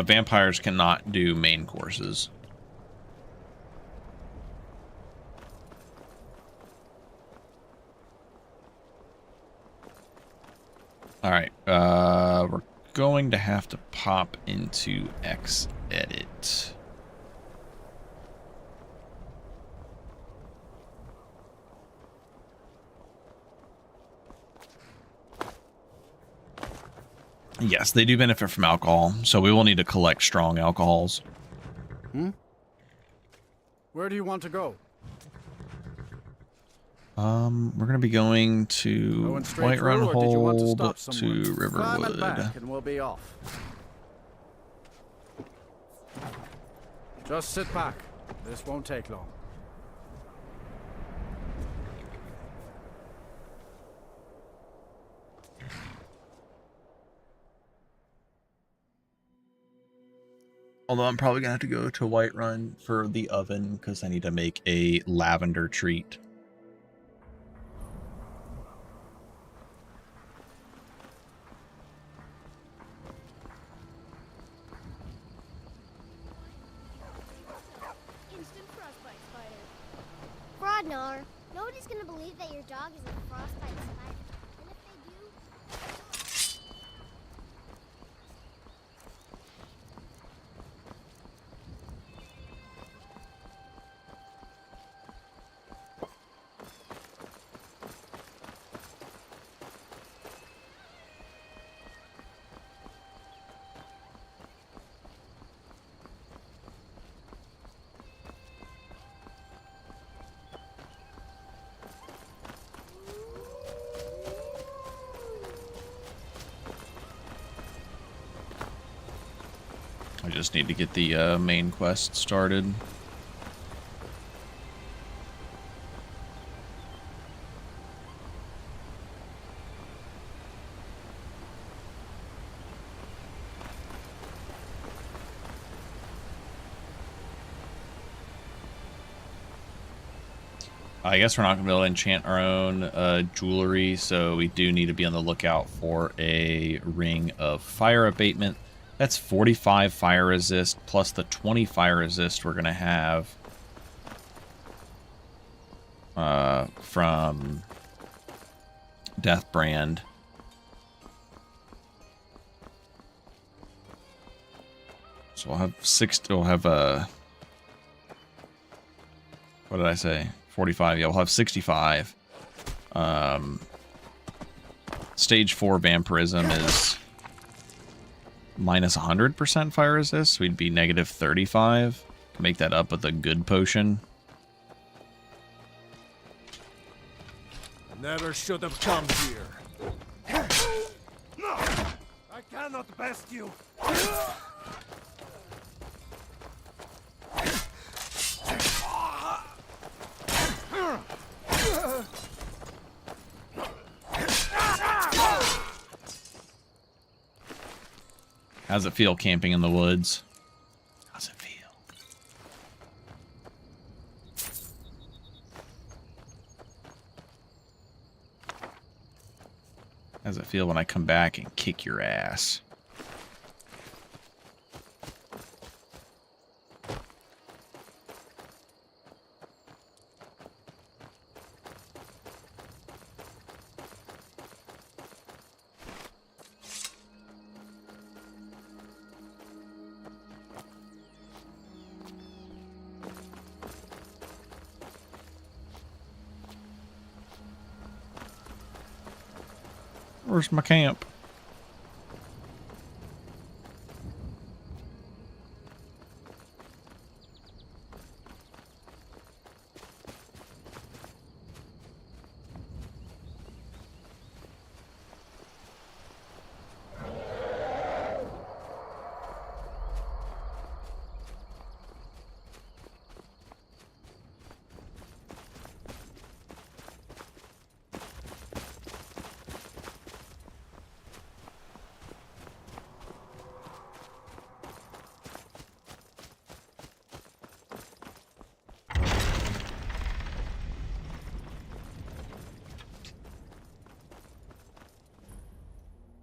Vampires cannot do main courses. All right, we're going to have to pop into Xedit. Yes, they do benefit from alcohol, so we will need to collect strong alcohols. Where do you want to go? We're gonna be going to Whiterun Hold to Riverwood. Back and we'll be off. Just sit back. This won't take long. Although I'm probably gonna have to go to Whiterun for the oven because I need to make a lavender treat. Rodnar, nobody's gonna believe that your dog is a frostbite spider. And if they do... just need to get the main quest started. I guess we're not going to be able to enchant our own jewelry, so we do need to be on the lookout for a ring of fire abatement. That's 45 fire resist plus the 20 fire resist we're going to have from Deathbrand. So we'll have what did I say? 45, yeah, we'll have 65. Stage 4 vampirism is minus 100% fire resist, so we'd be negative 35. Make that up with a good potion. Never should have come here. I cannot best you. How's it feel camping in the woods? How's it feel? How's it feel when I come back and kick your ass? Where's my camp?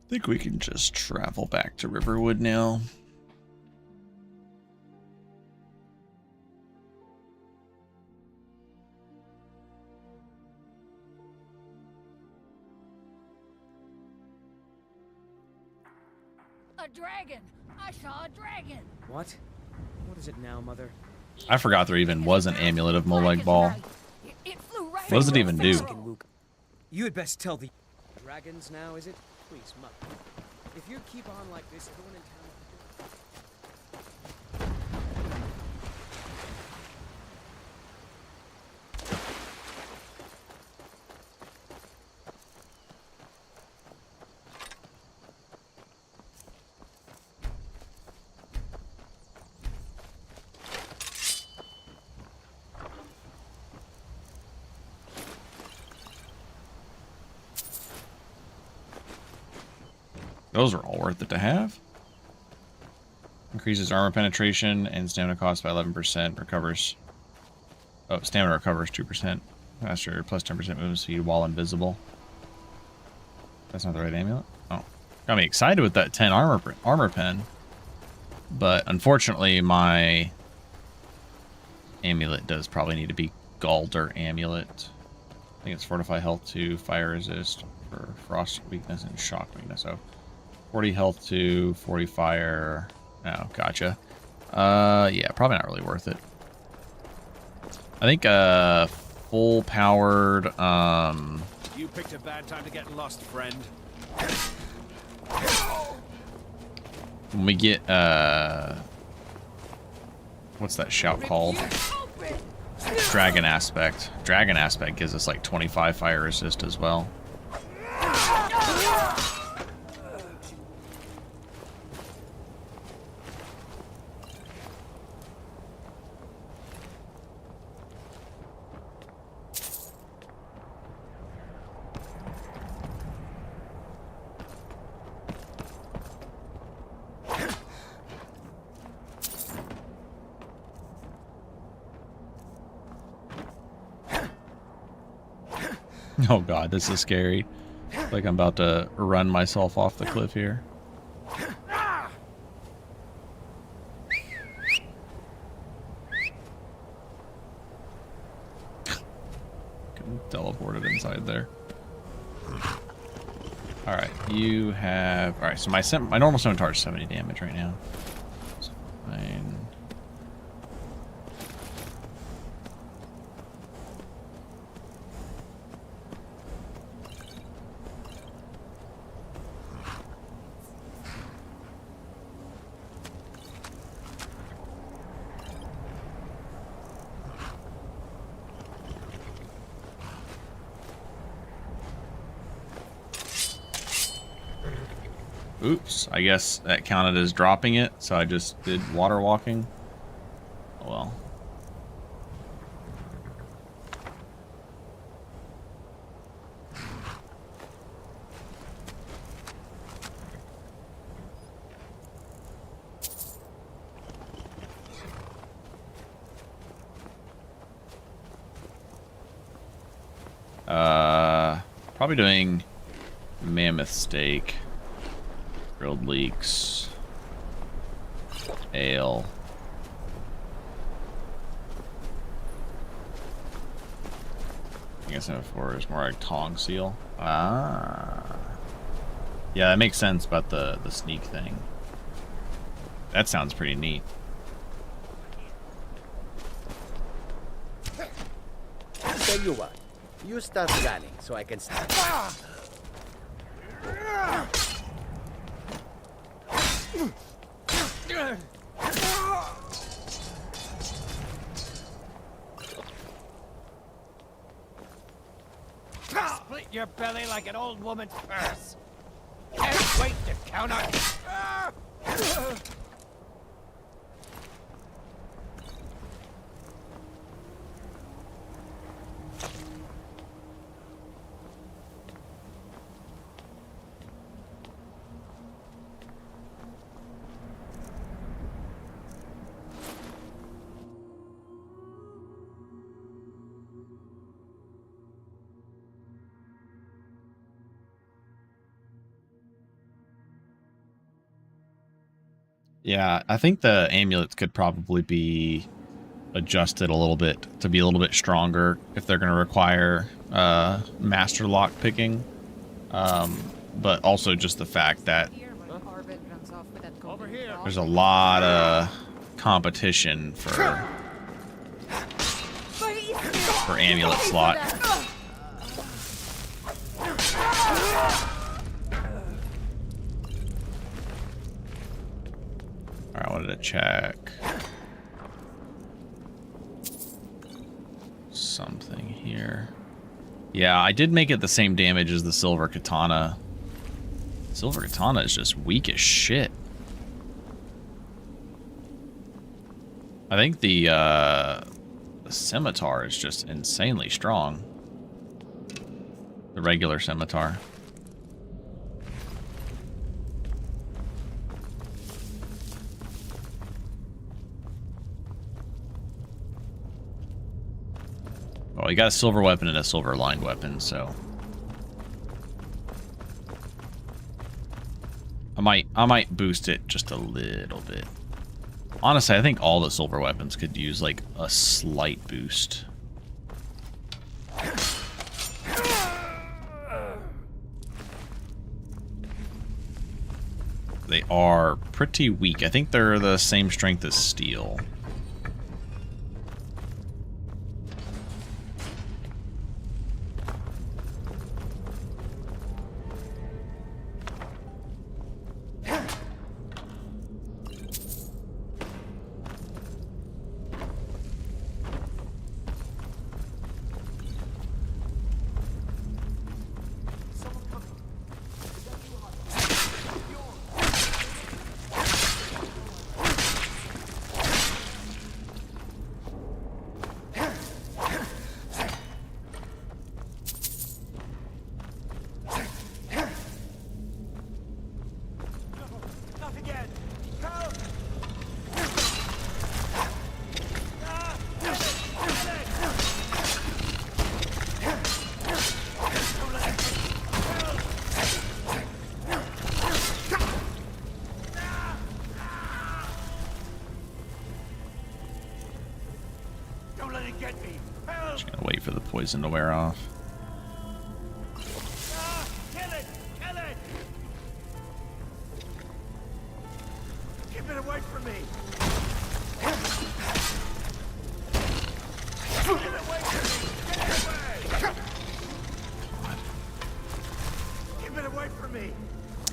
I think we can just travel back to Riverwood now. A dragon! I saw a dragon! What? What is it now, Mother? I forgot there even was an amulet of Molag Bal. What does it even do? You had best tell the dragons now, is it? Please, Mother. If you keep on like this, everyone in Those are all worth it to have. Increases armor penetration and stamina cost by 11%. Recovers. Oh, stamina recovers 2%. Faster, plus 10% movement speed while invisible. That's not the right amulet. Oh, got me excited with that 10 armor pen. But unfortunately, my amulet does probably need to be Galder amulet. I think it's fortify health to fire resist for frost weakness and shock weakness. So 40 health to 40 fire. Oh, gotcha. Yeah, probably not really worth it. I think full powered You picked a bad time to get lost, friend. when we get what's that shout called? Dragon Aspect. Dragon Aspect gives us like 25 fire resist as well. Oh god, this is scary. Like I'm about to run myself off the cliff here. Teleported inside there. Alright, you have... Alright, so my normal scimitar is 70 damage right now. So fine. Oops, I guess that counted as dropping it, so I just did water walking. Oh well. Probably doing mammoth steak. Grilled leeks, ale. I guess M4 is more like tong seal. Ah, yeah, that makes sense about the sneak thing. That sounds pretty neat. Tell you what, you start running so I can start. Split your belly like an old woman's purse. Can't wait to count on you. Yeah, I think the amulets could probably be adjusted a little bit to be a little bit stronger if they're going to require master lock picking. But also just the fact that there's a lot of competition for amulet slot. Alright, I wanted to check something here. Yeah, I did make it the same damage as the silver katana. Silver katana is just weak as shit. I think the scimitar is just insanely strong. The regular scimitar. Well, you got a silver weapon and a silver lined weapon, so I might boost it just a little bit. Honestly, I think all the silver weapons could use like a slight boost. They are pretty weak. I think they're the same strength as steel. get me! Help! Just gonna wait for the poison to wear off. Ah, kill it! Kill it! Keep it away from me! Get it away from me! Get it away! Keep it away from me!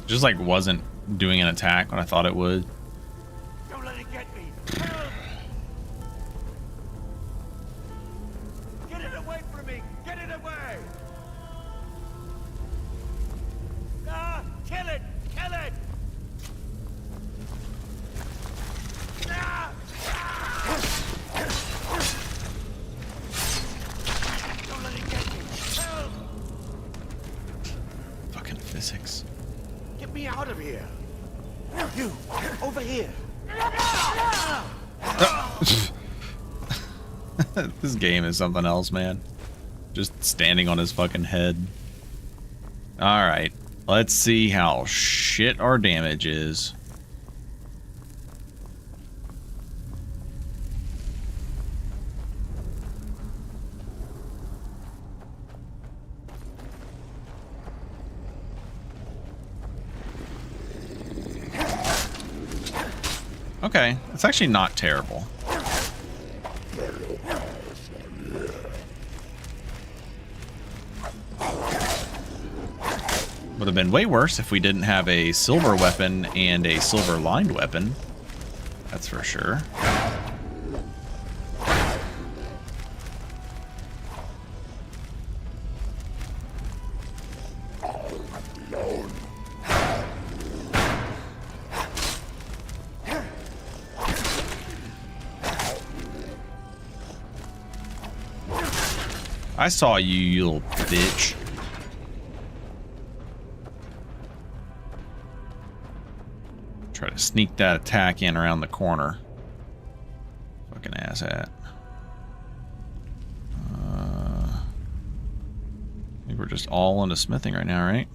Just like wasn't doing an attack when I thought it would. Don't let it get me! Help! Get it away from me! Get it away! Ah! Kill it! Kill it! Ah! Don't let it get me! Help! Fucking physics. Get me out of here! You! Over here! This game is something else, man. Just standing on his fucking head. Alright. Let's see how shit our damage is. Okay, it's actually not terrible. Would have been way worse if we didn't have a silver weapon and a silver lined weapon. That's for sure. I saw you, you little bitch. Try to sneak that attack in around the corner. Fucking asshat. I think we're just all into smithing right now, right?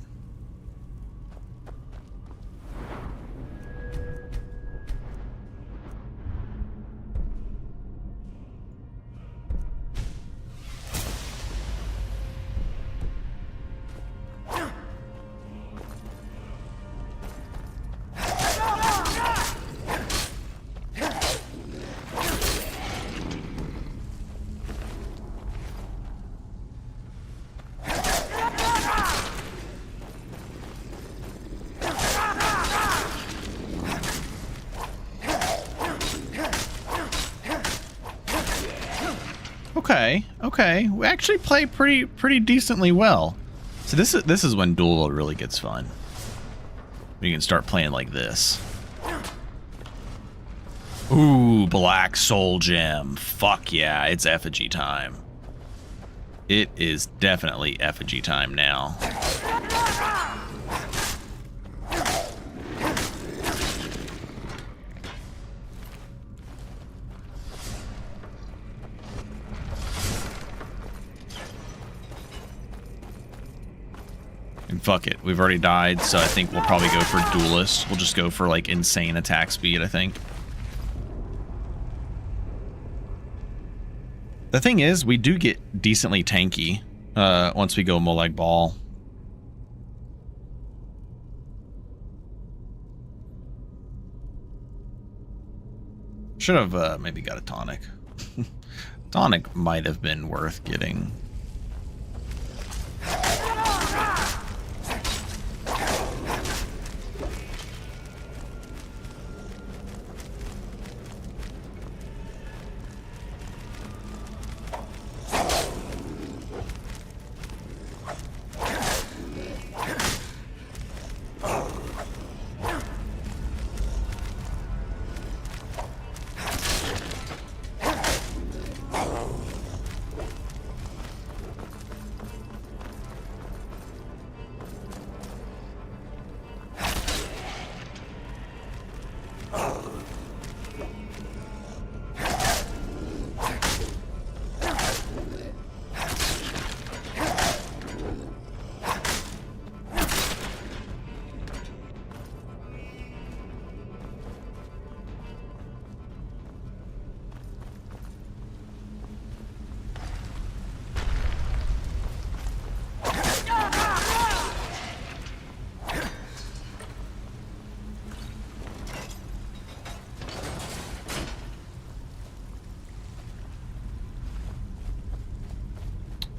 Okay, we actually play pretty decently well. So this is when duel really gets fun. We can start playing like this. Ooh, black soul gem. Fuck yeah, it's effigy time. It is definitely effigy time now. And fuck it, we've already died, so I think we'll probably go for duelist. We'll just go for like insane attack speed, I think. The thing is, we do get decently tanky once we go Molag Bal. Should have maybe got a tonic. Tonic might have been worth getting.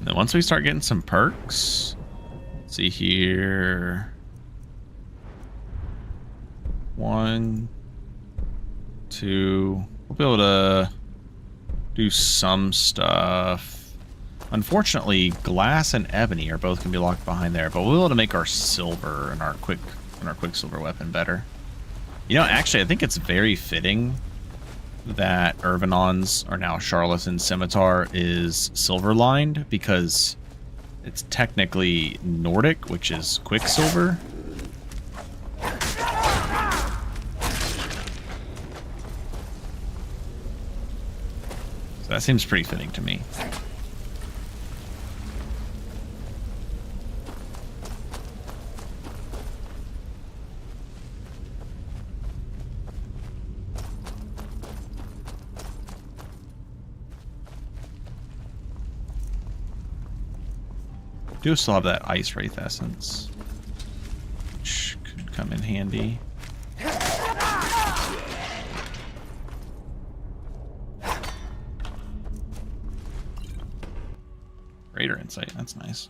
And then once we start getting some perks, let's see here. 1, 2. We'll be able to do some stuff. Unfortunately, glass and ebony are both gonna be locked behind there, but we'll be able to make our silver and our quicksilver weapon better. You know, actually, I think it's very fitting that Irvinon's, or now Charlatan Scimitar, is silver lined, because it's technically Nordic, which is quicksilver. So that seems pretty fitting to me. Do still have that Ice Wraith Essence, which could come in handy. Greater Insight, that's nice.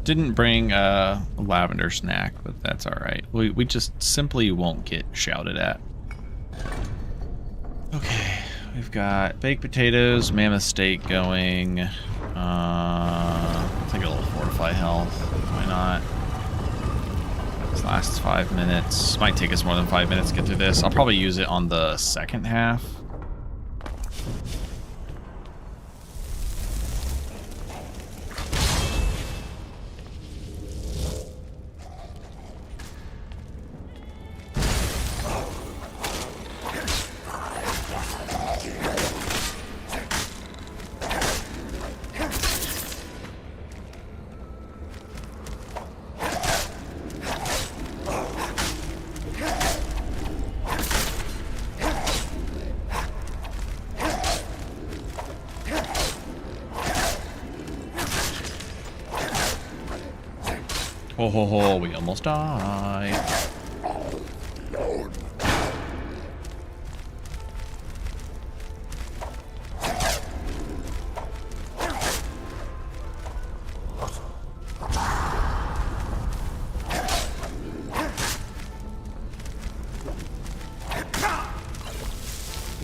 Didn't bring a lavender snack, but that's all right. We just simply won't get shouted at. Okay, we've got baked potatoes, mammoth steak going. I'll take a little fortify health. Why not? This lasts 5 minutes. Might take us more than 5 minutes to get through this. I'll probably use it on the second half. Ho ho ho, we almost died.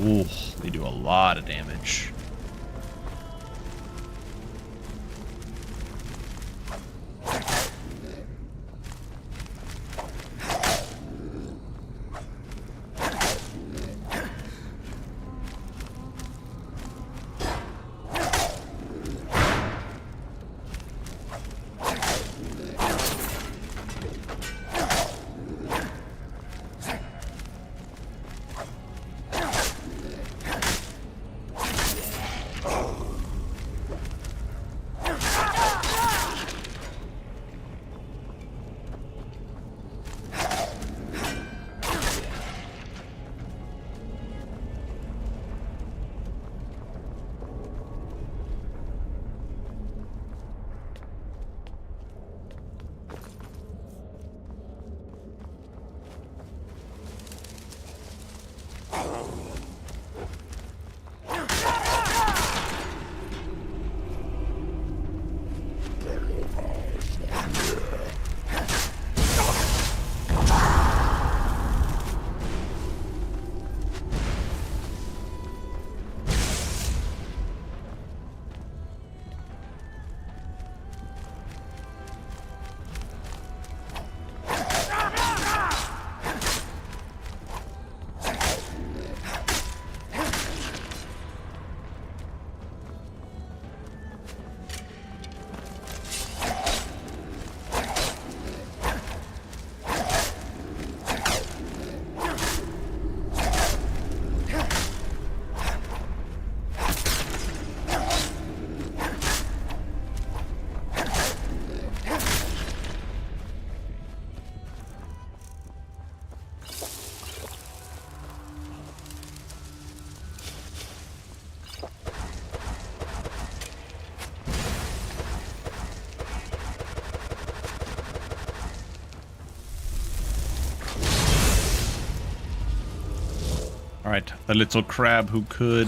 Ooh, they do a lot of damage. Alright, the little crab who could.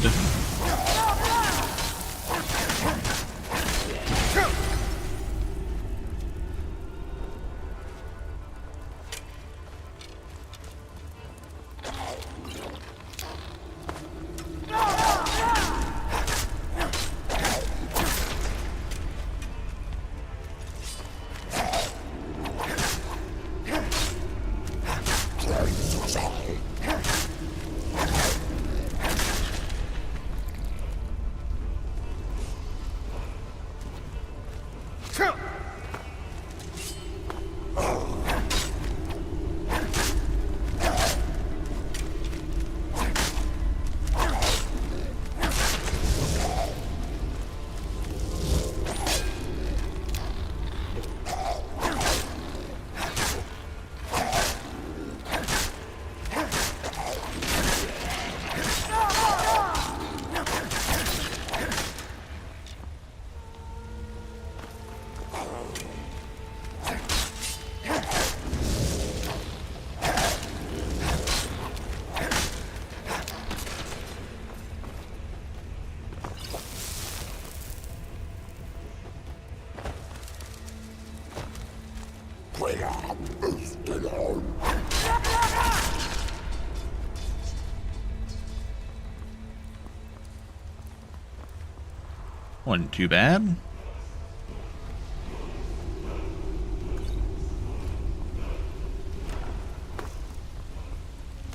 Wasn't too bad.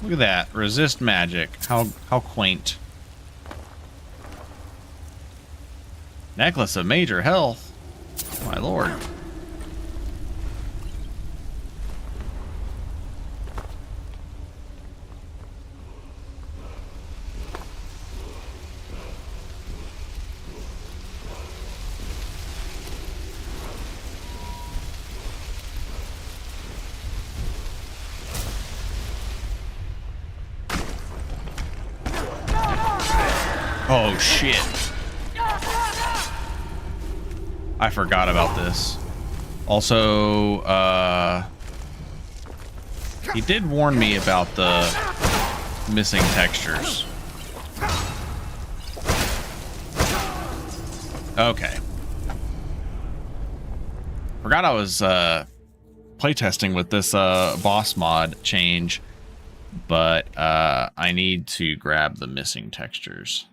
Look at that. Resist magic. How quaint. Necklace of major health. My lord. Oh, shit. I forgot about this. Also, he did warn me about the missing textures. Okay. Forgot I was playtesting with this boss mod change, but I need to grab the missing textures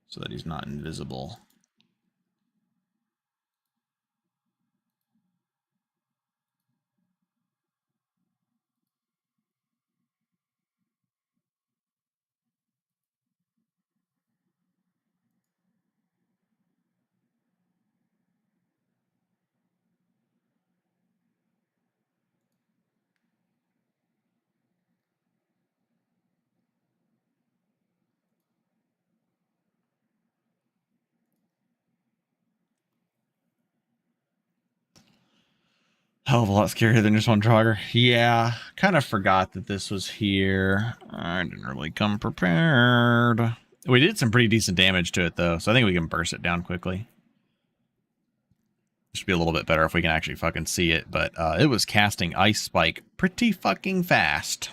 so that he's not invisible. Hell of a lot scarier than just one Trogger. Yeah, kind of forgot that this was here. I didn't really come prepared. We did some pretty decent damage to it, though, so I think we can burst it down quickly. Should be a little bit better if we can actually fucking see it, but it was casting Ice Spike pretty fucking fast.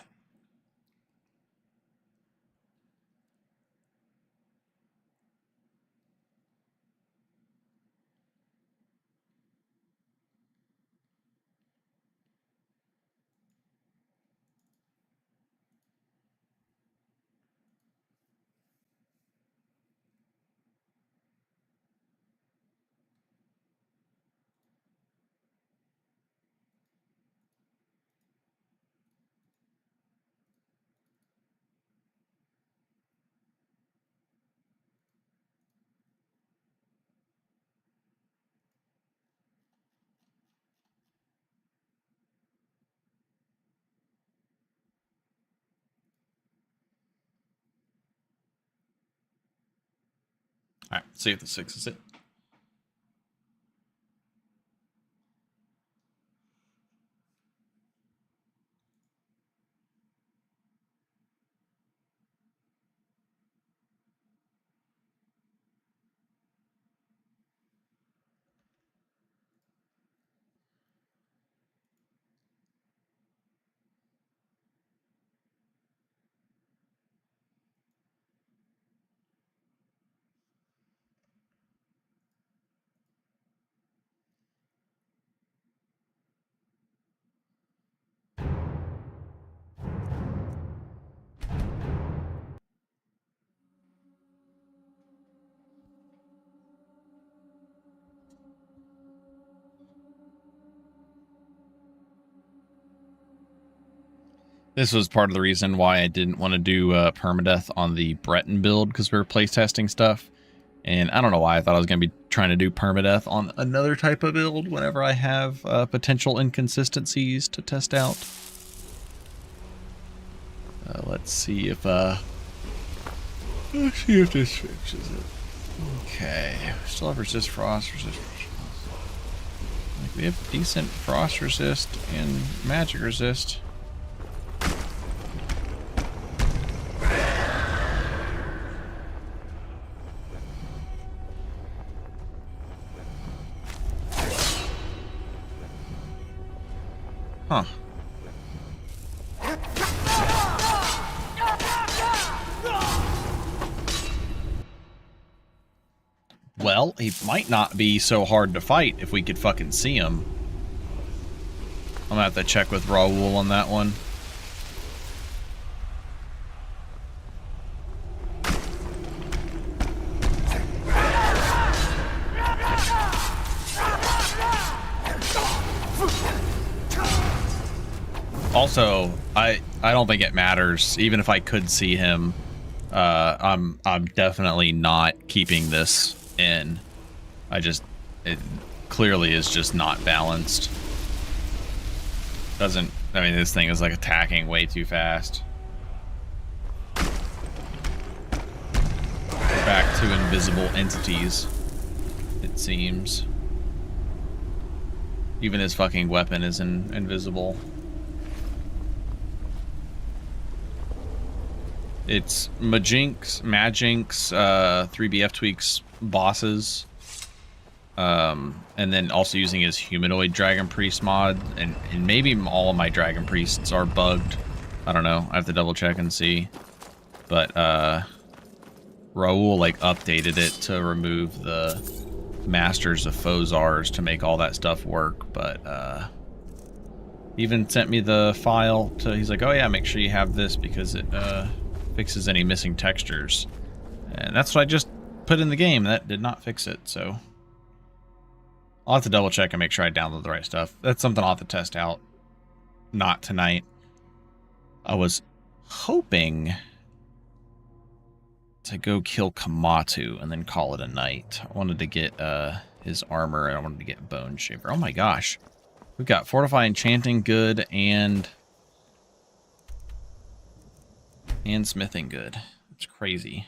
All right, see if the 6 is it. This was part of the reason why I didn't want to do permadeath on the Breton build, because we were playtesting stuff. And I don't know why I thought I was going to be trying to do permadeath on another type of build whenever I have potential inconsistencies to test out. Let's see if this fixes it. Okay, we still have resist frost, Like, we have decent frost resist and magic resist. Huh. Well, he might not be so hard to fight if we could fucking see him. I'm gonna have to check with Raoul on that one. Also, I don't think it matters. Even if I could see him, I'm definitely not keeping this in. It clearly is just not balanced. I mean, this thing is like attacking way too fast. We're back to invisible entities, it seems. Even his fucking weapon is invisible. It's Majinx, 3bfTweaks bosses, and then also using his humanoid Dragon Priest mod, and maybe all of my Dragon Priests are bugged. I don't know. I have to double check and see. But Raoul like updated it to remove the Masters of Fozars to make all that stuff work. But even sent me the file to. He's like, oh yeah, make sure you have this because it fixes any missing textures. And that's what I just put in the game. That did not fix it, so I'll have to double check and make sure I download the right stuff. That's something I'll have to test out. Not tonight. I was hoping to go kill Kamatu and then call it a night. I wanted to get his armor, and I wanted to get Bone Shaper. Oh my gosh. We've got Fortify Enchanting good and Smithing good. It's crazy.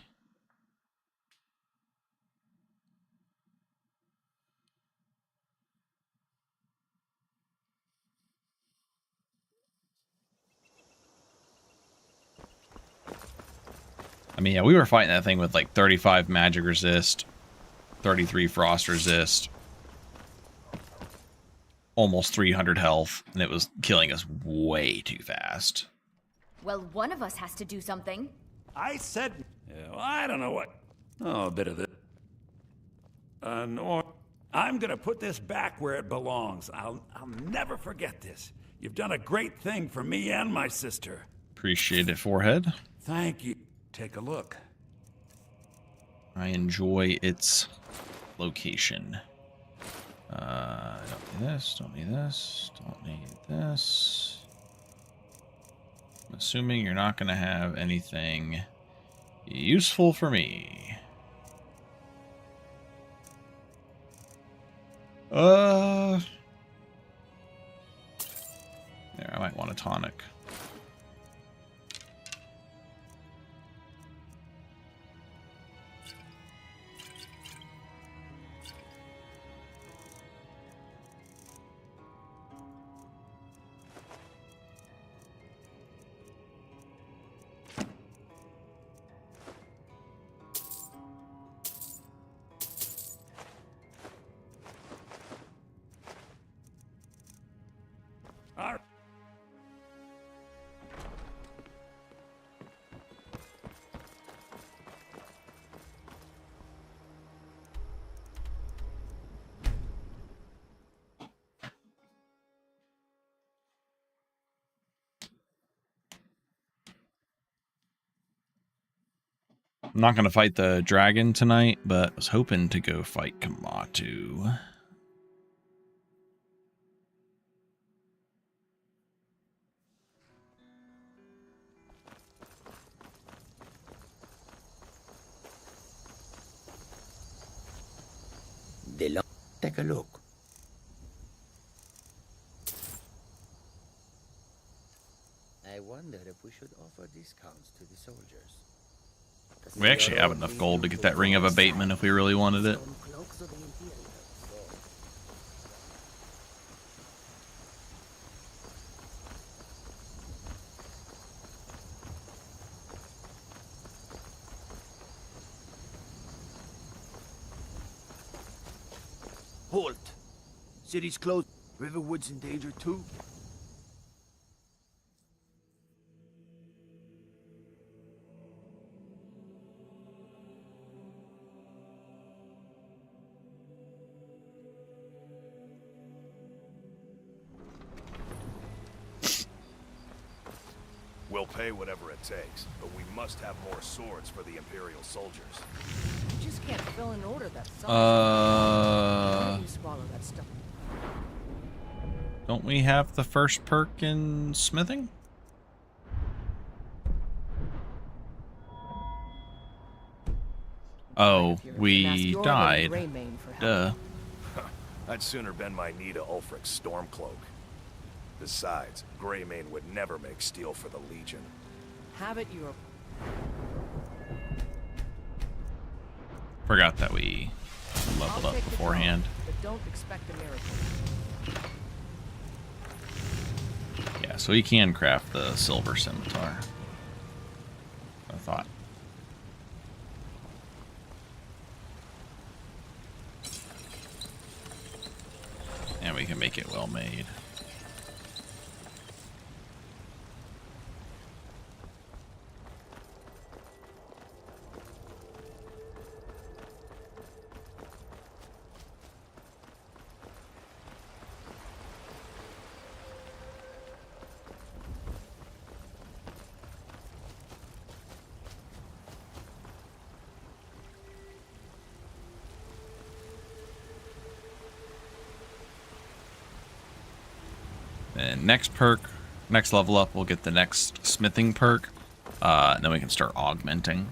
I mean, yeah, we were fighting that thing with like 35 magic resist, 33 frost resist, almost 300 health, and it was killing us way too fast. Well, one of us has to do something. I said... well, I don't know what... Oh, a bit of this. No, I'm gonna put this back where it belongs. I'll never forget this. You've done a great thing for me and my sister. Appreciate it, Forehead. Thank you. Take a look. I enjoy its location. I don't need this, don't need this, don't need this. I'm assuming you're not going to have anything useful for me. There, I might want a tonic. I'm not going to fight the dragon tonight, but I was hoping to go fight Kamatu. Take a look. I wonder if we should offer discounts to the soldiers. We actually have enough gold to get that ring of abatement if we really wanted it. Halt! City's closed. Riverwood's in danger too. We'll pay whatever it takes, but we must have more swords for the Imperial soldiers. You just can't fill an order that size. Uh, Why don't you swallow that stuff? Don't we have the first perk in smithing? Oh, we died. Duh. I'd sooner bend my knee to Ulfric's Stormcloak. Besides, Greymane would never make steel for the Legion. Have it your... Forgot that we leveled up beforehand. But don't expect a miracle. Yeah, so we can craft the silver scimitar. I thought. And we can make it well made. And next perk, next level up, we'll get the next smithing perk. And then we can start augmenting.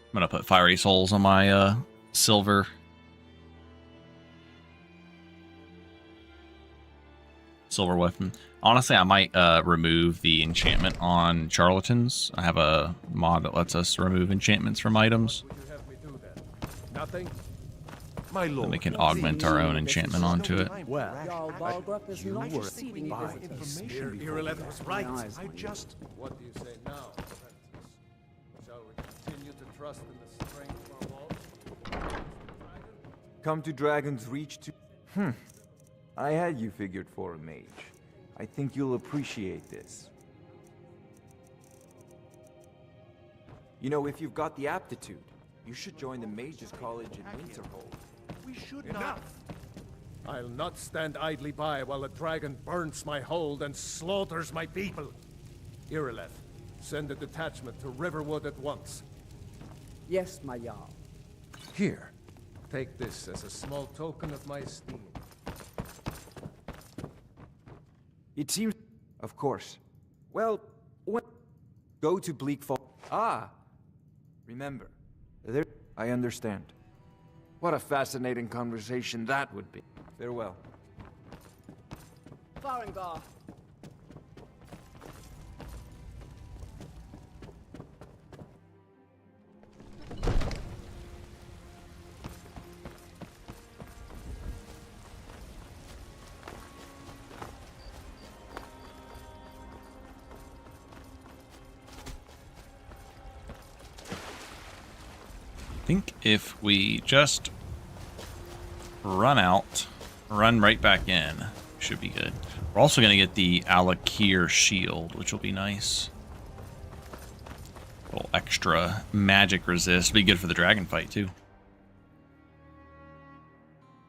I'm gonna put fiery souls on my silver weapon. Honestly, I might remove the enchantment on charlatans. I have a mod that lets us remove enchantments from items. Nothing? Then we can augment our own enchantment onto it. Well, Irileth was right. I just... What do you say now, Shall we continue to trust in the strength of our walls? Come to Dragon's Reach to... I had you figured for a mage. I think you'll appreciate this. You know, if you've got the aptitude, you should join the Mages College in Winterhold. We should Enough! I'll not stand idly by while the dragon burns my hold and slaughters my people. Irileth, send a detachment to Riverwood at once. yes, my Jarl. Here, take this as a small token of my esteem. It seems... Of course. Well, go to Bleak Fall. Ah! Remember, there... I understand. What a fascinating conversation that would be. Farewell. Farengar. I think if we just run out, run right back in, should be good. We're also going to get the Alakir shield, which will be nice. A little extra magic resist. Be good for the dragon fight, too.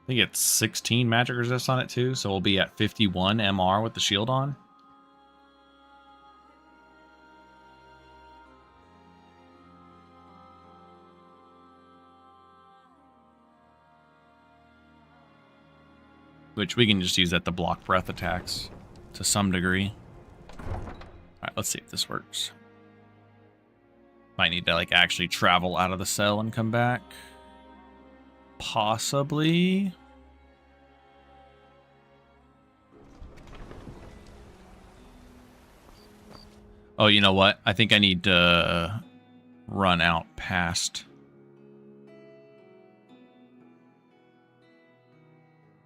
I think it's 16 magic resist on it, too, so we'll be at 51 MR with the shield on. Which we can just use that to block breath attacks to some degree. Alright, let's see if this works. Might need to like actually travel out of the cell and come back. Possibly. Oh, you know what? I think I need to run out past.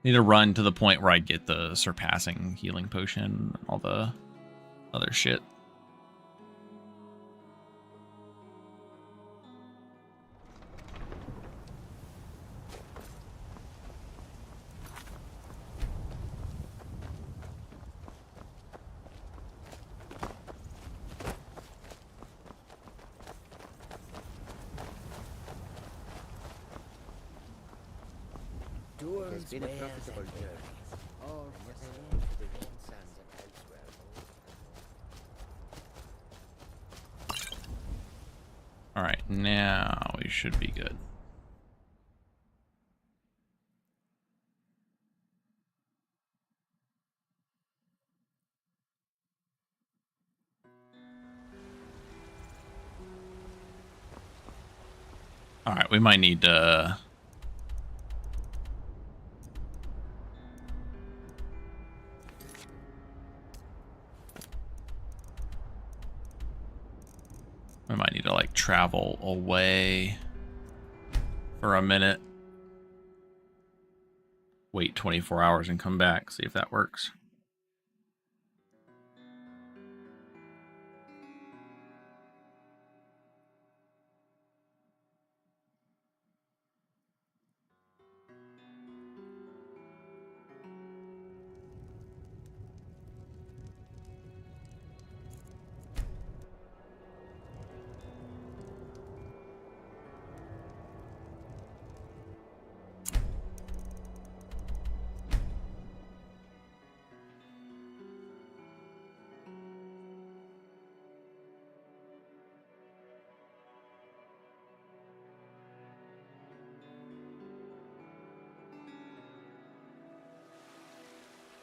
Need to run to the point where I get the surpassing healing potion and all the other shit. It has been a profitable journey. All return to the warm sands and elsewhere. All right, now we should be good. All right, we might need to... We might need to like travel away for a minute. Wait 24 hours and come back, see if that works.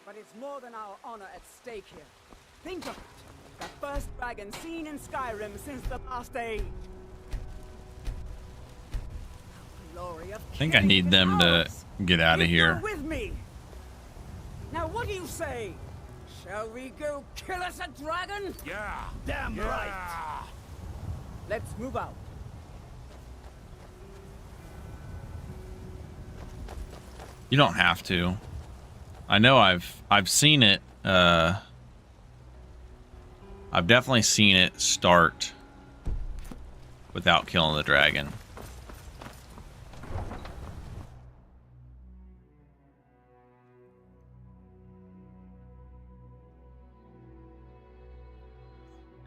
But it's more than our honor at stake here. Think of it. The first dragon seen in Skyrim since the last age. The glory of I think I need them to get out of here. With me. Now what do you say? Shall we go kill us a dragon? Yeah. Damn right. Let's move out. You don't have to. I know I've seen it. I've definitely seen it start without killing the dragon.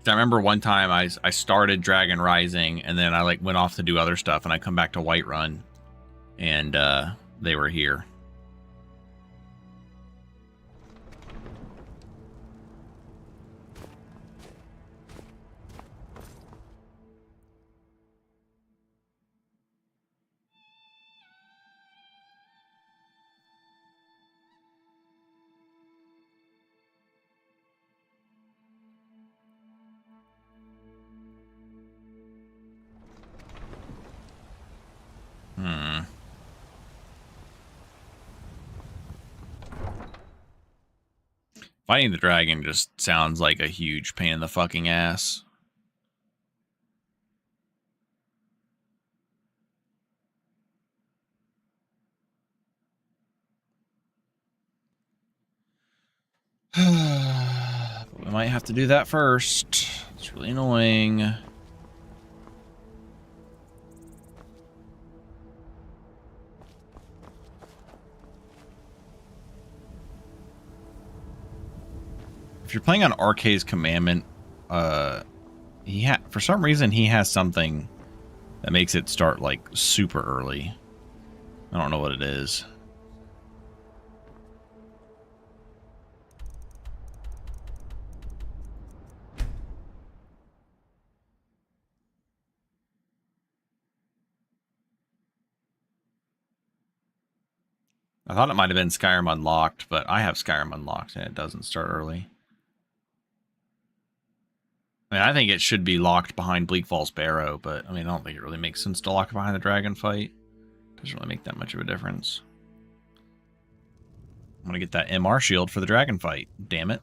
I remember one time I started Dragon Rising and then I like went off to do other stuff and I come back to Whiterun and they were here. Fighting the dragon just sounds like a huge pain in the fucking ass. We might have to do that first. It's really annoying. If you're playing on Arkay's Commandment, for some reason he has something that makes it start like super early. I don't know what it is. I thought it might have been Skyrim Unlocked, but I have Skyrim Unlocked and it doesn't start early. I mean, I think it should be locked behind Bleak Falls Barrow, but I mean, I don't think it really makes sense to lock it behind the dragon fight. Doesn't really make that much of a difference. I'm gonna get that MR shield for the dragon fight. Damn it.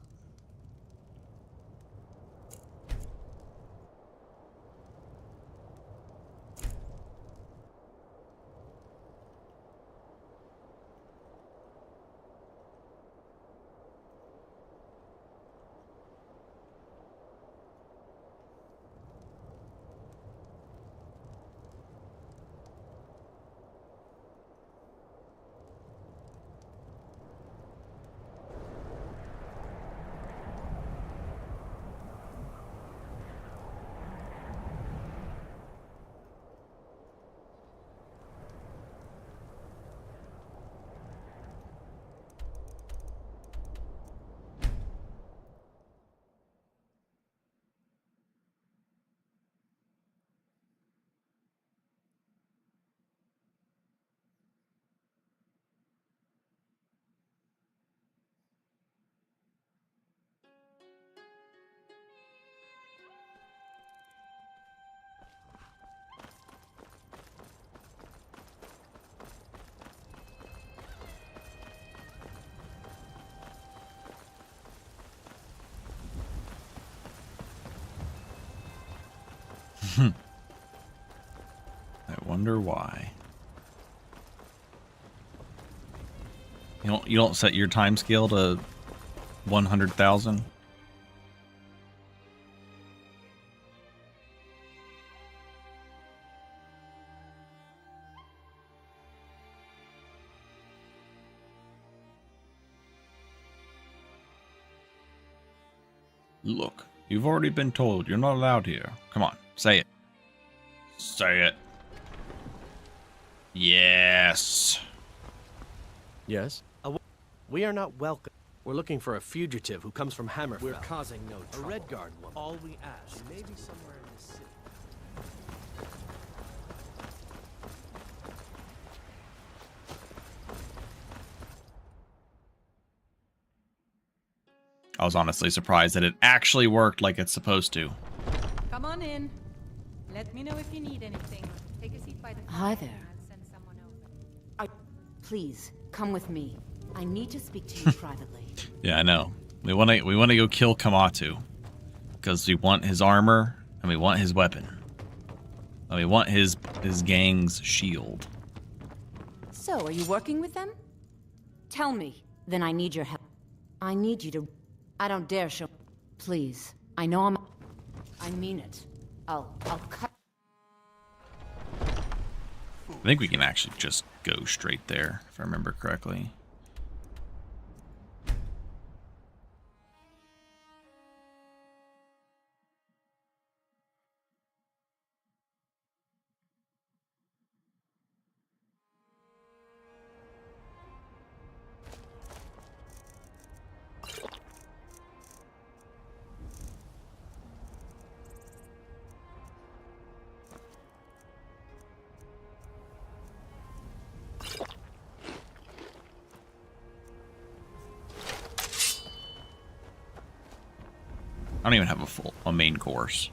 I wonder why. You don't set your time scale to 100,000? Look, you've already been told you're not allowed here. Come on, say it. Say it. Yes. Yes? We are not welcome. We're looking for a fugitive who comes from Hammerfell. We're causing no trouble. A Redguard woman. All we ask. She may be somewhere in the city. I was honestly surprised that it actually worked like it's supposed to. Come on in. Let me know if you need anything. Take a seat by the Hi fire there. and I'll send someone over. Please, come with me. I need to speak to you privately. Yeah, I know. We want to go kill Kamatu because we want his armor and we want his weapon. And we want his gang's shield. So, are you working with them? Tell me. Then I need your help. I need you to... I don't dare show... Please. I know I mean it. I'll cut... I think we can actually just go straight there, if I remember correctly. I don't even have a main course.